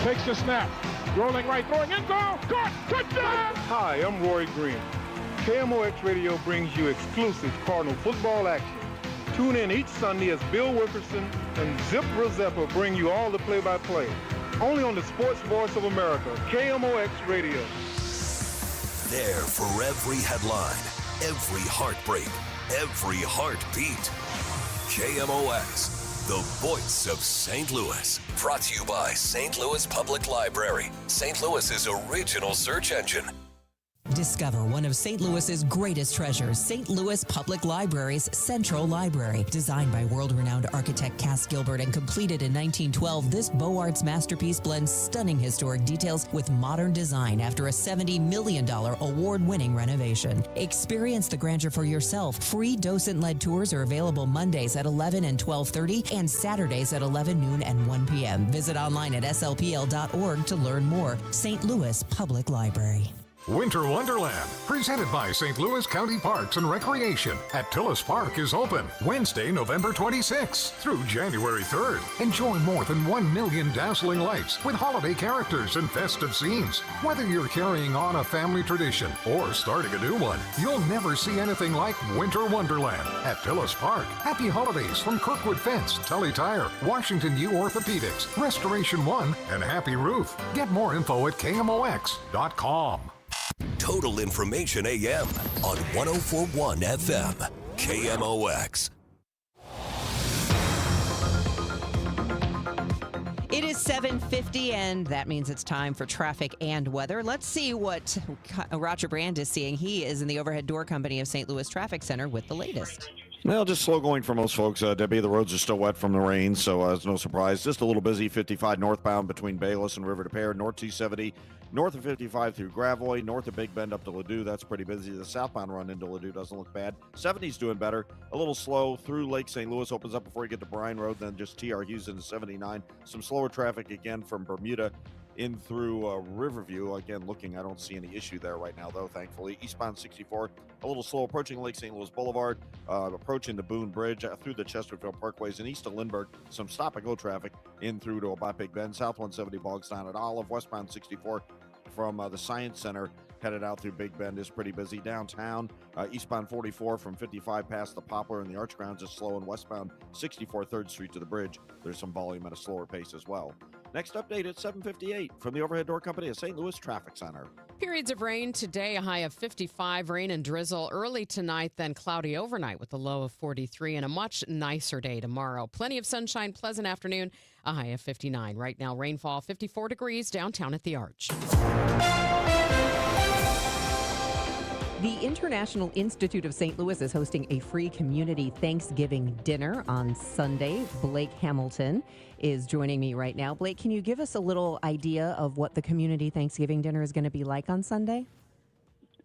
Takes the snap, rolling right, throwing in goal, caught, touchdown! Hi, I'm Roy Green. KMOX Radio brings you exclusive Cardinal football action. Tune in each Sunday as Bill Wilkerson and Zip Rozeppa bring you all the play-by-play. Only on the sports voice of America, KMOX Radio. There for every headline, every heartbreak, every heartbeat. KMOX, the voice of St. Louis. Brought to you by St. Louis Public Library, St. Louis's original search engine. Discover one of St. Louis's greatest treasures, St. Louis Public Library's Central Library. Designed by world-renowned architect Cass Gilbert and completed in 1912, this Beaux Arts masterpiece blends stunning historic details with modern design after a $70 million award-winning renovation. Experience the grandeur for yourself. Free docent-led tours are available Mondays at 11 and 12:30 and Saturdays at 11 noon and 1 p.m. Visit online at slpl.org to learn more. St. Louis Public Library. Winter Wonderland, presented by St. Louis County Parks and Recreation at Tillis Park, is open Wednesday, November 26th through January 3rd. Enjoy more than 1 million dazzling lights with holiday characters and festive scenes. Whether you're carrying on a family tradition or starting a new one, you'll never see anything like Winter Wonderland at Tillis Park. Happy holidays from Kirkwood Fence, Tully Tire, Washington U Orthopedics, Restoration One, and Happy Roof. Get more info at KMOX.com. Total Information AM on 104.1 FM, KMOX. It is 7:50, and that means it's time for traffic and weather. Let's see what Roger Brand is seeing. He is in the Overhead Door Company of St. Louis Traffic Center with the latest. Well, just slow going for most folks. Debbie, the roads are still wet from the rain, so it's no surprise. Just a little busy, 55 northbound between Bayless and River de Pere, north 270, north of 55 through Gravois, north of Big Bend up to Ladue. That's pretty busy. The southbound run into Ladue doesn't look bad. 70's doing better. A little slow through Lake St. Louis, opens up before you get to Bryan Road, then just TR Houston to 79. Some slower traffic again from Bermuda in through Riverview. Again, looking, I don't see any issue there right now, though, thankfully. Eastbound 64, a little slow approaching Lake St. Louis Boulevard, approaching the Boone Bridge through the Chesterfield Parkways and east of Lindbergh. Some stop-and-go traffic in through to about Big Bend. South 170 bogs down at Olive. Westbound 64 from the Science Center headed out through Big Bend is pretty busy. Downtown, eastbound 44 from 55 past the Poplar and the Arch Grounds is slow, and westbound 64 3rd Street to the bridge, there's some volume at a slower pace as well. Next update at 7:58 from the Overhead Door Company at St. Louis Traffic Center. Periods of rain today, a high of 55, rain and drizzle early tonight, then cloudy overnight with a low of 43, and a much nicer day tomorrow. Plenty of sunshine, pleasant afternoon, a high of 59. Right now, rainfall 54 degrees downtown at the Arch. The International Institute of St. Louis is hosting a free community Thanksgiving dinner on Sunday. Blake Hamilton is joining me right now. Blake, can you give us a little idea of what the community Thanksgiving dinner is going to be like on Sunday?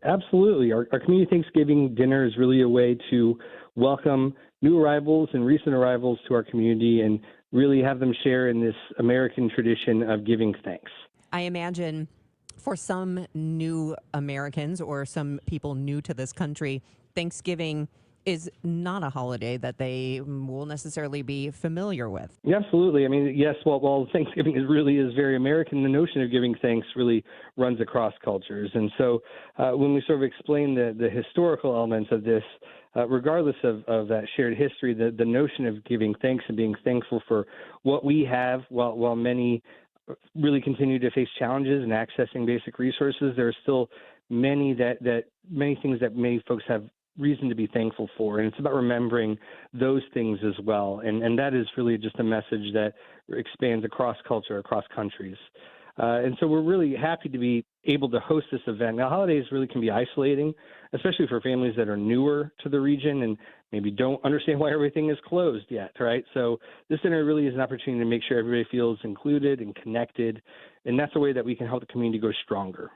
Absolutely. Our community Thanksgiving dinner is really a way to welcome new arrivals and recent arrivals to our community and really have them share in this American tradition of giving thanks. I imagine for some new Americans or some people new to this country, Thanksgiving is not a holiday that they will necessarily be familiar with. Yeah, absolutely. I mean, yes, while Thanksgiving really is very American, the notion of giving thanks really runs across cultures. And so when we sort of explain the historical elements of this, regardless of that shared history, the notion of giving thanks and being thankful for what we have, while many really continue to face challenges in accessing basic resources, there are still many things that many folks have reason to be thankful for, and it's about remembering those things as well. And that is really just a message that expands across culture, across countries. And so we're really happy to be able to host this event. Now, holidays really can be isolating, especially for families that are newer to the region and maybe don't understand why everything is closed yet, right? So this dinner really is an opportunity to make sure everybody feels included and connected, and that's a way that we can help the community go stronger.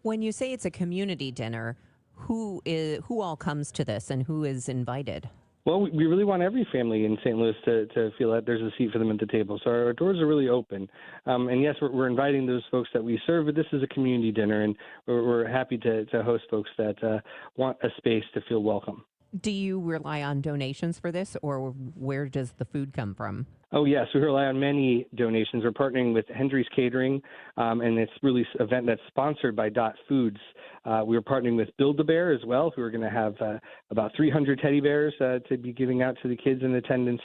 When you say it's a community dinner, who all comes to this and who is invited? Well, we really want every family in St. Louis to feel that there's a seat for them at the table. So our doors are really open. And yes, we're inviting those folks that we serve, but this is a community dinner, and we're happy to host folks that want a space to feel welcome. Do you rely on donations for this, or where does the food come from? Oh, yes. We rely on many donations. We're partnering with Hendry's Catering, and it's really an event that's sponsored by Dot Foods. We're partnering with Build-A-Bear as well, who are going to have about 300 teddy bears to be giving out to the kids in attendance.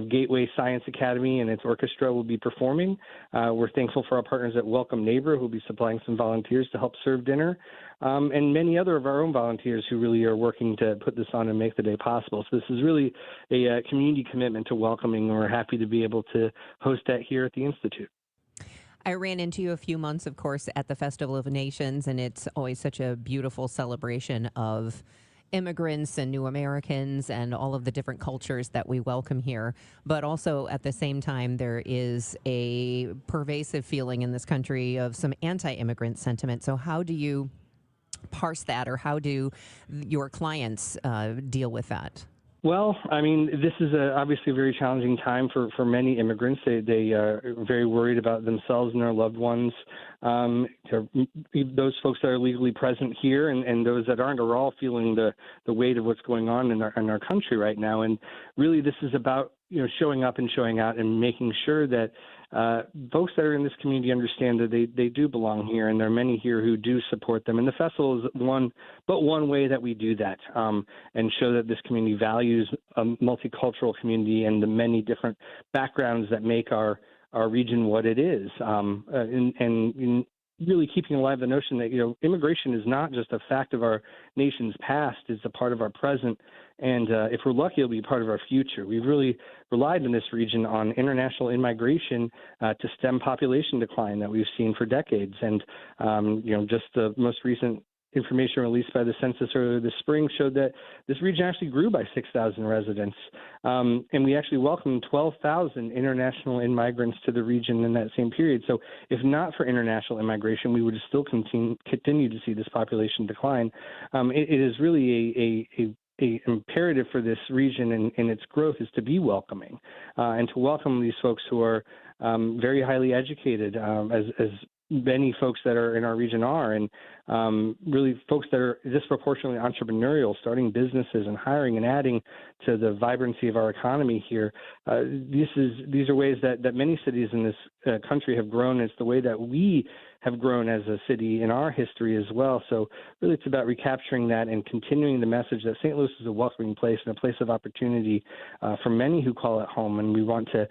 Gateway Science Academy and its orchestra will be performing. We're thankful for our partners at Welcome Neighbor, who will be supplying some volunteers to help serve dinner, and many other of our own volunteers who really are working to put this on and make the day possible. So this is really a community commitment to welcoming, and we're happy to be able to host that here at the Institute. I ran into you a few months, of course, at the Festival of Nations, and it's always such a beautiful celebration of immigrants and new Americans and all of the different cultures that we welcome here. But also at the same time, there is a pervasive feeling in this country of some anti-immigrant sentiment. So how do you parse that, or how do your clients deal with that? Well, I mean, this is obviously a very challenging time for many immigrants. They are very worried about themselves and their loved ones. Those folks that are legally present here and those that aren't are all feeling the weight of what's going on in our country right now. And really, this is about showing up and showing out and making sure that folks that are in this community understand that they do belong here, and there are many here who do support them. And the festival is one way that we do that, and show that this community values a multicultural community and the many different backgrounds that make our region what it is. And really keeping alive the notion that immigration is not just a fact of our nation's past; it's a part of our present. And if we're lucky, it'll be part of our future. We've really relied in this region on international immigration to stem population decline that we've seen for decades. And, just the most recent information released by the census earlier this spring showed that this region actually grew by 6,000 residents. And we actually welcomed 12,000 international immigrants to the region in that same period. So if not for international immigration, we would still continue to see this population decline. It is really a imperative for this region and its growth is to be welcoming, and to welcome these folks who are very highly educated, as many folks that are in our region are, and really folks that are disproportionately entrepreneurial, starting businesses and hiring and adding to the vibrancy of our economy here. These are ways that many cities in this country have grown. It's the way that we have grown as a city in our history as well. So really it's about recapturing that and continuing the message that St. Louis is a welcoming place and a place of opportunity for many who call it home. And we want to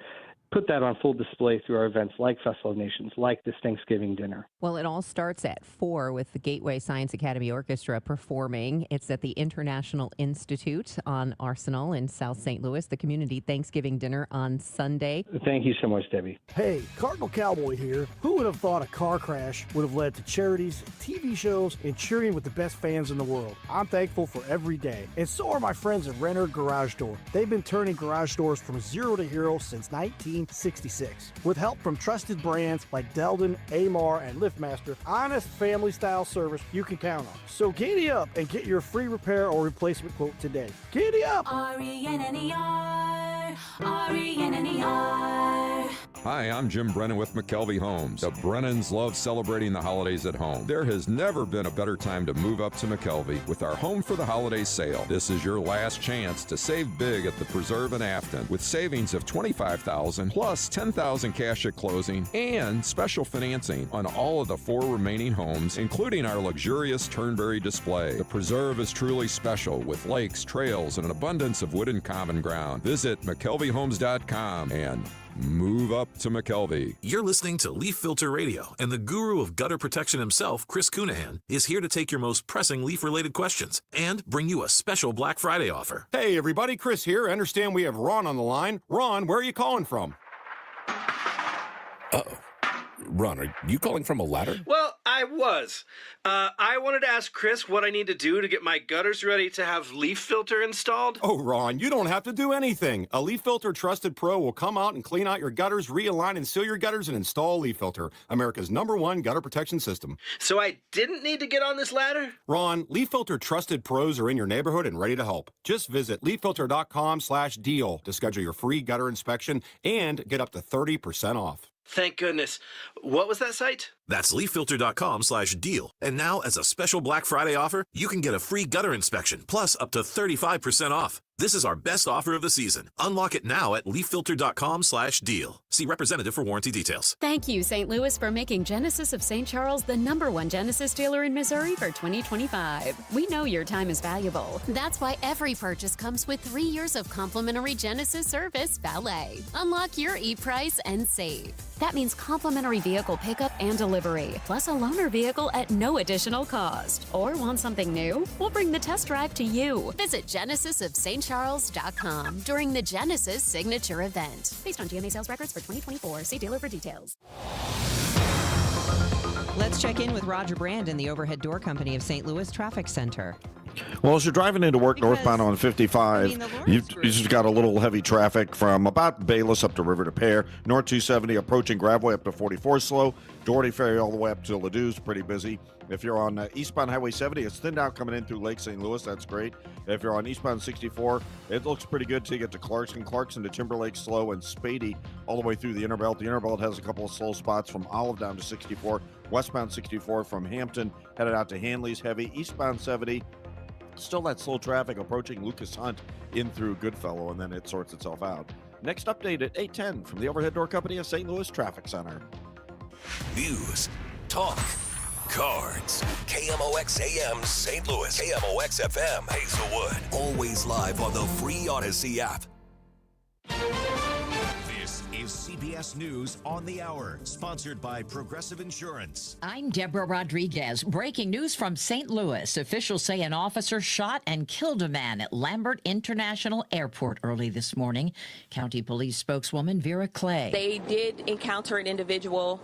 put that on full display through our events like Festival of Nations, like this Thanksgiving dinner. Well, it all starts at 4 with the Gateway Science Academy Orchestra performing. It's at the International Institute on Arsenal in South St. Louis, the community Thanksgiving dinner on Sunday. Thank you so much, Debbie. Hey, Cardinal Cowboy here. Who would have thought a car crash would have led to charities, TV shows, and cheering with the best fans in the world? I'm thankful for every day. And so are my friends at Renner Garage Door. They've been turning garage doors from zero to hero since 1966. With help from trusted brands like Delden, Amar, and LiftMaster, honest family-style service you can count on. So giddy up and get your free repair or replacement quote today. Giddy up! RENNER, RENNER. Hi, I'm Jim Brennan with McKelvey Homes. The Brennans love celebrating the holidays at home. There has never been a better time to move up to McKelvey with our Home for the Holidays sale. This is your last chance to save big at the Preserve in Afton with savings of $25,000 plus $10,000 cash at closing and special financing on all of the 4 remaining homes, including our luxurious Turnberry display. The Preserve is truly special with lakes, trails, and an abundance of wood and common ground. Visit McKelveyHomes.com and move up to McKelvey. You're listening to Leaf Filter Radio, and the guru of gutter protection himself, Chris Cunahan, is here to take your most pressing leaf-related questions and bring you a special Black Friday offer. Hey, everybody, Chris here. I understand we have Ron on the line. Ron, where are you calling from? Uh-oh. Ron, are you calling from a ladder? Well, I was. I wanted to ask Chris what I need to do to get my gutters ready to have leaf filter installed. Oh, Ron, you don't have to do anything. A Leaf Filter Trusted Pro will come out and clean out your gutters, realign and seal your gutters, and install Leaf Filter, America's #1 gutter protection system. So I didn't need to get on this ladder? Ron, Leaf Filter Trusted Pros are in your neighborhood and ready to help. Just visit leaffilter.com/deal to schedule your free gutter inspection and get up to 30% off. Thank goodness. What was that site? That's leaffilter.com/deal. And now, as a special Black Friday offer, you can get a free gutter inspection, plus up to 35% off. This is our best offer of the season. Unlock it now at leaffilter.com/deal. See representative for warranty details. Thank you, St. Louis, for making Genesis of St. Charles the #1 Genesis dealer in Missouri for 2025. We know your time is valuable. That's why every purchase comes with 3 years of complimentary Genesis service valet. Unlock your e-price and save. That means complimentary vehicle pickup and delivery, plus a loaner vehicle at no additional cost. Or want something new? We'll bring the test drive to you. Visit GenesisofStCharles.com during the Genesis Signature event. Based on GMA sales records for 2024. See dealer for details. Let's check in with Roger Brand in the Overhead Door Company of St. Louis Traffic Center. Well, as you're driving into work northbound on 55, you just got a little heavy traffic from about Bayless up to River to Pear. North 270 approaching Gravway up to 44 slow. Doherty Ferry all the way up to Ladou's pretty busy. If you're on eastbound Highway 70, it's thinned out coming in through Lake St. Louis. That's great. If you're on eastbound 64, it looks pretty good till you get to Clarkson. Clarkson to Timberlake slow and Spady all the way through the Interbelt. The Interbelt has a couple of slow spots from Olive down to 64. Westbound 64 from Hampton headed out to Hanley's heavy. Eastbound 70. Still that slow traffic approaching Lucas Hunt in through Goodfellow, and then it sorts itself out. Next update at 8:10 from the Overhead Door Company of St. Louis Traffic Center. News, talk, cards. KMOX AM St. Louis. KMOX FM Hazelwood. Always live on the free Odyssey app. This is CBS News on the Hour, sponsored by Progressive Insurance. I'm Deborah Rodriguez. Breaking news from St. Louis. Officials say an officer shot and killed a man at Lambert International Airport early this morning. County Police spokeswoman Vera Clay. They did encounter an individual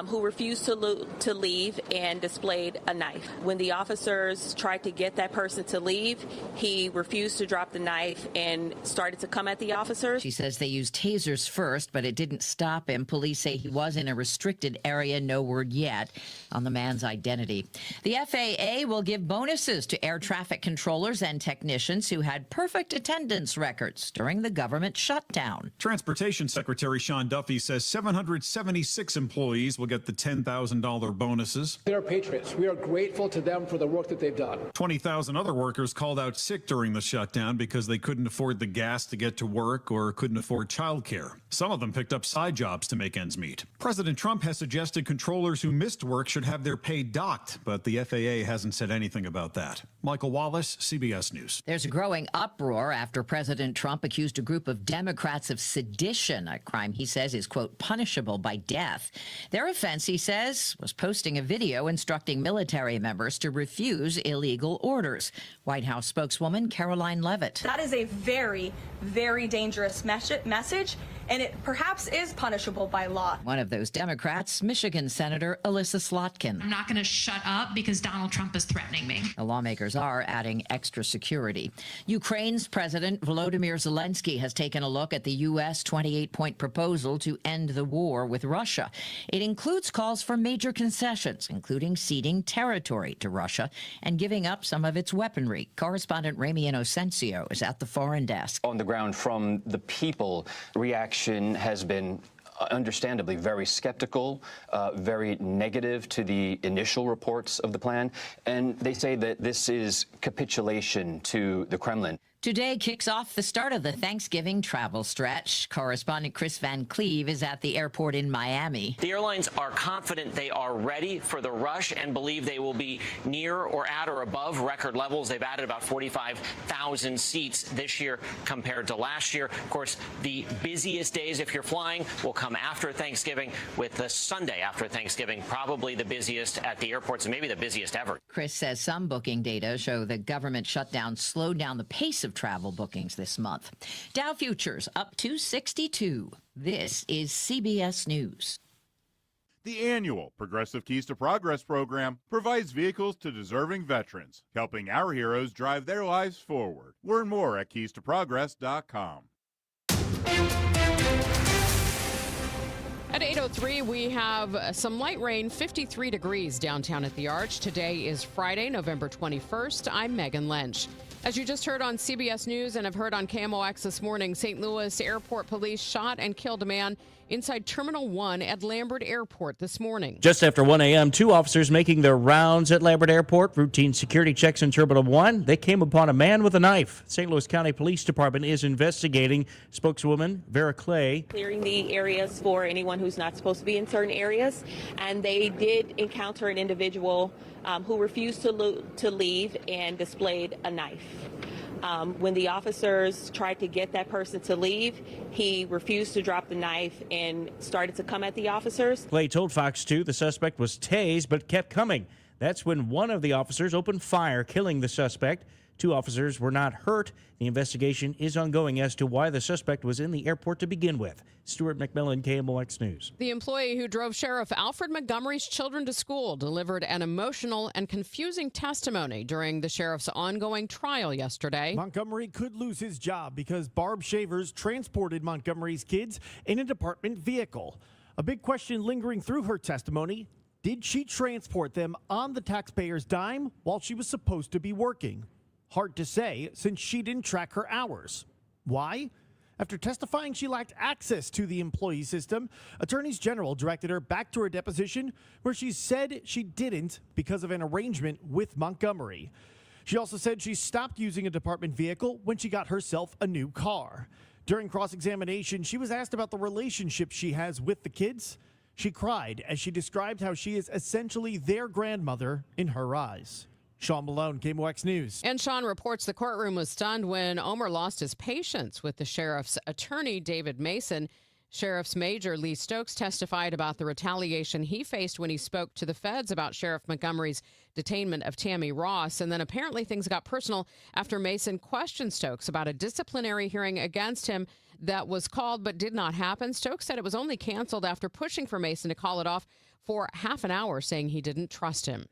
who refused to leave and displayed a knife. When the officers tried to get that person to leave, he refused to drop the knife and started to come at the officers. She says they used tasers first, but it didn't stop him. Police say he was in a restricted area. No word yet on the man's identity. The FAA will give bonuses to air traffic controllers and technicians who had perfect attendance records during the government shutdown. Transportation Secretary Sean Duffy says 776 employees will get the $10,000 bonuses. They're patriots. We are grateful to them for the work that they've done. 20,000 other workers called out sick during the shutdown because they couldn't afford the gas to get to work or couldn't afford childcare. Some of them picked up side side jobs to make ends meet. President Trump has suggested controllers who missed work should have their pay docked, but the FAA hasn't said anything about that. Michael Wallace, CBS News. There's a growing uproar after President Trump accused a group of Democrats of sedition, a crime he says is, quote, punishable by death. Their offense, he says, was posting a video instructing military members to refuse illegal orders. White House spokeswoman Caroline Leavitt. That is a very, very dangerous message, and it perhaps is punishable by law. One of those Democrats, Michigan Senator Alyssa Slotkin. I'm not going to shut up because Donald Trump is threatening me. The lawmakers are adding extra security. Ukraine's President Volodymyr Zelensky has taken a look at the U.S. 28-point proposal to end the war with Russia. It includes calls for major concessions, including ceding territory to Russia and giving up some of its weaponry. Correspondent Ramy Inocencio is at the foreign desk. On the ground from the people, reaction has been understandably very skeptical, very negative to the initial reports of the plan. And they say that this is capitulation to the Kremlin. Today kicks off the start of the Thanksgiving travel stretch. Correspondent Chris Van Cleve is at the airport in Miami. The airlines are confident they are ready for the rush and believe they will be near or at or above record levels. They've added about 45,000 seats this year compared to last year. Of course, the busiest days, if you're flying, will come after Thanksgiving, with the Sunday after Thanksgiving probably the busiest at the airports and maybe the busiest ever. Chris says some booking data show the government shutdown slowed down the pace of travel bookings this month. Dow futures up 262. This is CBS News. The annual Progressive Keys to Progress program provides vehicles to deserving veterans, helping our heroes drive their lives forward. Learn more at keystoprogress.com. At 8:03, we have some light rain, 53 degrees downtown at the Arch. Today is Friday, November 21st. I'm Megan Lynch. As you just heard on CBS News and have heard on KMOX this morning, St. Louis Airport Police shot and killed a man inside Terminal 1 at Lambert Airport this morning. Just after 1 a.m., two officers making their rounds at Lambert Airport, routine security checks in Terminal 1. They came upon a man with a knife. St. Louis County Police Department is investigating. Spokeswoman Vera Clay. Clearing the areas for anyone who's not supposed to be in certain areas. And they did encounter an individual who refused to leave and displayed a knife. When the officers tried to get that person to leave, he refused to drop the knife and started to come at the officers. Clay told Fox 2 the suspect was tased but kept coming. That's when one of the officers opened fire, killing the suspect. Two officers were not hurt. The investigation is ongoing as to why the suspect was in the airport to begin with. Stuart McMillan, KMOX News. The employee who drove Sheriff Alfred Montgomery's children to school delivered an emotional and confusing testimony during the sheriff's ongoing trial yesterday. Montgomery could lose his job because Barb Shavers transported Montgomery's kids in a department vehicle. A big question lingering through her testimony: did she transport them on the taxpayer's dime while she was supposed to be working? Hard to say, since she didn't track her hours. Why? After testifying she lacked access to the employee system, attorneys general directed her back to her deposition, where she said she didn't because of an arrangement with Montgomery. She also said she stopped using a department vehicle when she got herself a new car. During cross-examination, she was asked about the relationship she has with the kids. She cried as she described how she is essentially their grandmother in her eyes. Sean Malone, KMOX News. And Sean reports the courtroom was stunned when Omer lost his patience with the sheriff's attorney, David Mason. Sheriff's Major Lee Stokes testified about the retaliation he faced when he spoke to the feds about Sheriff Montgomery's detainment of Tammy Ross. And then apparently things got personal after Mason questioned Stokes about a disciplinary hearing against him that was called but did not happen. Stokes said it was only canceled after pushing for Mason to call it off for half an hour, saying he didn't trust him.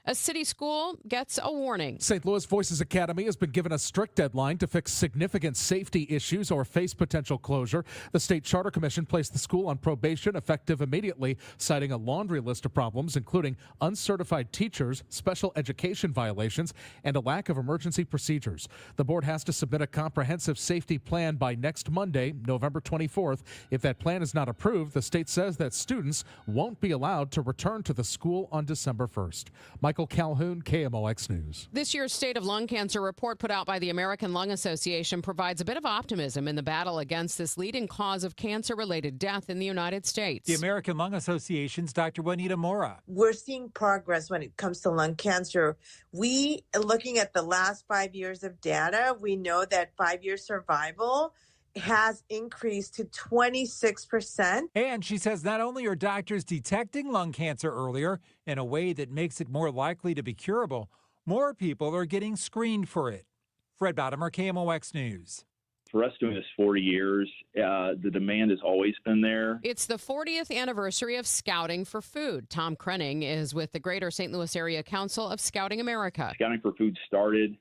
A city school gets a warning. St. Louis Voices Academy has been given a strict deadline to fix significant safety issues or face potential closure. The State Charter Commission placed the school on probation effective immediately, citing a laundry list of problems, including uncertified teachers, special education violations, and a lack of emergency procedures. The board has to submit a comprehensive safety plan by next Monday, November 24th. If that plan is not approved, the state says that students won't be allowed to return to the school on December 1st. Michael Michael Calhoun, KMOX News. This year's State of Lung Cancer report put out by the American Lung Association provides a bit of optimism in the battle against this leading cause of cancer-related death in the United States. The American Lung Association's Dr. Juanita Mora. We're seeing progress when it comes to lung cancer. Looking at the last 5 years of data, we know that 5-year survival has increased to 26%. And she says not only are doctors detecting lung cancer earlier in a way that makes it more likely to be curable, more people are getting screened for it. Fred Bottomer, KMOX News. For us doing this 40 years, the demand has always been there. It's the 40th anniversary of Scouting for Food. Tom Krenning is with the Greater St. Louis Area Council of Scouting America. Scouting for Food started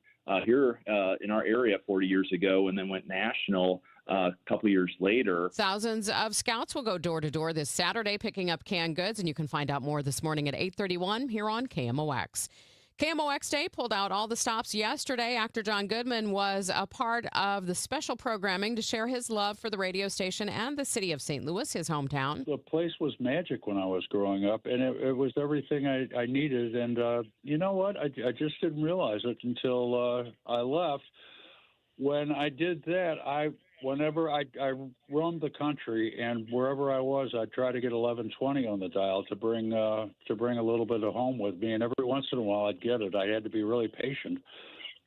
here in our area 40 years ago and then went national a couple years later. Thousands of scouts will go door to door this Saturday picking up canned goods, and you can find out more this morning at 8:31 here on KMOX. KMOX Day pulled out all the stops yesterday. Actor John Goodman was a part of the special programming to share his love for the radio station and the city of St. Louis, his hometown. The place was magic when I was growing up, and it was everything I needed. And you know what? I just didn't realize it until I left. When I did that, whenever I roamed the country, and wherever I was, I'd try to get 1120 on the dial to bring a little bit of home with me. And every once in a while, I'd get it. I had to be really patient,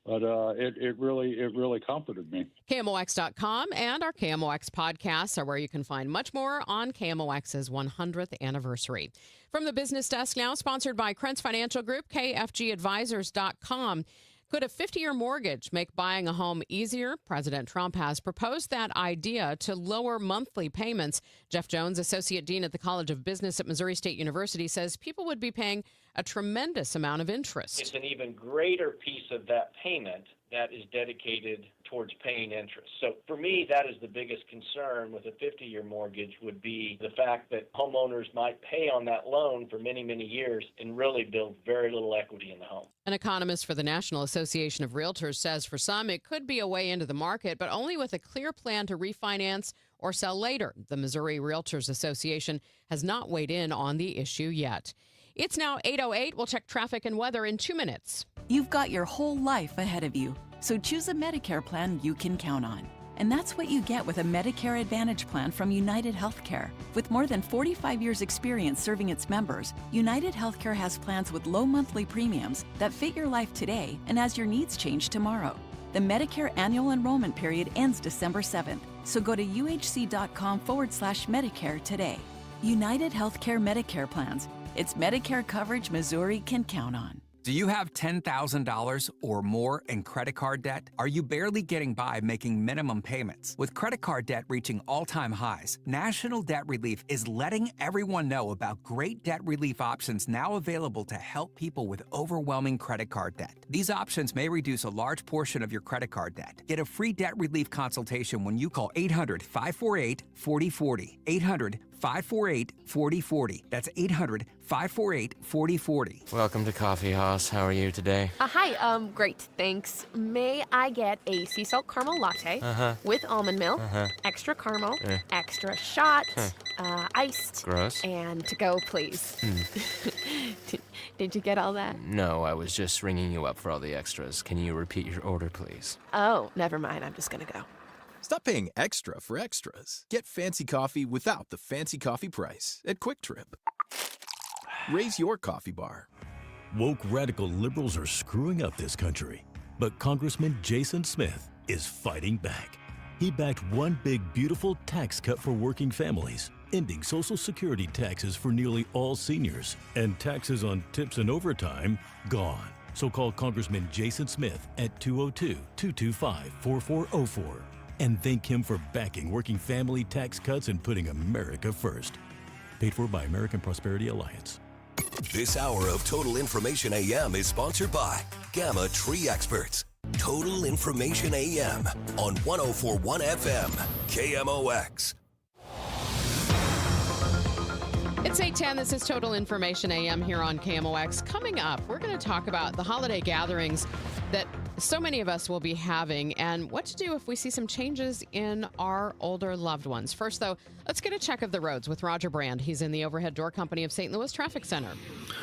but it really comforted me. KMOX.com and our KMOX podcasts are where you can find much more on KMOX's 100th anniversary. From the business desk now, sponsored by Krentz Financial Group, KFGadvisors.com. Could a 50-year mortgage make buying a home easier? President Trump has proposed that idea to lower monthly payments. Jeff Jones, Associate Dean at the College of Business at Missouri State University, says people would be paying a tremendous amount of interest. It's an even greater piece of that payment that is dedicated towards paying interest. So for me, that is the biggest concern with a 50-year mortgage would be the fact that homeowners might pay on that loan for many, many years and really build very little equity in the home. An economist for the National Association of Realtors says for some it could be a way into the market, but only with a clear plan to refinance or sell later. The Missouri Realtors Association has not weighed in on the issue yet. It's now 8:08. We'll check traffic and weather in 2 minutes. You've got your whole life ahead of you, so choose a Medicare plan you can count on. And that's what you get with a Medicare Advantage plan from United Healthcare. With more than 45 years' experience serving its members, United Healthcare has plans with low monthly premiums that fit your life today and as your needs change tomorrow. The Medicare annual enrollment period ends December 7th, so go to uhc.com/Medicare today. United Healthcare Medicare plans. It's Medicare coverage Missouri can count on. Do you have $10,000 or more in credit card debt? Are you barely getting by making minimum payments? With credit card debt reaching all-time highs, National Debt Relief is letting everyone know about great debt relief options now available to help people with overwhelming credit card debt. These options may reduce a large portion of your credit card debt. Get a free debt relief consultation when you call 800-548-4040. 800-548-4040. That's 800-548-4040. Welcome to Coffee House. How are you today? Hi, great, thanks. May I get a sea salt caramel latte with almond milk, extra caramel, extra shot, iced, Gross. and to go, please. Did you get all that? No, I was just ringing you up for all the extras. Can you repeat your order, please? Oh, never mind. I'm just gonna go. Stop paying extra for extras. Get fancy coffee without the fancy coffee price at Quick Trip. Raise your coffee bar. Woke radical liberals are screwing up this country, but Congressman Jason Smith is fighting back. He backed one big, beautiful tax cut for working families, ending Social Security taxes for nearly all seniors, and taxes on tips and overtime gone. So call Congressman Jason Smith at 202-225-4404. and thank him for backing working family tax cuts and putting America first. Paid for by American Prosperity Alliance. This hour of Total Information AM is sponsored by Gamma Tree Experts. Total Information AM on 104.1 FM, KMOX. It's 8:10. This is Total Information AM here on KMOX. Coming up, we're going to talk about the holiday gatherings that so many of us will be having and what to do if we see some changes in our older loved ones. First, though, let's get a check of the roads with Roger Brand. He's in the Overhead Door Company of St. Louis Traffic Center.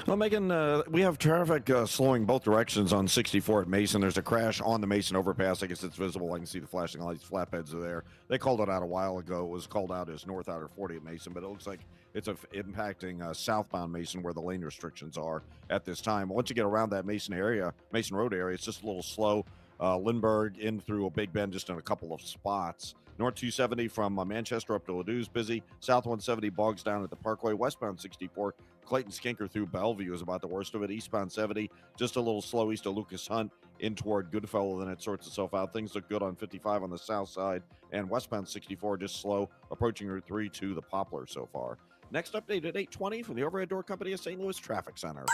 Well, Megan, we have traffic slowing both directions on 64 at Mason. There's a crash on the Mason overpass. I guess it's visible. I can see the flashing lights. Flatbeds are there. They called it out a while ago. It was called out as North Outer 40 at Mason, but it looks like it's impacting southbound Mason where the lane restrictions are at this time. Once you get around that Mason Road area, it's just a little slow. Lindbergh in through a Big Bend just in a couple of spots. North 270 from Manchester up to Ladou's busy. South 170 bogs down at the Parkway. Westbound 64, Clayton Skinker through Bellevue is about the worst of it. Eastbound 70, just a little slow east of Lucas Hunt in toward Goodfellow, then it sorts itself out. Things look good on 55 on the south side. And westbound 64 just slow, approaching Route 3 to the Poplar so far. Next update at 8:20 from the Overhead Door Company of St. Louis Traffic Center.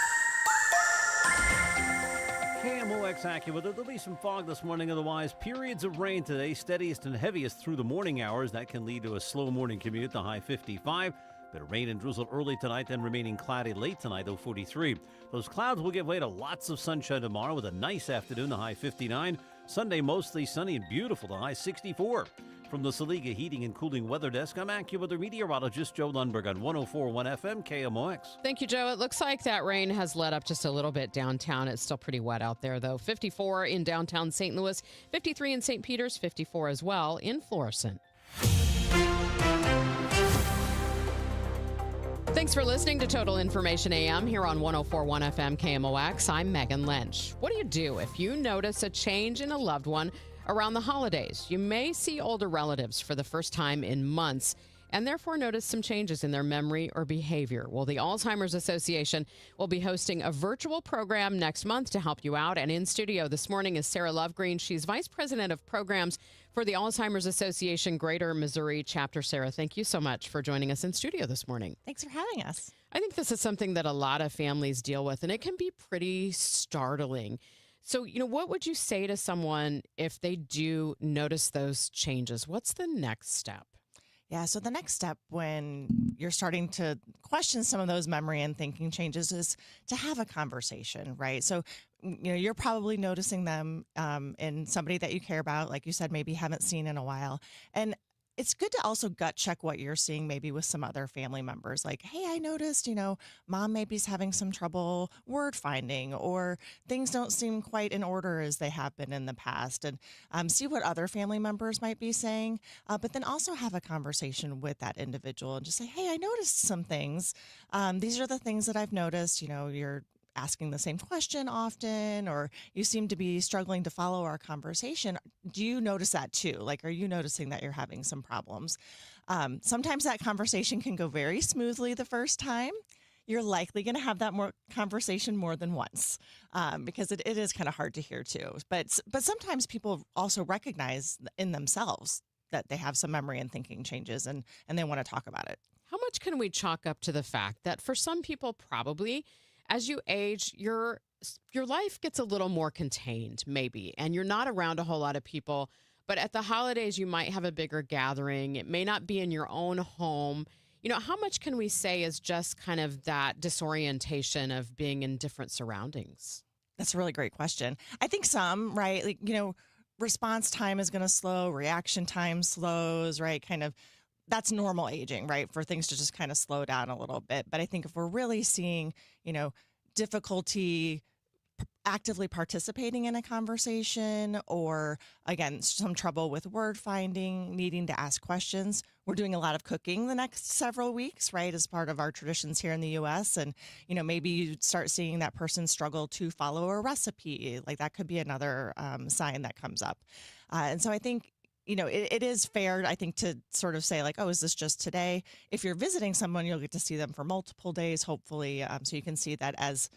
KMOX AccuWeather. There'll be some fog this morning. Otherwise, periods of rain today, steadiest and heaviest through the morning hours. That can lead to a slow morning commute, the high 55. Bit of rain and drizzle early tonight, then remaining cloudy late tonight, though 43. Those clouds will give way to lots of sunshine tomorrow with a nice afternoon, the high 59. Sunday, mostly sunny and beautiful, the high 64. From the Saliga Heating and Cooling Weather Desk, I'm AccuWeather meteorologist Joe Lundberg on 104.1 FM KMOX. Thank you, Joe. It looks like that rain has let up just a little bit downtown. It's still pretty wet out there, though. 54 in downtown St. Louis, 53 in St. Peters, 54 as well in Florissant. Thanks for listening to Total Information AM here on 104.1 FM KMOX. I'm Megan Lynch. What do you do if you notice a change in a loved one around the holidays? You may see older relatives for the first time in months and therefore notice some changes in their memory or behavior. Well, the Alzheimer's Association will be hosting a virtual program next month to help you out. And in studio this morning is Sarah Lovegreen. She's Vice President of Programs for the Alzheimer's Association Greater Missouri Chapter. Sarah, thank you so much for joining us in studio this morning. Thanks for having us. I think this is something that a lot of families deal with, and it can be pretty startling. So, what would you say to someone if they do notice those changes? What's the next step? Yeah, so the next step when you're starting to question some of those memory and thinking changes is to have a conversation, right? So, you're probably noticing them in somebody that you care about, like you said, maybe haven't seen in a while. And it's good to also gut check what you're seeing maybe with some other family members. Like, hey, I noticed, mom maybe's having some trouble word finding, or things don't seem quite in order as they have been in the past. And see what other family members might be saying. But then also have a conversation with that individual and just say, hey, I noticed some things. These are the things that I've noticed. You're asking the same question often, or you seem to be struggling to follow our conversation. Do you notice that too? Like, are you noticing that you're having some problems? Sometimes that conversation can go very smoothly the first time. You're likely going to have that conversation more than once because it is kind of hard to hear too. But sometimes people also recognize in themselves that they have some memory and thinking changes and they want to talk about it. How much can we chalk up to the fact that for some people probably as you age, your life gets a little more contained, maybe, and you're not around a whole lot of people. But at the holidays, you might have a bigger gathering. It may not be in your own home. How much can we say is just kind of that disorientation of being in different surroundings? That's a really great question. I think some, right? Like, response time is going to slow, reaction time slows, right? Kind of. That's normal aging, right? For things to just kind of slow down a little bit. But I think if we're really seeing, difficulty actively participating in a conversation, or again, some trouble with word finding, needing to ask questions. We're doing a lot of cooking the next several weeks, right? As part of our traditions here in the U.S. And, maybe you start seeing that person struggle to follow a recipe. Like that could be another sign that comes up. And so I think, it is fair, I think, to sort of say like, oh, is this just today? If you're visiting someone, you'll get to see them for multiple days, hopefully. So you can see that as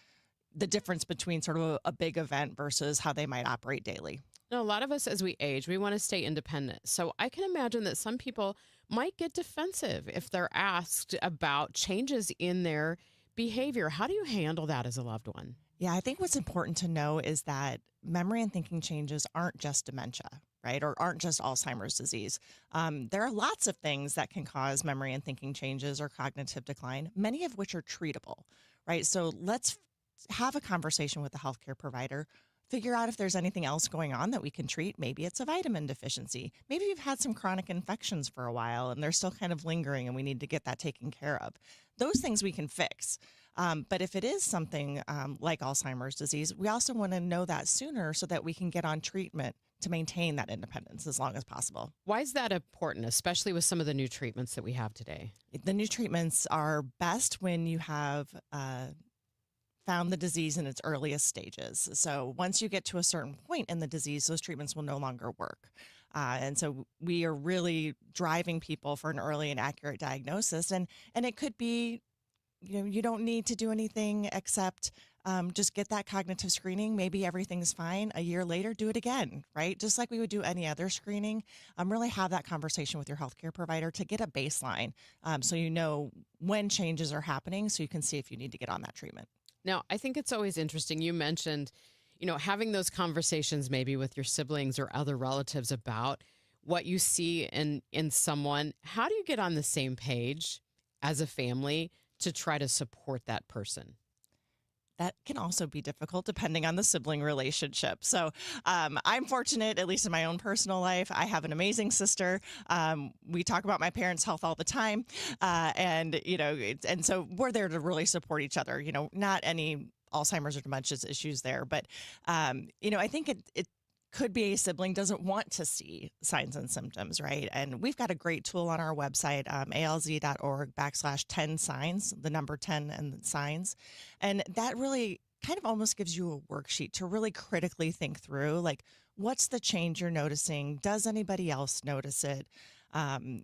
the difference between sort of a big event versus how they might operate daily. Now, a lot of us, as we age, we want to stay independent. So I can imagine that some people might get defensive if they're asked about changes in their behavior. How do you handle that as a loved one? Yeah, I think what's important to know is that memory and thinking changes aren't just dementia, right? Or aren't just Alzheimer's disease. There are lots of things that can cause memory and thinking changes or cognitive decline, many of which are treatable, right? So let's have a conversation with the healthcare provider. Figure out if there's anything else going on that we can treat. Maybe it's a vitamin deficiency. Maybe you've had some chronic infections for a while and they're still kind of lingering and we need to get that taken care of. Those things we can fix. But if it is something like Alzheimer's disease, we also want to know that sooner so that we can get on treatment to maintain that independence as long as possible. Why is that important, especially with some of the new treatments that we have today? The new treatments are best when you have found the disease in its earliest stages. So once you get to a certain point in the disease, those treatments will no longer work. And so we are really driving people for an early and accurate diagnosis. And it could be, you don't need to do anything except just get that cognitive screening. Maybe everything's fine. A year later, do it again, right? Just like we would do any other screening. Really have that conversation with your healthcare provider to get a baseline so you know when changes are happening so you can see if you need to get on that treatment. Now, I think it's always interesting. You mentioned, having those conversations maybe with your siblings or other relatives about what you see in someone. How do you get on the same page as a family to try to support that person? That can also be difficult depending on the sibling relationship. So I'm fortunate, at least in my own personal life. I have an amazing sister. We talk about my parents' health all the time. And so we're there to really support each other, not any Alzheimer's or dementia issues there. But, I think it could be a sibling doesn't want to see signs and symptoms, right? And we've got a great tool on our website, alz.org/10 signs, the number 10 and signs. And that really kind of almost gives you a worksheet to really critically think through, like, what's the change you're noticing? Does anybody else notice it? And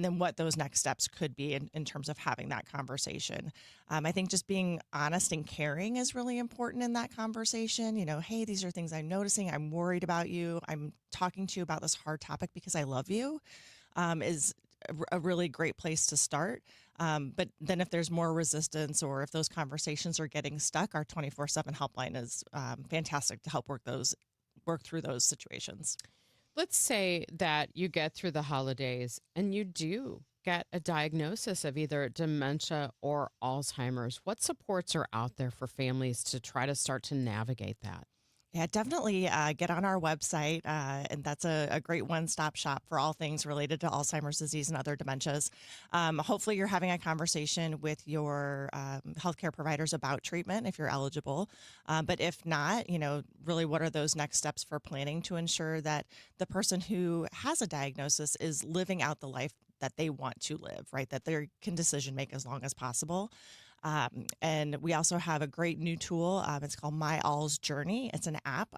then what those next steps could be in terms of having that conversation. I think just being honest and caring is really important in that conversation. Hey, these are things I'm noticing. I'm worried about you. I'm talking to you about this hard topic because I love you, is a really great place to start. But then if there's more resistance or if those conversations are getting stuck, our 24/7 helpline is fantastic to help work through those situations. Let's say that you get through the holidays and you do get a diagnosis of either dementia or Alzheimer's. What supports are out there for families to try to start to navigate that? Yeah, definitely get on our website, and that's a great one-stop shop for all things related to Alzheimer's disease and other dementias. Hopefully you're having a conversation with your healthcare providers about treatment if you're eligible. But if not, really what are those next steps for planning to ensure that the person who has a diagnosis is living out the life that they want to live, right? That they can decision make as long as possible. And we also have a great new tool. It's called My All's Journey. It's an app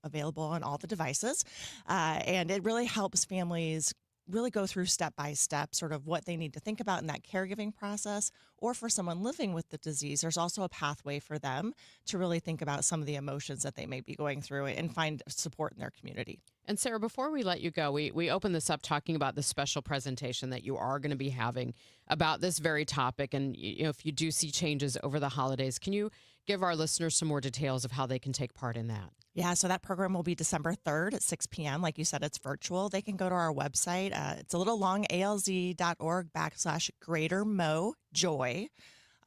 available on all the devices. And it really helps families really go through step by step sort of what they need to think about in that caregiving process. Or for someone living with the disease, there's also a pathway for them to really think about some of the emotions that they may be going through and find support in their community. And Sarah, before we let you go, we open this up talking about the special presentation that you are going to be having about this very topic. And if you do see changes over the holidays, can you give our listeners some more details of how they can take part in that? Yeah, so that program will be December 3rd at 6 p.m. Like you said, it's virtual. They can go to our website. It's a little long, alz.org/greatermojoy.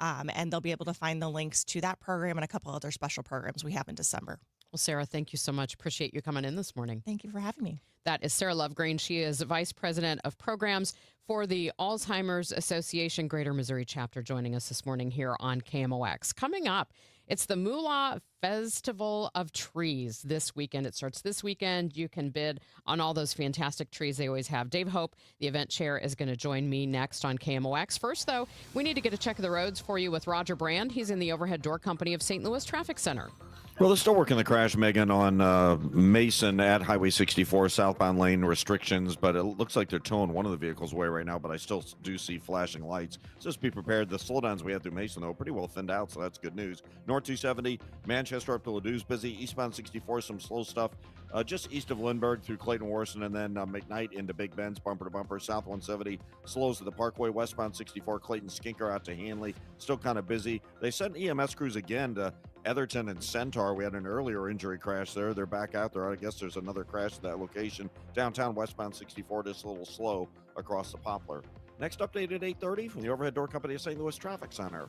And they'll be able to find the links to that program and a couple other special programs we have in December. Well, Sarah, thank you so much. Appreciate you coming in this morning. Thank you for having me. That is Sarah Lovegreen. She is Vice President of Programs for the Alzheimer's Association Greater Missouri Chapter, joining us this morning here on KMOX. Coming up, it's the Moolah Festival of Trees this weekend. It starts this weekend. You can bid on all those fantastic trees they always have. Dave Hope, the event chair, is going to join me next on KMOX. First, though, we need to get a check of the roads for you with Roger Brand. He's in the Overhead Door Company of St. Louis Traffic Center. Well, they're still working the crash, Megan, on Mason at Highway 64, southbound lane restrictions, but it looks like they're towing one of the vehicles away right now, but I still do see flashing lights. So just be prepared. The slowdowns we had through Mason, though, pretty well thinned out, so that's good news. North 270, Manchester up to Ladou's busy. Eastbound 64, some slow stuff just east of Lindbergh through Clayton Warson, and then McKnight into Big Bend's bumper to bumper. South 170 slows to the Parkway. Westbound 64 Clayton Skinker out to Hanley. Still kind of busy. They sent EMS crews again to Etherton and Centaur. We had an earlier injury crash there. They're back out there. I guess there's another crash at that location. Downtown westbound 64 just a little slow across the Poplar. Next update at 8:30 from the Overhead Door Company of St. Louis Traffic Center.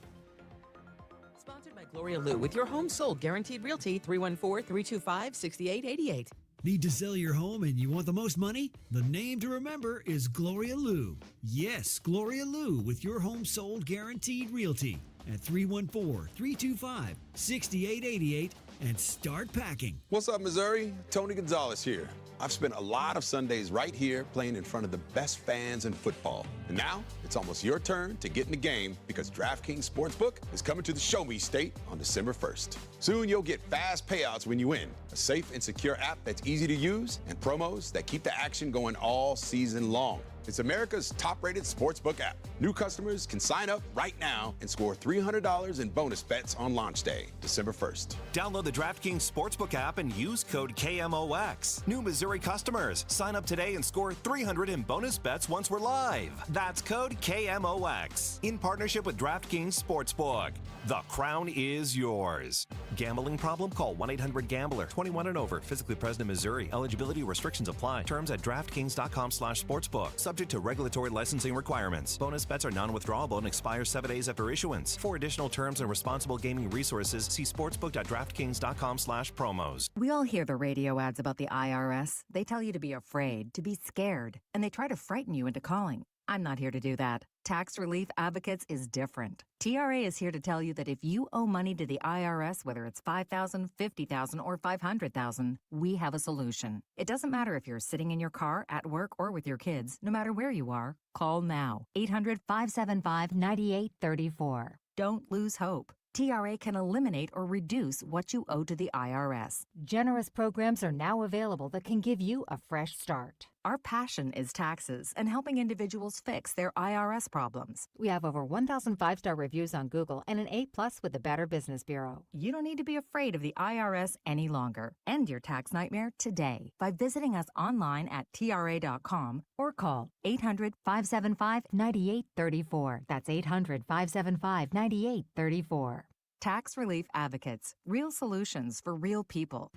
Sponsored by Gloria Lou with your home sold guaranteed realty 314-325-6888. Need to sell your home and you want the most money? The name to remember is Gloria Lou. Yes, Gloria Lou with your home sold guaranteed realty at 314-325-6888 and start packing. What's up, Missouri? Tony Gonzalez here. I've spent a lot of Sundays right here playing in front of the best fans in football. And now it's almost your turn to get in the game because DraftKings Sportsbook is coming to the Show Me State on December 1st. Soon you'll get fast payouts when you win, a safe and secure app that's easy to use, and promos that keep the action going all season long. It's America's top-rated sportsbook app. New customers can sign up right now and score $300 in bonus bets on launch day, December 1st. Download the DraftKings Sportsbook app and use code KMOX. New Missouri customers, sign up today and score $300 in bonus bets once we're live. That's code KMOX. In partnership with DraftKings Sportsbook. The crown is yours. Gambling problem? Call 1-800-GAMBLER. 21 and over. Physically present in Missouri. Eligibility restrictions apply. Terms at DraftKings.com/sportsbook. Subject to regulatory licensing requirements. Bonus bets are non-withdrawable and expire 7 days after issuance. For additional terms and responsible gaming resources, see sportsbook.draftkings.com/promos. We all hear the radio ads about the IRS. They tell you to be afraid, to be scared, and they try to frighten you into calling. I'm not here to do that. Tax Relief Advocates is different. TRA is here to tell you that if you owe money to the IRS, whether it's $5,000, $50,000, or $500,000, we have a solution. It doesn't matter if you're sitting in your car, at work, or with your kids. No matter where you are, call now. 800-575-9834. Don't lose hope. TRA can eliminate or reduce what you owe to the IRS. Generous programs are now available that can give you a fresh start. Our passion is taxes and helping individuals fix their IRS problems. We have over 1,000 5-star reviews on Google and an A+ with the Better Business Bureau. You don't need to be afraid of the IRS any longer. End your tax nightmare today by visiting us online at TRA.com or call 800-575-9834. That's 800-575-9834. Tax Relief Advocates. Real solutions for real people.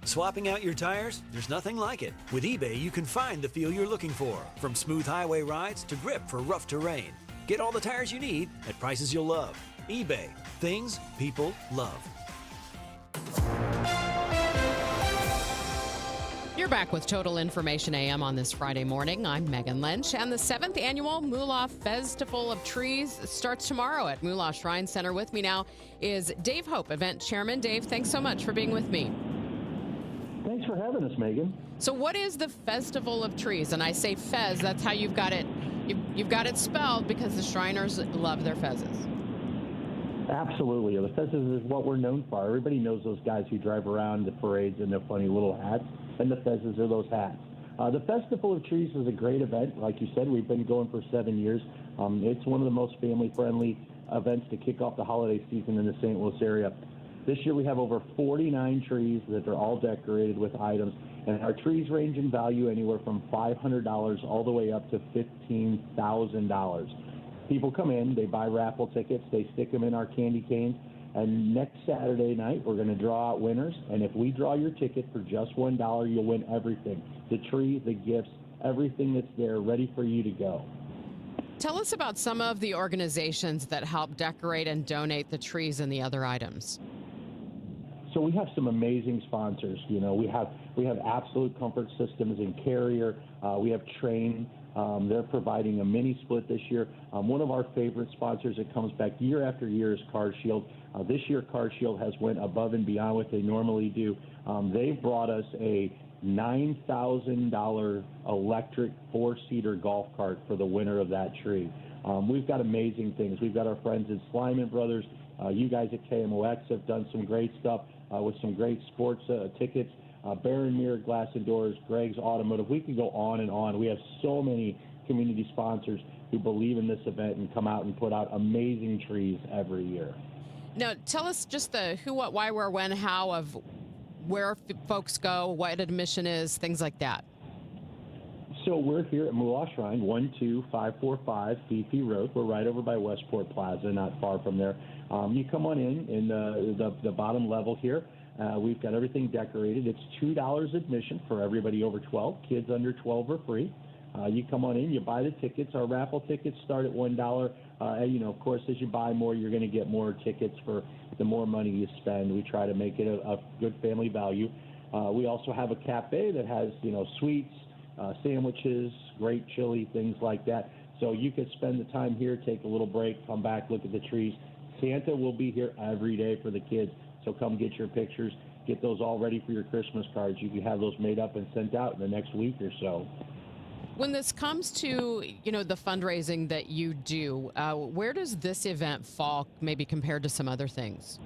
Swapping out your tires? There's nothing like it. With eBay, you can find the feel you're looking for, from smooth highway rides to grip for rough terrain. Get all the tires you need at prices you'll love. eBay. Things people love. You're back with Total Information AM on this Friday morning. I'm Megan Lynch, and the 7th annual Moolah Festival of Trees starts tomorrow at Moolah Shrine Center. With me now is Dave Hope, event chairman. Dave, thanks so much for being with me. Thanks for having us, Megan. So what is the Festival of Trees? And I say fez, that's how you've got it. You've got it spelled because the Shriners love their fezzes. Absolutely. The fezzes is what we're known for. Everybody knows those guys who drive around the parades in their funny little hats, and the fezzes are those hats. The Festival of Trees is a great event. Like you said, we've been going for 7 years. It's one of the most family-friendly events to kick off the holiday season in the St. Louis area. This year we have over 49 trees that are all decorated with items, and our trees range in value anywhere from $500 all the way up to $15,000. People come in, they buy raffle tickets, they stick them in our candy canes, and next Saturday night we're going to draw out winners, and if we draw your ticket for just $1, you'll win everything. The tree, the gifts, everything that's there ready for you to go. Tell us about some of the organizations that help decorate and donate the trees and the other items. So we have some amazing sponsors. You know, we have Absolute Comfort Systems and Carrier. We have Train. They're providing a mini split this year. One of our favorite sponsors that comes back year after year is CarShield. This year, CarShield has went above and beyond what they normally do. They've brought us a $9,000 electric 4-seater golf cart for the winner of that tree. We've got amazing things. We've got our friends at Slyman Brothers. You guys at KMOX have done some great stuff with some great sports tickets. Baron Mirror Glass and Doors, Greg's Automotive. We can go on and on. We have so many community sponsors who believe in this event and come out and put out amazing trees every year. Now, tell us just the who, what, why, where, when, how of where folks go, what admission is, things like that. So we're here at Moolah Shrine, 12545 Fifi Road. We're right over by Westport Plaza, not far from there. You come on in the bottom level here. We've got everything decorated. It's $2 admission for everybody over 12. Kids under 12 are free. You come on in, you buy the tickets. Our raffle tickets start at $1. Of course, as you buy more, you're going to get more tickets for the more money you spend. We try to make it a good family value. We also have a cafe that has, sweets, sandwiches, great chili, things like that. So you could spend the time here, take a little break, come back, look at the trees. Santa will be here every day for the kids. So come get your pictures, get those all ready for your Christmas cards. You can have those made up and sent out in the next week or so. When this comes to, the fundraising that you do, where does this event fall maybe compared to some other things?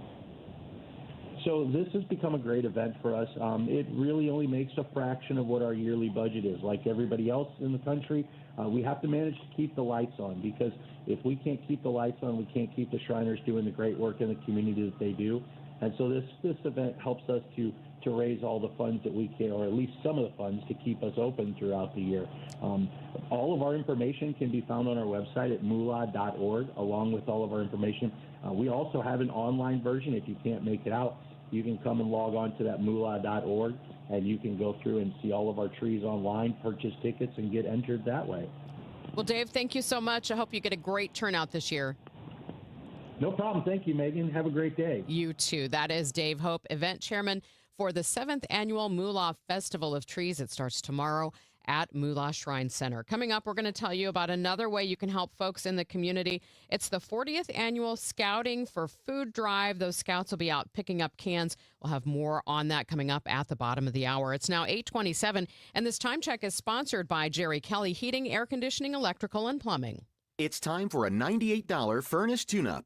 So this has become a great event for us. It really only makes a fraction of what our yearly budget is. Like everybody else in the country, we have to manage to keep the lights on, because if we can't keep the lights on, we can't keep the Shriners doing the great work in the community that they do. And so this event helps us to raise all the funds that we can, or at least some of the funds, to keep us open throughout the year. All of our information can be found on our website at moolah.org, along with all of our information. We also have an online version. If you can't make it out, you can come and log on to that moolah.org, and you can go through and see all of our trees online, purchase tickets, and get entered that way. Well, Dave, thank you so much. I hope you get a great turnout this year. No problem. Thank you, Megan. Have a great day. You too. That is Dave Hope, event chairman for the 7th Annual Moolah Festival of Trees. It starts tomorrow at Moolah Shrine Center. Coming up, we're going to tell you about another way you can help folks in the community. It's the 40th Annual Scouting for Food Drive. Those scouts will be out picking up cans. We'll have more on that coming up at the bottom of the hour. It's now 8:27, and this time check is sponsored by Jerry Kelley Heating, Air Conditioning, Electrical, and Plumbing. It's time for a $98 furnace tune-up.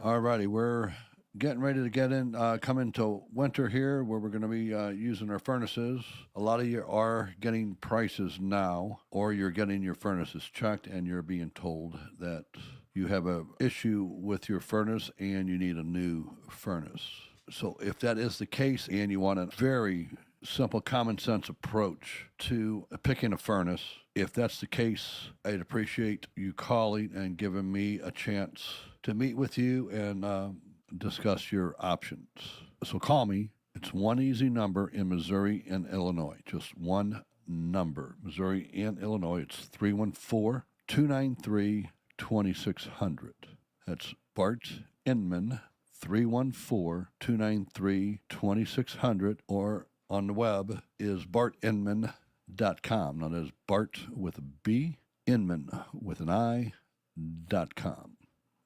All righty, we're getting ready to come into winter here, where we're going to be using our furnaces. A lot of you are getting prices now, or you're getting your furnaces checked and you're being told that you have an issue with your furnace and you need a new furnace. So if that is the case and you want a very simple common sense approach to picking a furnace, if that's the case, I'd appreciate you calling and giving me a chance to meet with you and discuss your options. So call me. It's one easy number in Missouri and Illinois. Just one number. Missouri and Illinois. It's 314-293-2600. That's Bart Inman, 314-293-2600, or on the web is bartinman.com. Now that is Bart with a B, Inman with an I.com.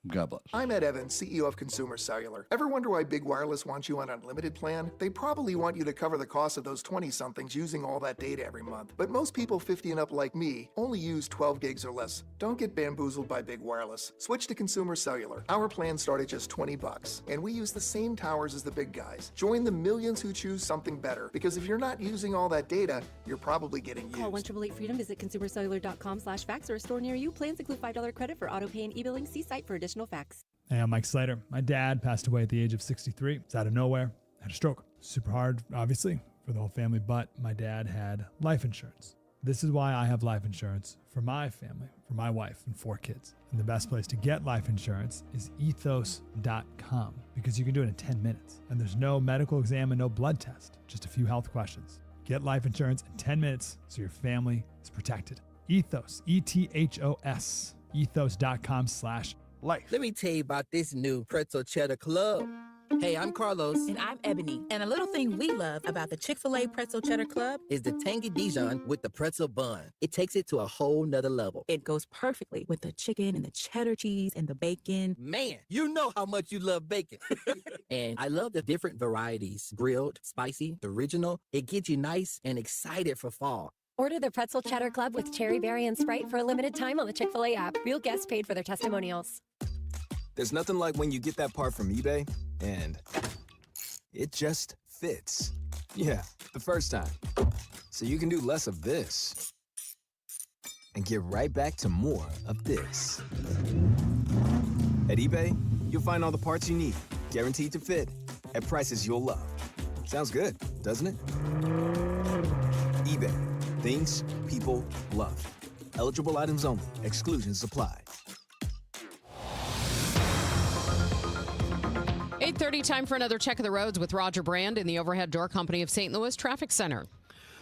God bless. I'm Ed Evans, CEO of Consumer Cellular. Ever wonder why Big Wireless wants you on an unlimited plan? They probably want you to cover the cost of those 20-somethings using all that data every month. But most people 50 and up like me only use 12 gigs or less. Don't get bamboozled by Big Wireless. Switch to Consumer Cellular. Our plans start at just $20, and we use the same towers as the big guys. Join the millions who choose something better, because if you're not using all that data, you're probably getting used. Call 1-888-FREEDOM, visit consumercellular.com/fax, or a store near you. Plans include $5 credit for auto pay and e-billing. See site for additional facts. Hey, I'm Mike Slater. My dad passed away at the age of 63. It's out of nowhere. Had a stroke. Super hard, obviously, for the whole family, but my dad had life insurance. This is why I have life insurance for my family, for my wife and 4 kids. And the best place to get life insurance is ethos.com, because you can do it in 10 minutes. And there's no medical exam and no blood test, just a few health questions. Get life insurance in 10 minutes so your family is protected. Ethos, ETHOS, ethos.com/life. Let me tell you about this new pretzel cheddar club. Hey, I'm Carlos. And I'm Ebony. And a little thing we love about the Chick-fil-A Pretzel Cheddar Club is the tangy Dijon with the pretzel bun. It takes it to a whole nother level. It goes perfectly with the chicken and the cheddar cheese and the bacon. Man, you know how much you love bacon. And I love the different varieties. Grilled, spicy, original. It gets you nice and excited for fall. Order the Pretzel Cheddar Club with cherry berry and Sprite for a limited time on the Chick-fil-A app. Real guests paid for their testimonials. There's nothing like when you get that part from eBay and it just fits. Yeah, the first time. So you can do less of this and get right back to more of this. At eBay, you'll find all the parts you need, guaranteed to fit, at prices you'll love. Sounds good, doesn't it? eBay. Things people love. Eligible items only. Exclusions apply. 8:30, time for another check of the roads with Roger Brand in the Overhead Door Company of St. Louis Traffic Center.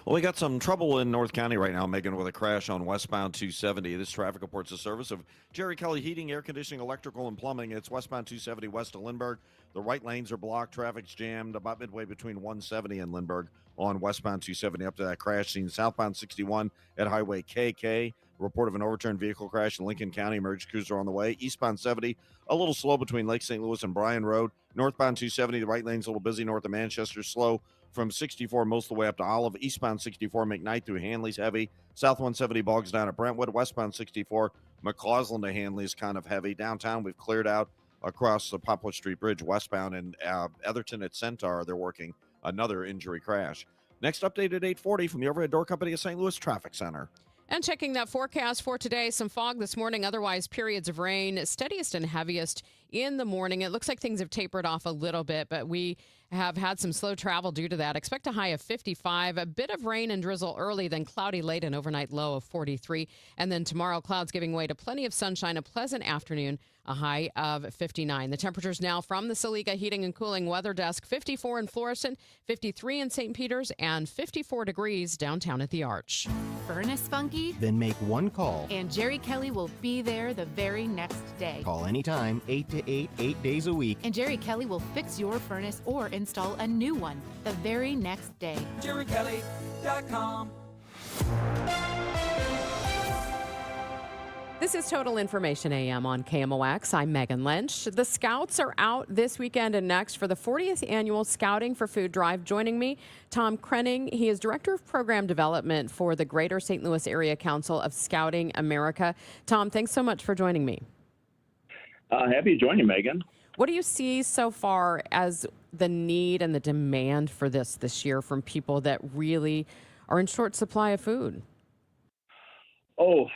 Well, we got some trouble in North County right now, Megan, with a crash on westbound 270. This traffic reports the service of Jerry Kelley Heating, Air Conditioning, Electrical, and Plumbing. It's westbound 270 west of Lindbergh. The right lanes are blocked. Traffic's jammed about midway between 170 and Lindbergh on westbound 270 up to that crash scene. Southbound 61 at Highway KK. Report of an overturned vehicle crash in Lincoln County. Emergency crews are on the way. Eastbound 70, a little slow between Lake St. Louis and Bryan Road. Northbound 270, the right lane's a little busy north of Manchester. Slow from 64 most of the way up to Olive. Eastbound 64, McKnight through Hanley's heavy. South 170 bogs down at Brentwood. Westbound 64, McCausland to Hanley is kind of heavy. Downtown, we've cleared out across the Poplar Street Bridge westbound. And Etherton at Centaur, they're working another injury crash. Next update at 8:40 from the Overhead Door Company of St. Louis Traffic Center. And checking that forecast for today, some fog this morning, otherwise periods of rain, steadiest and heaviest in the morning. It looks like things have tapered off a little bit, but we have had some slow travel due to that. Expect a high of 55, a bit of rain and drizzle early, then cloudy late, an overnight low of 43. And then tomorrow, clouds giving way to plenty of sunshine, a pleasant afternoon, a high of 59. The temperatures now from the Saliga Heating and Cooling Weather Desk, 54 in Florissant, 53 in St. Peters, and 54 degrees downtown at the Arch. Furnace funky? Then make one call. And Jerry Kelley will be there the very next day. Call anytime, 8 to 8, 8 days a week. And Jerry Kelley will fix your furnace or install a new one the very next day. JerryKelley.com. This is Total Information AM on KMOX. I'm Megan Lynch. The Scouts are out this weekend and next for the 40th annual Scouting for Food Drive. Joining me, Tom Krenning. He is Director of Program Development for the Greater St. Louis Area Council of Scouting America. Tom, thanks so much for joining me. Happy to join you, Megan. What do you see so far as the need and the demand for this year from people that really are in short supply of food? Oh,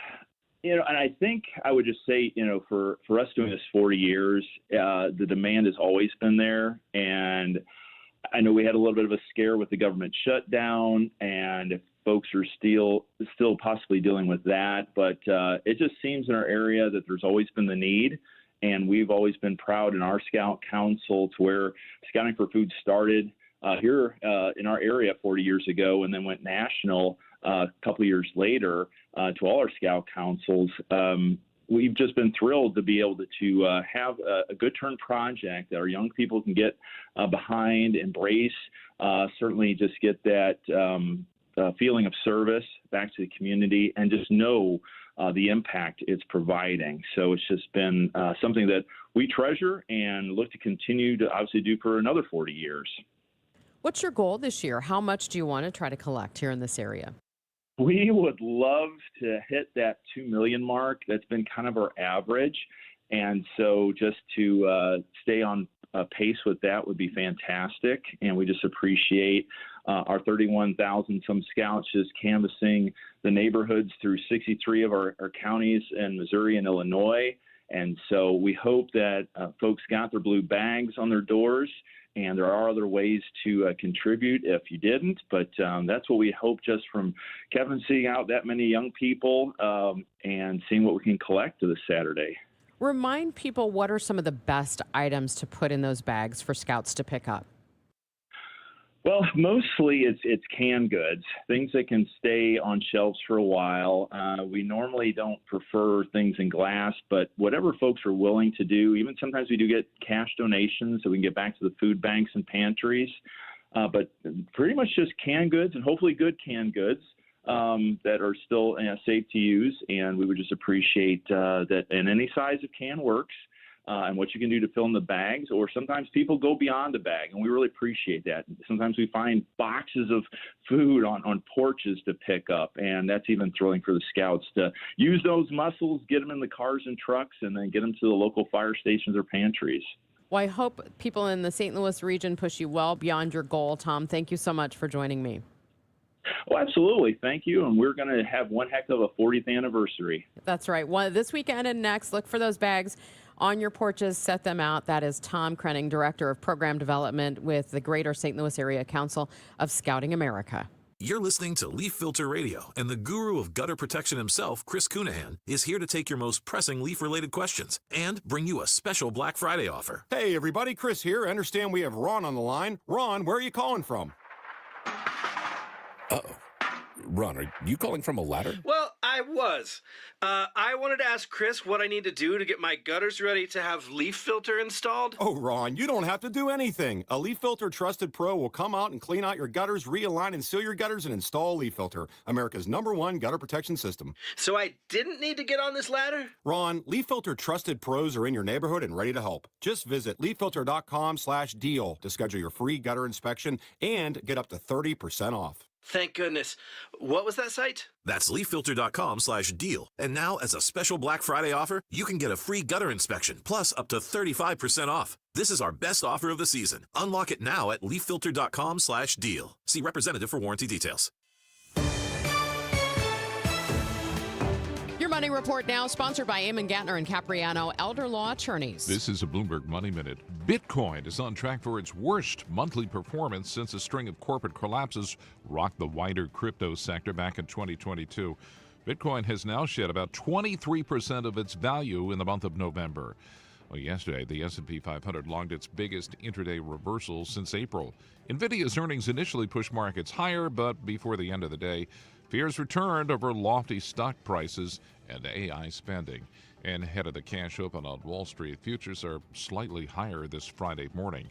and I think I would just say, for us doing this 40 years, the demand has always been there. And I know we had a little bit of a scare with the government shutdown, and if folks are still possibly dealing with that. But it just seems in our area that there's always been the need. And we've always been proud in our Scout Council to where Scouting for Food started here in our area 40 years ago and then went national a couple of years later to all our Scout Councils. We've just been thrilled to be able to have a good turn project that our young people can get behind, embrace, certainly just get that feeling of service back to the community and just know the impact it's providing. So it's just been something that we treasure and look to continue to obviously do for another 40 years. What's your goal this year? How much do you want to try to collect here in this area? We would love to hit that 2 million mark. That's been kind of our average. And so just to stay on pace with that would be fantastic. And we just appreciate our 31,000 some scouts just canvassing the neighborhoods through 63 of our counties in Missouri and Illinois. And so we hope that folks got their blue bags on their doors. And there are other ways to contribute if you didn't. But that's what we hope just from Kevin seeing out that many young people and seeing what we can collect this Saturday. Remind people, what are some of the best items to put in those bags for Scouts to pick up? Well, mostly it's canned goods, things that can stay on shelves for a while. We normally don't prefer things in glass, but whatever folks are willing to do, even sometimes we do get cash donations so we can get back to the food banks and pantries. But pretty much just canned goods and hopefully good canned goods that are still safe to use. And we would just appreciate that, and any size of can works. And what you can do to fill in the bags, or sometimes people go beyond the bag, and we really appreciate that. Sometimes we find boxes of food on porches to pick up, and that's even thrilling for the Scouts to use those muscles, get them in the cars and trucks, and then get them to the local fire stations or pantries. Well, I hope people in the St. Louis region push you well beyond your goal, Tom. Thank you so much for joining me. Well, absolutely. Thank you. And we're going to have one heck of a 40th anniversary. That's right. This weekend and next, look for those bags on your porches, set them out. That is Tom Krenning, Director of Program Development with the Greater St. Louis Area Council of Scouting America. You're listening to Leaf Filter Radio, and the guru of gutter protection himself, Chris Cunahan, is here to take your most pressing leaf-related questions and bring you a special Black Friday offer. Hey, everybody, Chris here. I understand we have Ron on the line. Ron, where are you calling from? Uh-oh. Ron, are you calling from a ladder? Well, I was. I wanted to ask Chris what I need to do to get my gutters ready to have Leaf Filter installed. Oh, Ron, you don't have to do anything. A Leaf Filter Trusted Pro will come out and clean out your gutters, realign and seal your gutters, and install Leaf Filter, America's #1 gutter protection system. So I didn't need to get on this ladder? Ron, Leaf Filter Trusted Pros are in your neighborhood and ready to help. Just visit leaffilter.com/deal to schedule your free gutter inspection and get up to 30% off. Thank goodness. What was that site? That's leaffilter.com/deal. And now, as a special Black Friday offer, you can get a free gutter inspection, plus up to 35% off. This is our best offer of the season. Unlock it now at leaffilter.com/deal. See representative for warranty details. Your Money Report now, sponsored by Eamon Gattner and Capriano Elder Law Attorneys. This is a Bloomberg Money Minute. Bitcoin is on track for its worst monthly performance since a string of corporate collapses rocked the wider crypto sector back in 2022. Bitcoin has now shed about 23% of its value in the month of November. Well, yesterday, the S&P 500 logged its biggest intraday reversal since April. NVIDIA's earnings initially pushed markets higher, but before the end of the day, fears returned over lofty stock prices and AI spending. And ahead of the cash open on Wall Street, futures are slightly higher this Friday morning.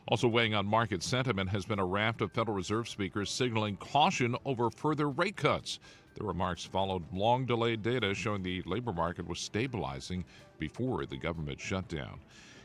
Also weighing on market sentiment has been a raft of Federal Reserve speakers signaling caution over further rate cuts. The remarks followed long-delayed data showing the labor market was stabilizing before the government shutdown.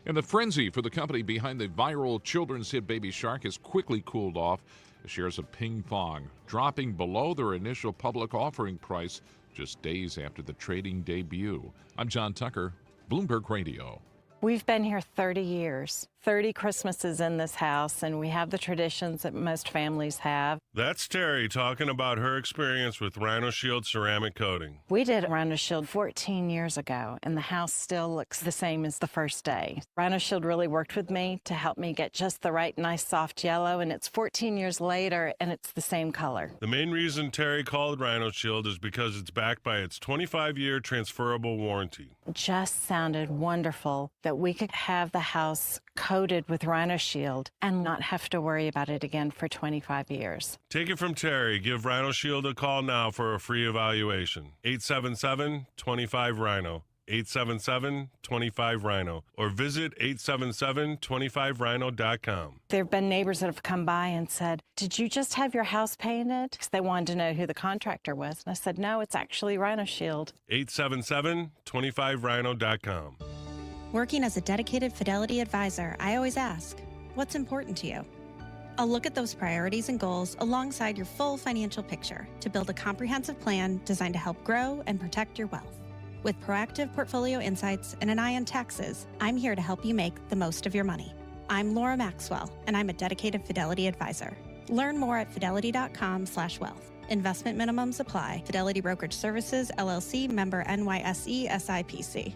And the frenzy for the company behind the viral children's hit Baby Shark has quickly cooled off. The shares of Ping Pong dropping below their initial public offering price just days after the trading debut. I'm John Tucker, Bloomberg Radio. We've been here 30 years, 30 Christmases in this house, and we have the traditions that most families have. That's Terry talking about her experience with Rhino Shield ceramic coating. We did Rhino Shield 14 years ago, and the house still looks the same as the first day. Rhino Shield really worked with me to help me get just the right nice soft yellow, and it's 14 years later, and it's the same color. The main reason Terry called Rhino Shield is because it's backed by its 25-year transferable warranty. It just sounded wonderful that we could have the house coated with Rhino Shield and not have to worry about it again for 25 years. Take it from Terry. Give Rhino Shield a call now for a free evaluation. 877-25-RHINO. 877-25-RHINO. Or visit 877-25rhino.com. There have been neighbors that have come by and said, "Did you just have your house painted?" Because they wanted to know who the contractor was. And I said, "No, it's actually Rhino Shield." 877-25rhino.com. Working as a dedicated Fidelity advisor, I always ask, what's important to you? I'll look at those priorities and goals alongside your full financial picture to build a comprehensive plan designed to help grow and protect your wealth. With proactive portfolio insights and an eye on taxes, I'm here to help you make the most of your money. I'm Laura Maxwell, and I'm a dedicated Fidelity advisor. Learn more at fidelity.com/wealth. Investment minimums apply. Fidelity Brokerage Services, LLC, member NYSE, SIPC.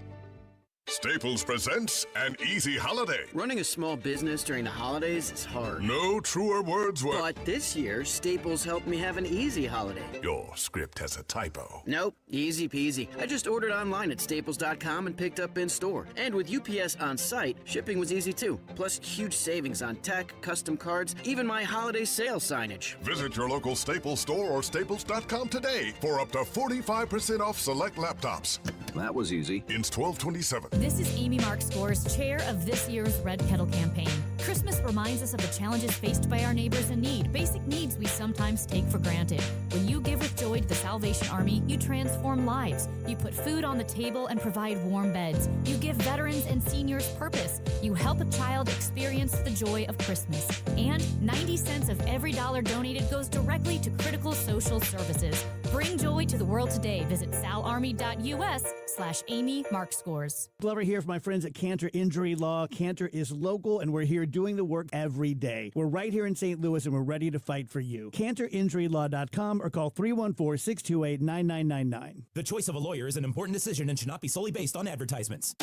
Staples presents An Easy Holiday. Running a small business during the holidays is hard. No truer words were... But this year, Staples helped me have an easy holiday. Your script has a typo. Nope, easy peasy. I just ordered online at staples.com and picked up in store. And with UPS on site, shipping was easy too. Plus, huge savings on tech, custom cards, even my holiday sale signage. Visit your local Staples store or staples.com today for up to 45% off select laptops. That was easy. Ins 12/27. This is Amy Mark Scores, chair of this year's Red Kettle campaign. Christmas reminds us of the challenges faced by our neighbors in need, basic needs we sometimes take for granted. When you give with joy to the Salvation Army, you transform lives. You put food on the table and provide warm beds. You give veterans and seniors purpose. You help a child experience the joy of Christmas. And 90 cents of every dollar donated goes directly to critical social services. Bring joy to the world today. Visit salarmy.us/Amy Mark Scores. Glover here for my friends at Cantor Injury Law. Cantor is local, and we're here doing the work every day. We're right here in St. Louis, and we're ready to fight for you. CantorInjuryLaw.com or call 314-628-9999. The choice of a lawyer is an important decision and should not be solely based on advertisements.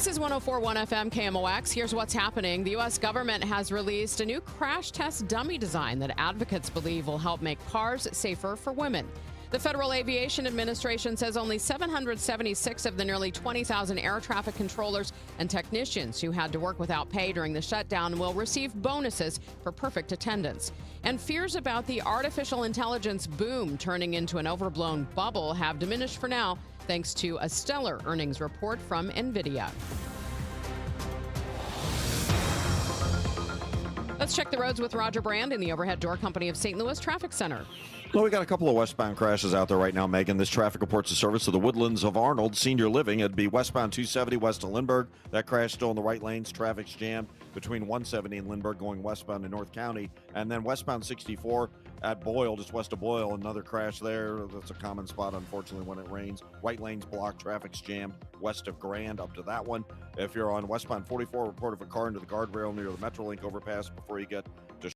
This is 104.1 FM KMOX. Here's what's happening. The U.S. government has released a new crash test dummy design that advocates believe will help make cars safer for women. The Federal Aviation Administration says only 776 of the nearly 20,000 air traffic controllers and technicians who had to work without pay during the shutdown will receive bonuses for perfect attendance. And fears about the artificial intelligence boom turning into an overblown bubble have diminished for now, thanks to a stellar earnings report from NVIDIA. Let's check the roads with Roger Brand in the Overhead Door Company of St. Louis Traffic Center. Well, we got a couple of westbound crashes out there right now, Megan. This traffic reports a service to the Woodlands of Arnold Senior Living. It'd be westbound 270 west of Lindbergh. That crash still in the right lanes. Traffic's jammed between 170 and Lindbergh going westbound to North County. And then westbound 64 at Boyle, just west of Boyle, another crash there. That's a common spot, unfortunately, when it rains. Right lanes blocked. Traffic's jammed west of Grand up to that one. If you're on westbound 44, report of a car into the guardrail near the Metrolink overpass before you get to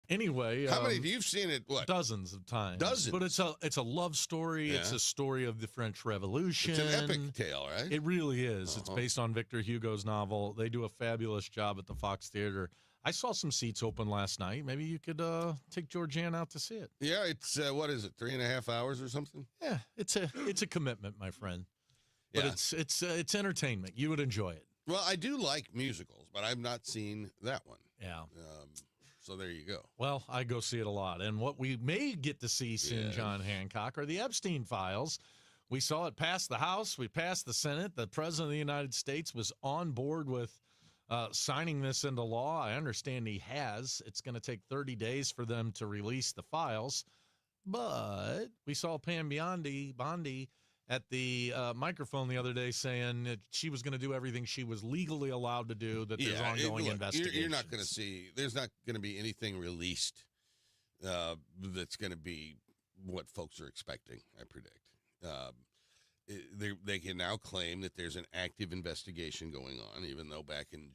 Anyway, how many? You've seen it? What? Dozens of times. Dozens. But it's a love story. Yeah. It's a story of the French Revolution. It's an epic tale, right? It really is. It's Uh-huh. based on Victor Hugo's novel. They do a fabulous job at the Fox Theater. I saw some seats open last night. Maybe you could take Georgianne out to see it. Yeah, it's what is it? 3.5 hours or something? Yeah, it's a commitment, my friend. But Yeah. it's entertainment. You would enjoy it. Well, I do like musicals, but I've not seen that one. Yeah. So there you go. Well, I go see it a lot. And what we may get to see soon, John Hancock, are the Epstein files. We saw it pass the House. We passed the Senate. The President of the United States was on board with signing this into law. I understand he has. It's going to take 30 days for them to release the files. But we saw Pam Bondi at the microphone the other day saying that she was going to do everything she was legally allowed to do, that there's ongoing investigations. You're not going to see, there's not going to be anything released that's going to be what folks are expecting, I predict. They can now claim that there's an active investigation going on, even though back in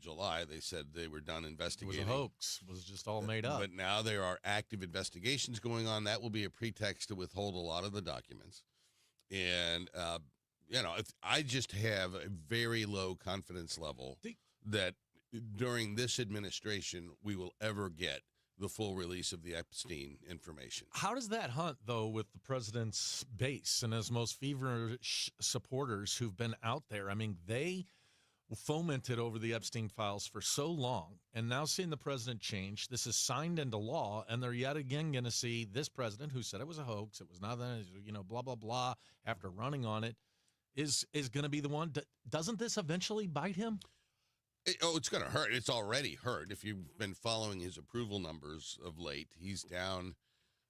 July they said they were done investigating. It was a hoax. It was just all made up. But now there are active investigations going on. That will be a pretext to withhold a lot of the documents. And, I just have a very low confidence level that during this administration we will ever get the full release of the Epstein information. How does that hunt, though, with the president's base and his most feverish supporters who've been out there? I mean, they fomented over the Epstein files for so long, and now seeing the president change, this is signed into law, and they're yet again going to see this president who said it was a hoax, it was nothing, blah, blah, blah, after running on it, is going to be the one. Doesn't this eventually bite him? It's going to hurt. It's already hurt. If you've been following his approval numbers of late, he's down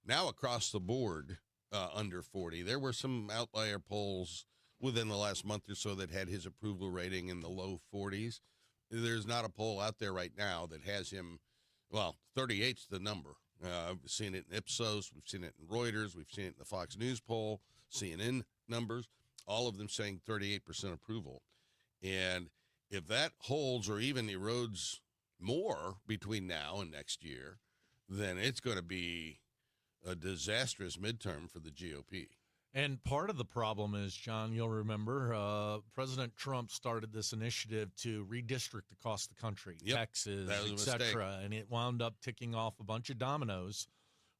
now across the board under 40. There were some outlier polls within the last month or so that had his approval rating in the low 40s. There's not a poll out there right now that has him, 38's the number. We've seen it in Ipsos. We've seen it in Reuters. We've seen it in the Fox News poll, CNN numbers, all of them saying 38% approval. And if that holds or even erodes more between now and next year, then it's going to be a disastrous midterm for the GOP. And part of the problem is, John, you'll remember, President Trump started this initiative to redistrict across the country, Texas, et cetera, and it wound up ticking off a bunch of dominoes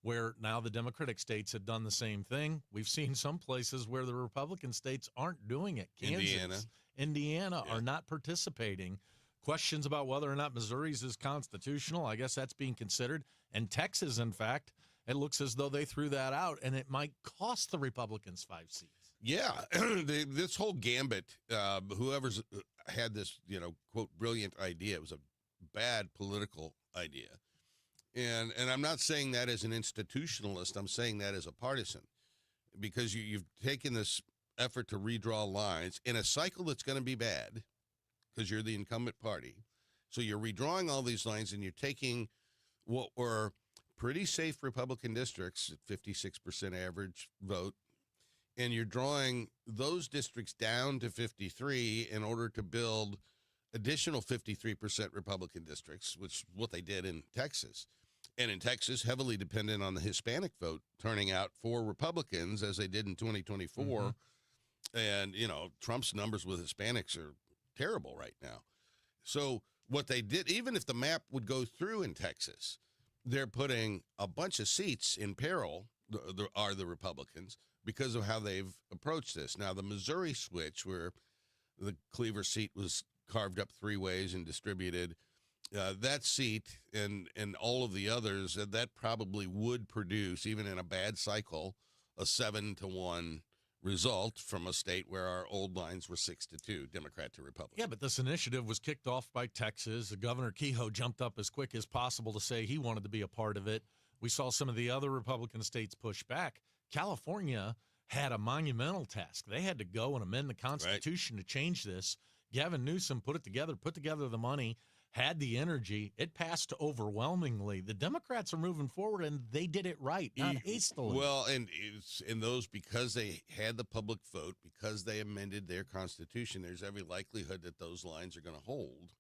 where now the Democratic states had done the same thing. We've seen some places where the Republican states aren't doing it. Kansas, Indiana are not participating. Questions about whether or not Missouri's is constitutional, I guess that's being considered. And Texas, in fact, it looks as though they threw that out, and it might cost the Republicans 5 seats. Yeah, this whole gambit, whoever's had this, quote, brilliant idea, it was a bad political idea. And I'm not saying that as an institutionalist. I'm saying that as a partisan, because you've taken this effort to redraw lines in a cycle that's going to be bad because you're the incumbent party. So you're redrawing all these lines, and you're taking what were pretty safe Republican districts at 56% average vote, and you're drawing those districts down to 53 in order to build additional 53% Republican districts, which is what they did in Texas. And in Texas, heavily dependent on the Hispanic vote turning out for Republicans, as they did in 2024. Mm-hmm. And, Trump's numbers with Hispanics are terrible right now. So what they did, even if the map would go through in Texas, they're putting a bunch of seats in peril, are the Republicans, because of how they've approached this. Now, the Missouri switch, where the Cleaver seat was carved up 3 ways and distributed, that seat and all of the others, that probably would produce, even in a bad cycle, a 7-1 result from a state where our old lines were 6-2, Democrat to Republican. Yeah, but this initiative was kicked off by Texas. Governor Kehoe jumped up as quick as possible to say he wanted to be a part of it. We saw some of the other Republican states push back. California had a monumental task. They had to go and amend the Constitution to change this. Gavin Newsom put together the money, had the energy. It passed overwhelmingly. The Democrats are moving forward, and they did it right, not hastily. Well, and it's in those, because they had the public vote, because they amended their Constitution, there's every likelihood that those lines are going to hold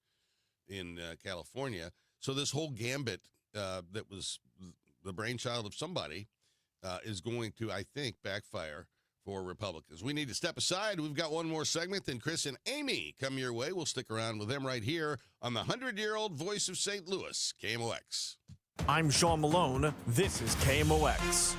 in California. So this whole gambit that was the brainchild of somebody is going to, I think, backfire for Republicans. We need to step aside. We've got one more segment, then Chris and Amy come your way. We'll stick around with them right here on the 100-year-old voice of St. Louis, KMOX. I'm Sean Malone. This is KMOX,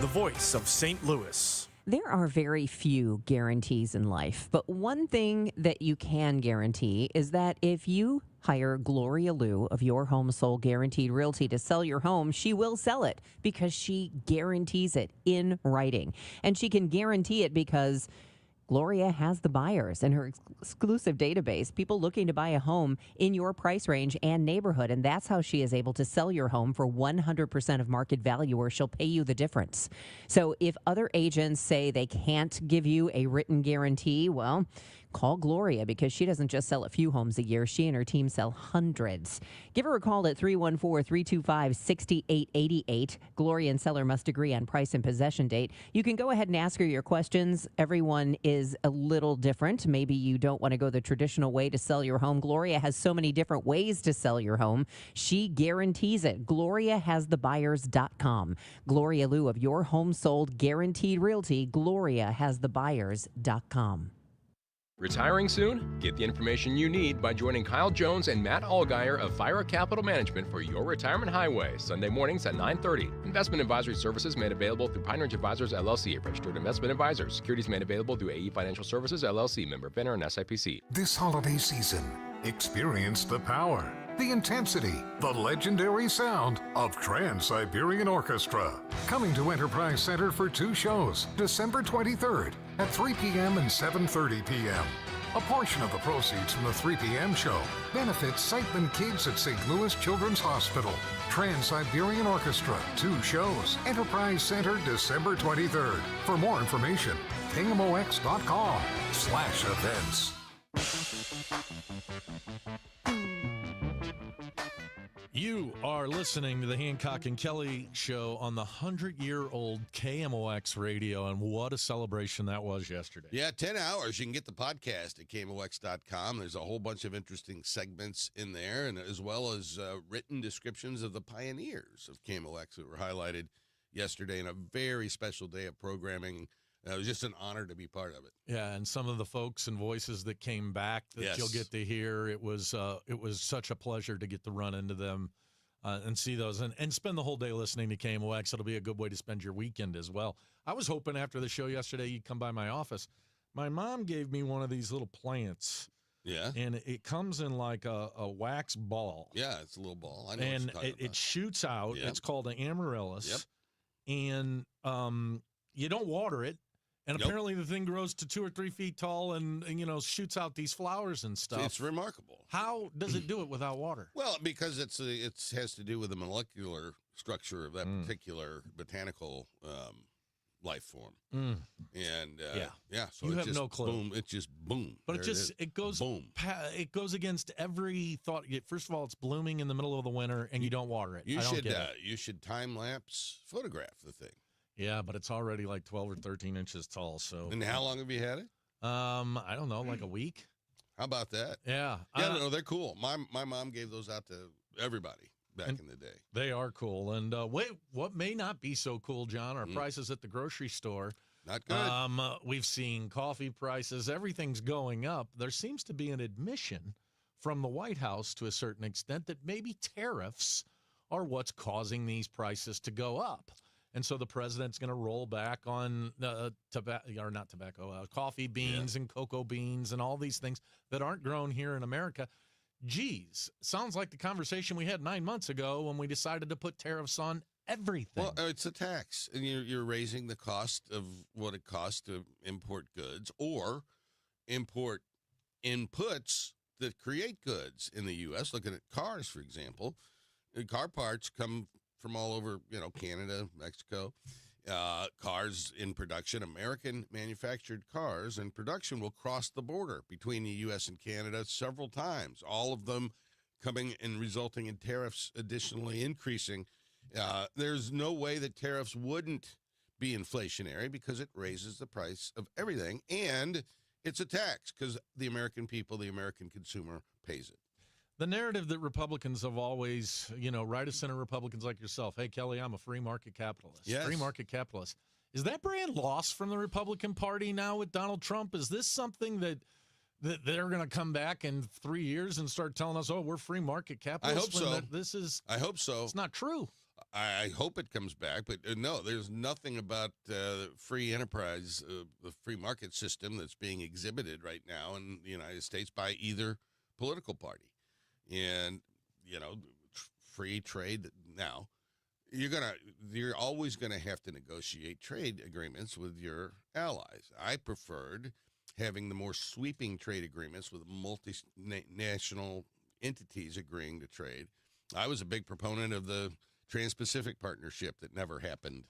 the voice of St. Louis. There are very few guarantees in life, but one thing that you can guarantee is that if you hire Gloria Liu of Your Home Sold Guaranteed Realty to sell your home, she will sell it because she guarantees it in writing. And she can guarantee it because Gloria has the buyers in her exclusive database, people looking to buy a home in your price range and neighborhood. And that's how she is able to sell your home for 100% of market value, or she'll pay you the difference. So if other agents say they can't give you a written guarantee, well, call Gloria, because she doesn't just sell a few homes a year. She and her team sell hundreds. Give her a call at 314-325-6888. Gloria and seller must agree on price and possession date. You can go ahead and ask her your questions. Everyone is a little different. Maybe you don't want to go the traditional way to sell your home. Gloria has so many different ways to sell your home. She guarantees it. GloriaHasTheBuyers.com. Gloria Liu of Your Home Sold Guaranteed Realty. GloriaHasTheBuyers.com. Retiring soon? Get the information you need by joining Kyle Jones and Matt Allgeier of Fire Capital Management for Your Retirement Highway, Sunday mornings at 9:30. Investment advisory services made available through Pine Ridge Advisors, LLC, a registered investment advisor. Securities made available through AE Financial Services, LLC, member FINRA and SIPC. This holiday season, experience the power, the intensity, the legendary sound of Trans-Siberian Orchestra. Coming to Enterprise Center for 2 shows, December 23rd at 3 p.m. and 7:30 p.m. A portion of the proceeds from the 3 p.m. show benefits Sightman Kids at St. Louis Children's Hospital. Trans-Siberian Orchestra, 2 shows, Enterprise Center, December 23rd. For more information, KMOX.com/events. You are listening to the Hancock and Kelley show on the 100-year-old KMOX radio, and what a celebration that was yesterday. Yeah, 10 hours. You can get the podcast at KMOX.com. There's a whole bunch of interesting segments in there, and as well as written descriptions of the pioneers of KMOX that were highlighted yesterday in a very special day of programming It was just an honor to be part of it. Yeah, and some of the folks and voices that came back that you'll get to hear, it was such a pleasure to get to run into them and see those and spend the whole day listening to KMOX. It'll be a good way to spend your weekend as well. I was hoping after the show yesterday you'd come by my office. My mom gave me one of these little plants. Yeah. And it comes in like a wax ball. Yeah, it's a little ball. I know and what you're talking about. it shoots out. Yep. It's called an amaryllis. Yep. And you don't water it. And apparently the thing grows to 2 or 3 feet tall and shoots out these flowers and stuff. It's remarkable. How does it do it without water? Well, because it has to do with the molecular structure of that particular botanical life form. And so you it have just, no clue. Boom, it's just boom. But it goes boom. It goes against every thought. First of all, it's blooming in the middle of the winter, and you don't water it. You should time lapse photograph the thing. Yeah, but it's already like 12 or 13 inches tall. So. And how long have you had it? I don't know, like a week. How about that? Yeah. Yeah, no, they're cool. My mom gave those out to everybody back in the day. They are cool. And what may not be so cool, John, are prices at the grocery store. Not good. We've seen coffee prices. Everything's going up. There seems to be an admission from the White House to a certain extent that maybe tariffs are what's causing these prices to go up. And so the president's going to roll back on coffee beans and cocoa beans and all these things that aren't grown here in America. Geez, sounds like the conversation we had 9 months ago when we decided to put tariffs on everything. Well, it's a tax, and you're raising the cost of what it costs to import goods or import inputs that create goods in the U.S. Looking at cars, for example, car parts come from all over, Canada, Mexico. Cars in production, American manufactured cars in production will cross the border between the U.S. and Canada several times, all of them coming and resulting in tariffs additionally increasing. There's no way that tariffs wouldn't be inflationary because it raises the price of everything, and it's a tax because the American people, the American consumer pays it. The narrative that Republicans have always, right-of-center Republicans like yourself, hey, Kelley, I'm a free market capitalist. Yes. Free market capitalist. Is that brand lost from the Republican Party now with Donald Trump? Is this something that they're going to come back in 3 years and start telling us, oh, we're free market capitalists? I hope so. I hope so. It's not true. I hope it comes back, but no, there's nothing about free enterprise, the free market system that's being exhibited right now in the United States by either political party. And, free trade now, you're always going to have to negotiate trade agreements with your allies. I preferred having the more sweeping trade agreements with multinational entities agreeing to trade. I was a big proponent of the Trans-Pacific Partnership that never happened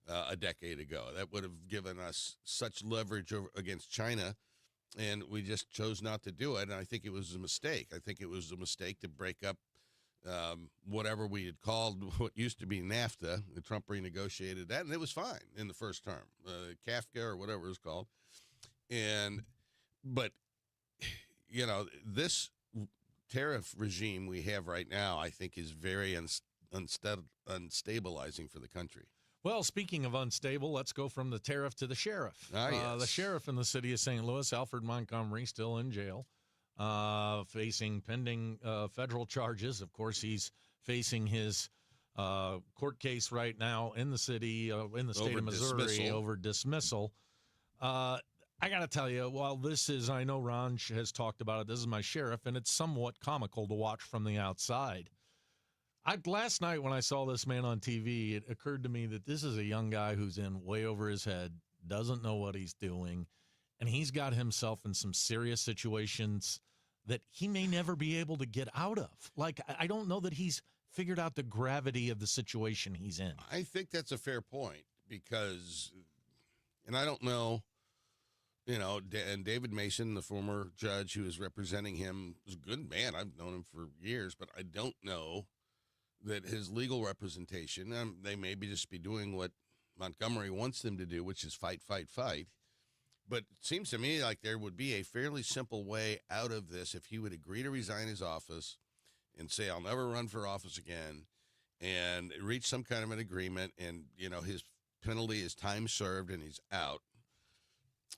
a decade ago. That would have given us such leverage against China. And we just chose not to do it, and I think it was a mistake. I think it was a mistake to break up whatever we had called what used to be NAFTA. Trump renegotiated that, and it was fine in the first term, CAFTA or whatever it was called. But this tariff regime we have right now, I think, is very unstabilizing for the country. Well, speaking of unstable, let's go from the tariff to the sheriff. Yes. The sheriff in the city of St. Louis, Alfred Montgomery, still in jail, facing pending federal charges. Of course, he's facing his court case right now in the city, in the state of Missouri, over dismissal. I got to tell you, while this is, I know Ron has talked about it, this is my sheriff, and it's somewhat comical to watch from the outside. Last night when I saw this man on TV, it occurred to me that this is a young guy who's in way over his head, doesn't know what he's doing, and he's got himself in some serious situations that he may never be able to get out of. Like, I don't know that he's figured out the gravity of the situation he's in. I think that's a fair point because, and I don't know, and David Mason, the former judge who is representing him, is a good man. I've known him for years, but I don't know that his legal representation, they maybe just be doing what Montgomery wants them to do, which is fight, fight, fight. But it seems to me like there would be a fairly simple way out of this if he would agree to resign his office and say, I'll never run for office again, and reach some kind of an agreement, and, his penalty is time served and he's out.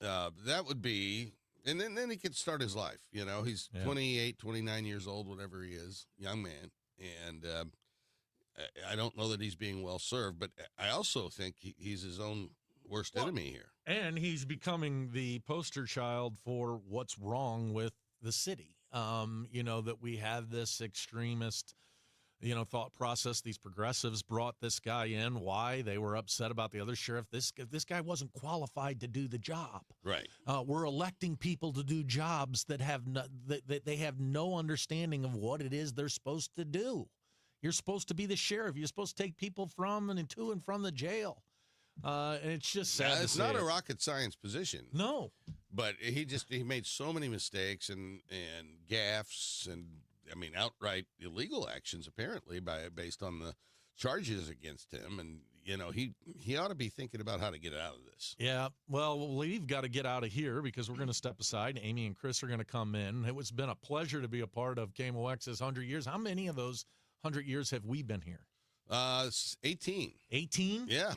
That would be, and then he could start his life. He's 28, 29 years old, whatever he is, young man. And I don't know that he's being well served, but I also think he's his own worst enemy here. And he's becoming the poster child for what's wrong with the city. That we have this extremist, thought process. These progressives brought this guy in. Why? They were upset about the other sheriff. This guy wasn't qualified to do the job. Right. We're electing people to do jobs that that they have no understanding of what it is they're supposed to do. You're supposed to be the sheriff. You're supposed to take people from and to and from the jail. And it's just sad. It's not a rocket science position. No. But he made so many mistakes and gaffes and outright illegal actions apparently based on the charges against him. And he ought to be thinking about how to get out of this. Yeah. Well, we've got to get out of here because we're going to step aside. Amy and Chris are going to come in. It's been a pleasure to be a part of KMOX's 100 years. How many of those 100 years have we been here? 18. 18? Yeah.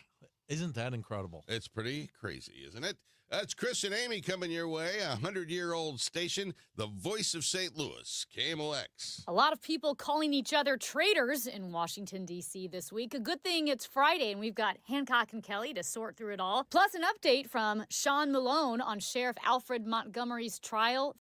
Isn't that incredible? It's pretty crazy, isn't it? That's Chris and Amy coming your way. 100-year-old station, the voice of St. Louis, KMOX. A lot of people calling each other traitors in Washington, D.C. this week. A good thing it's Friday, and we've got Hancock and Kelley to sort through it all. Plus an update from Sean Malone on Sheriff Alfred Montgomery's trial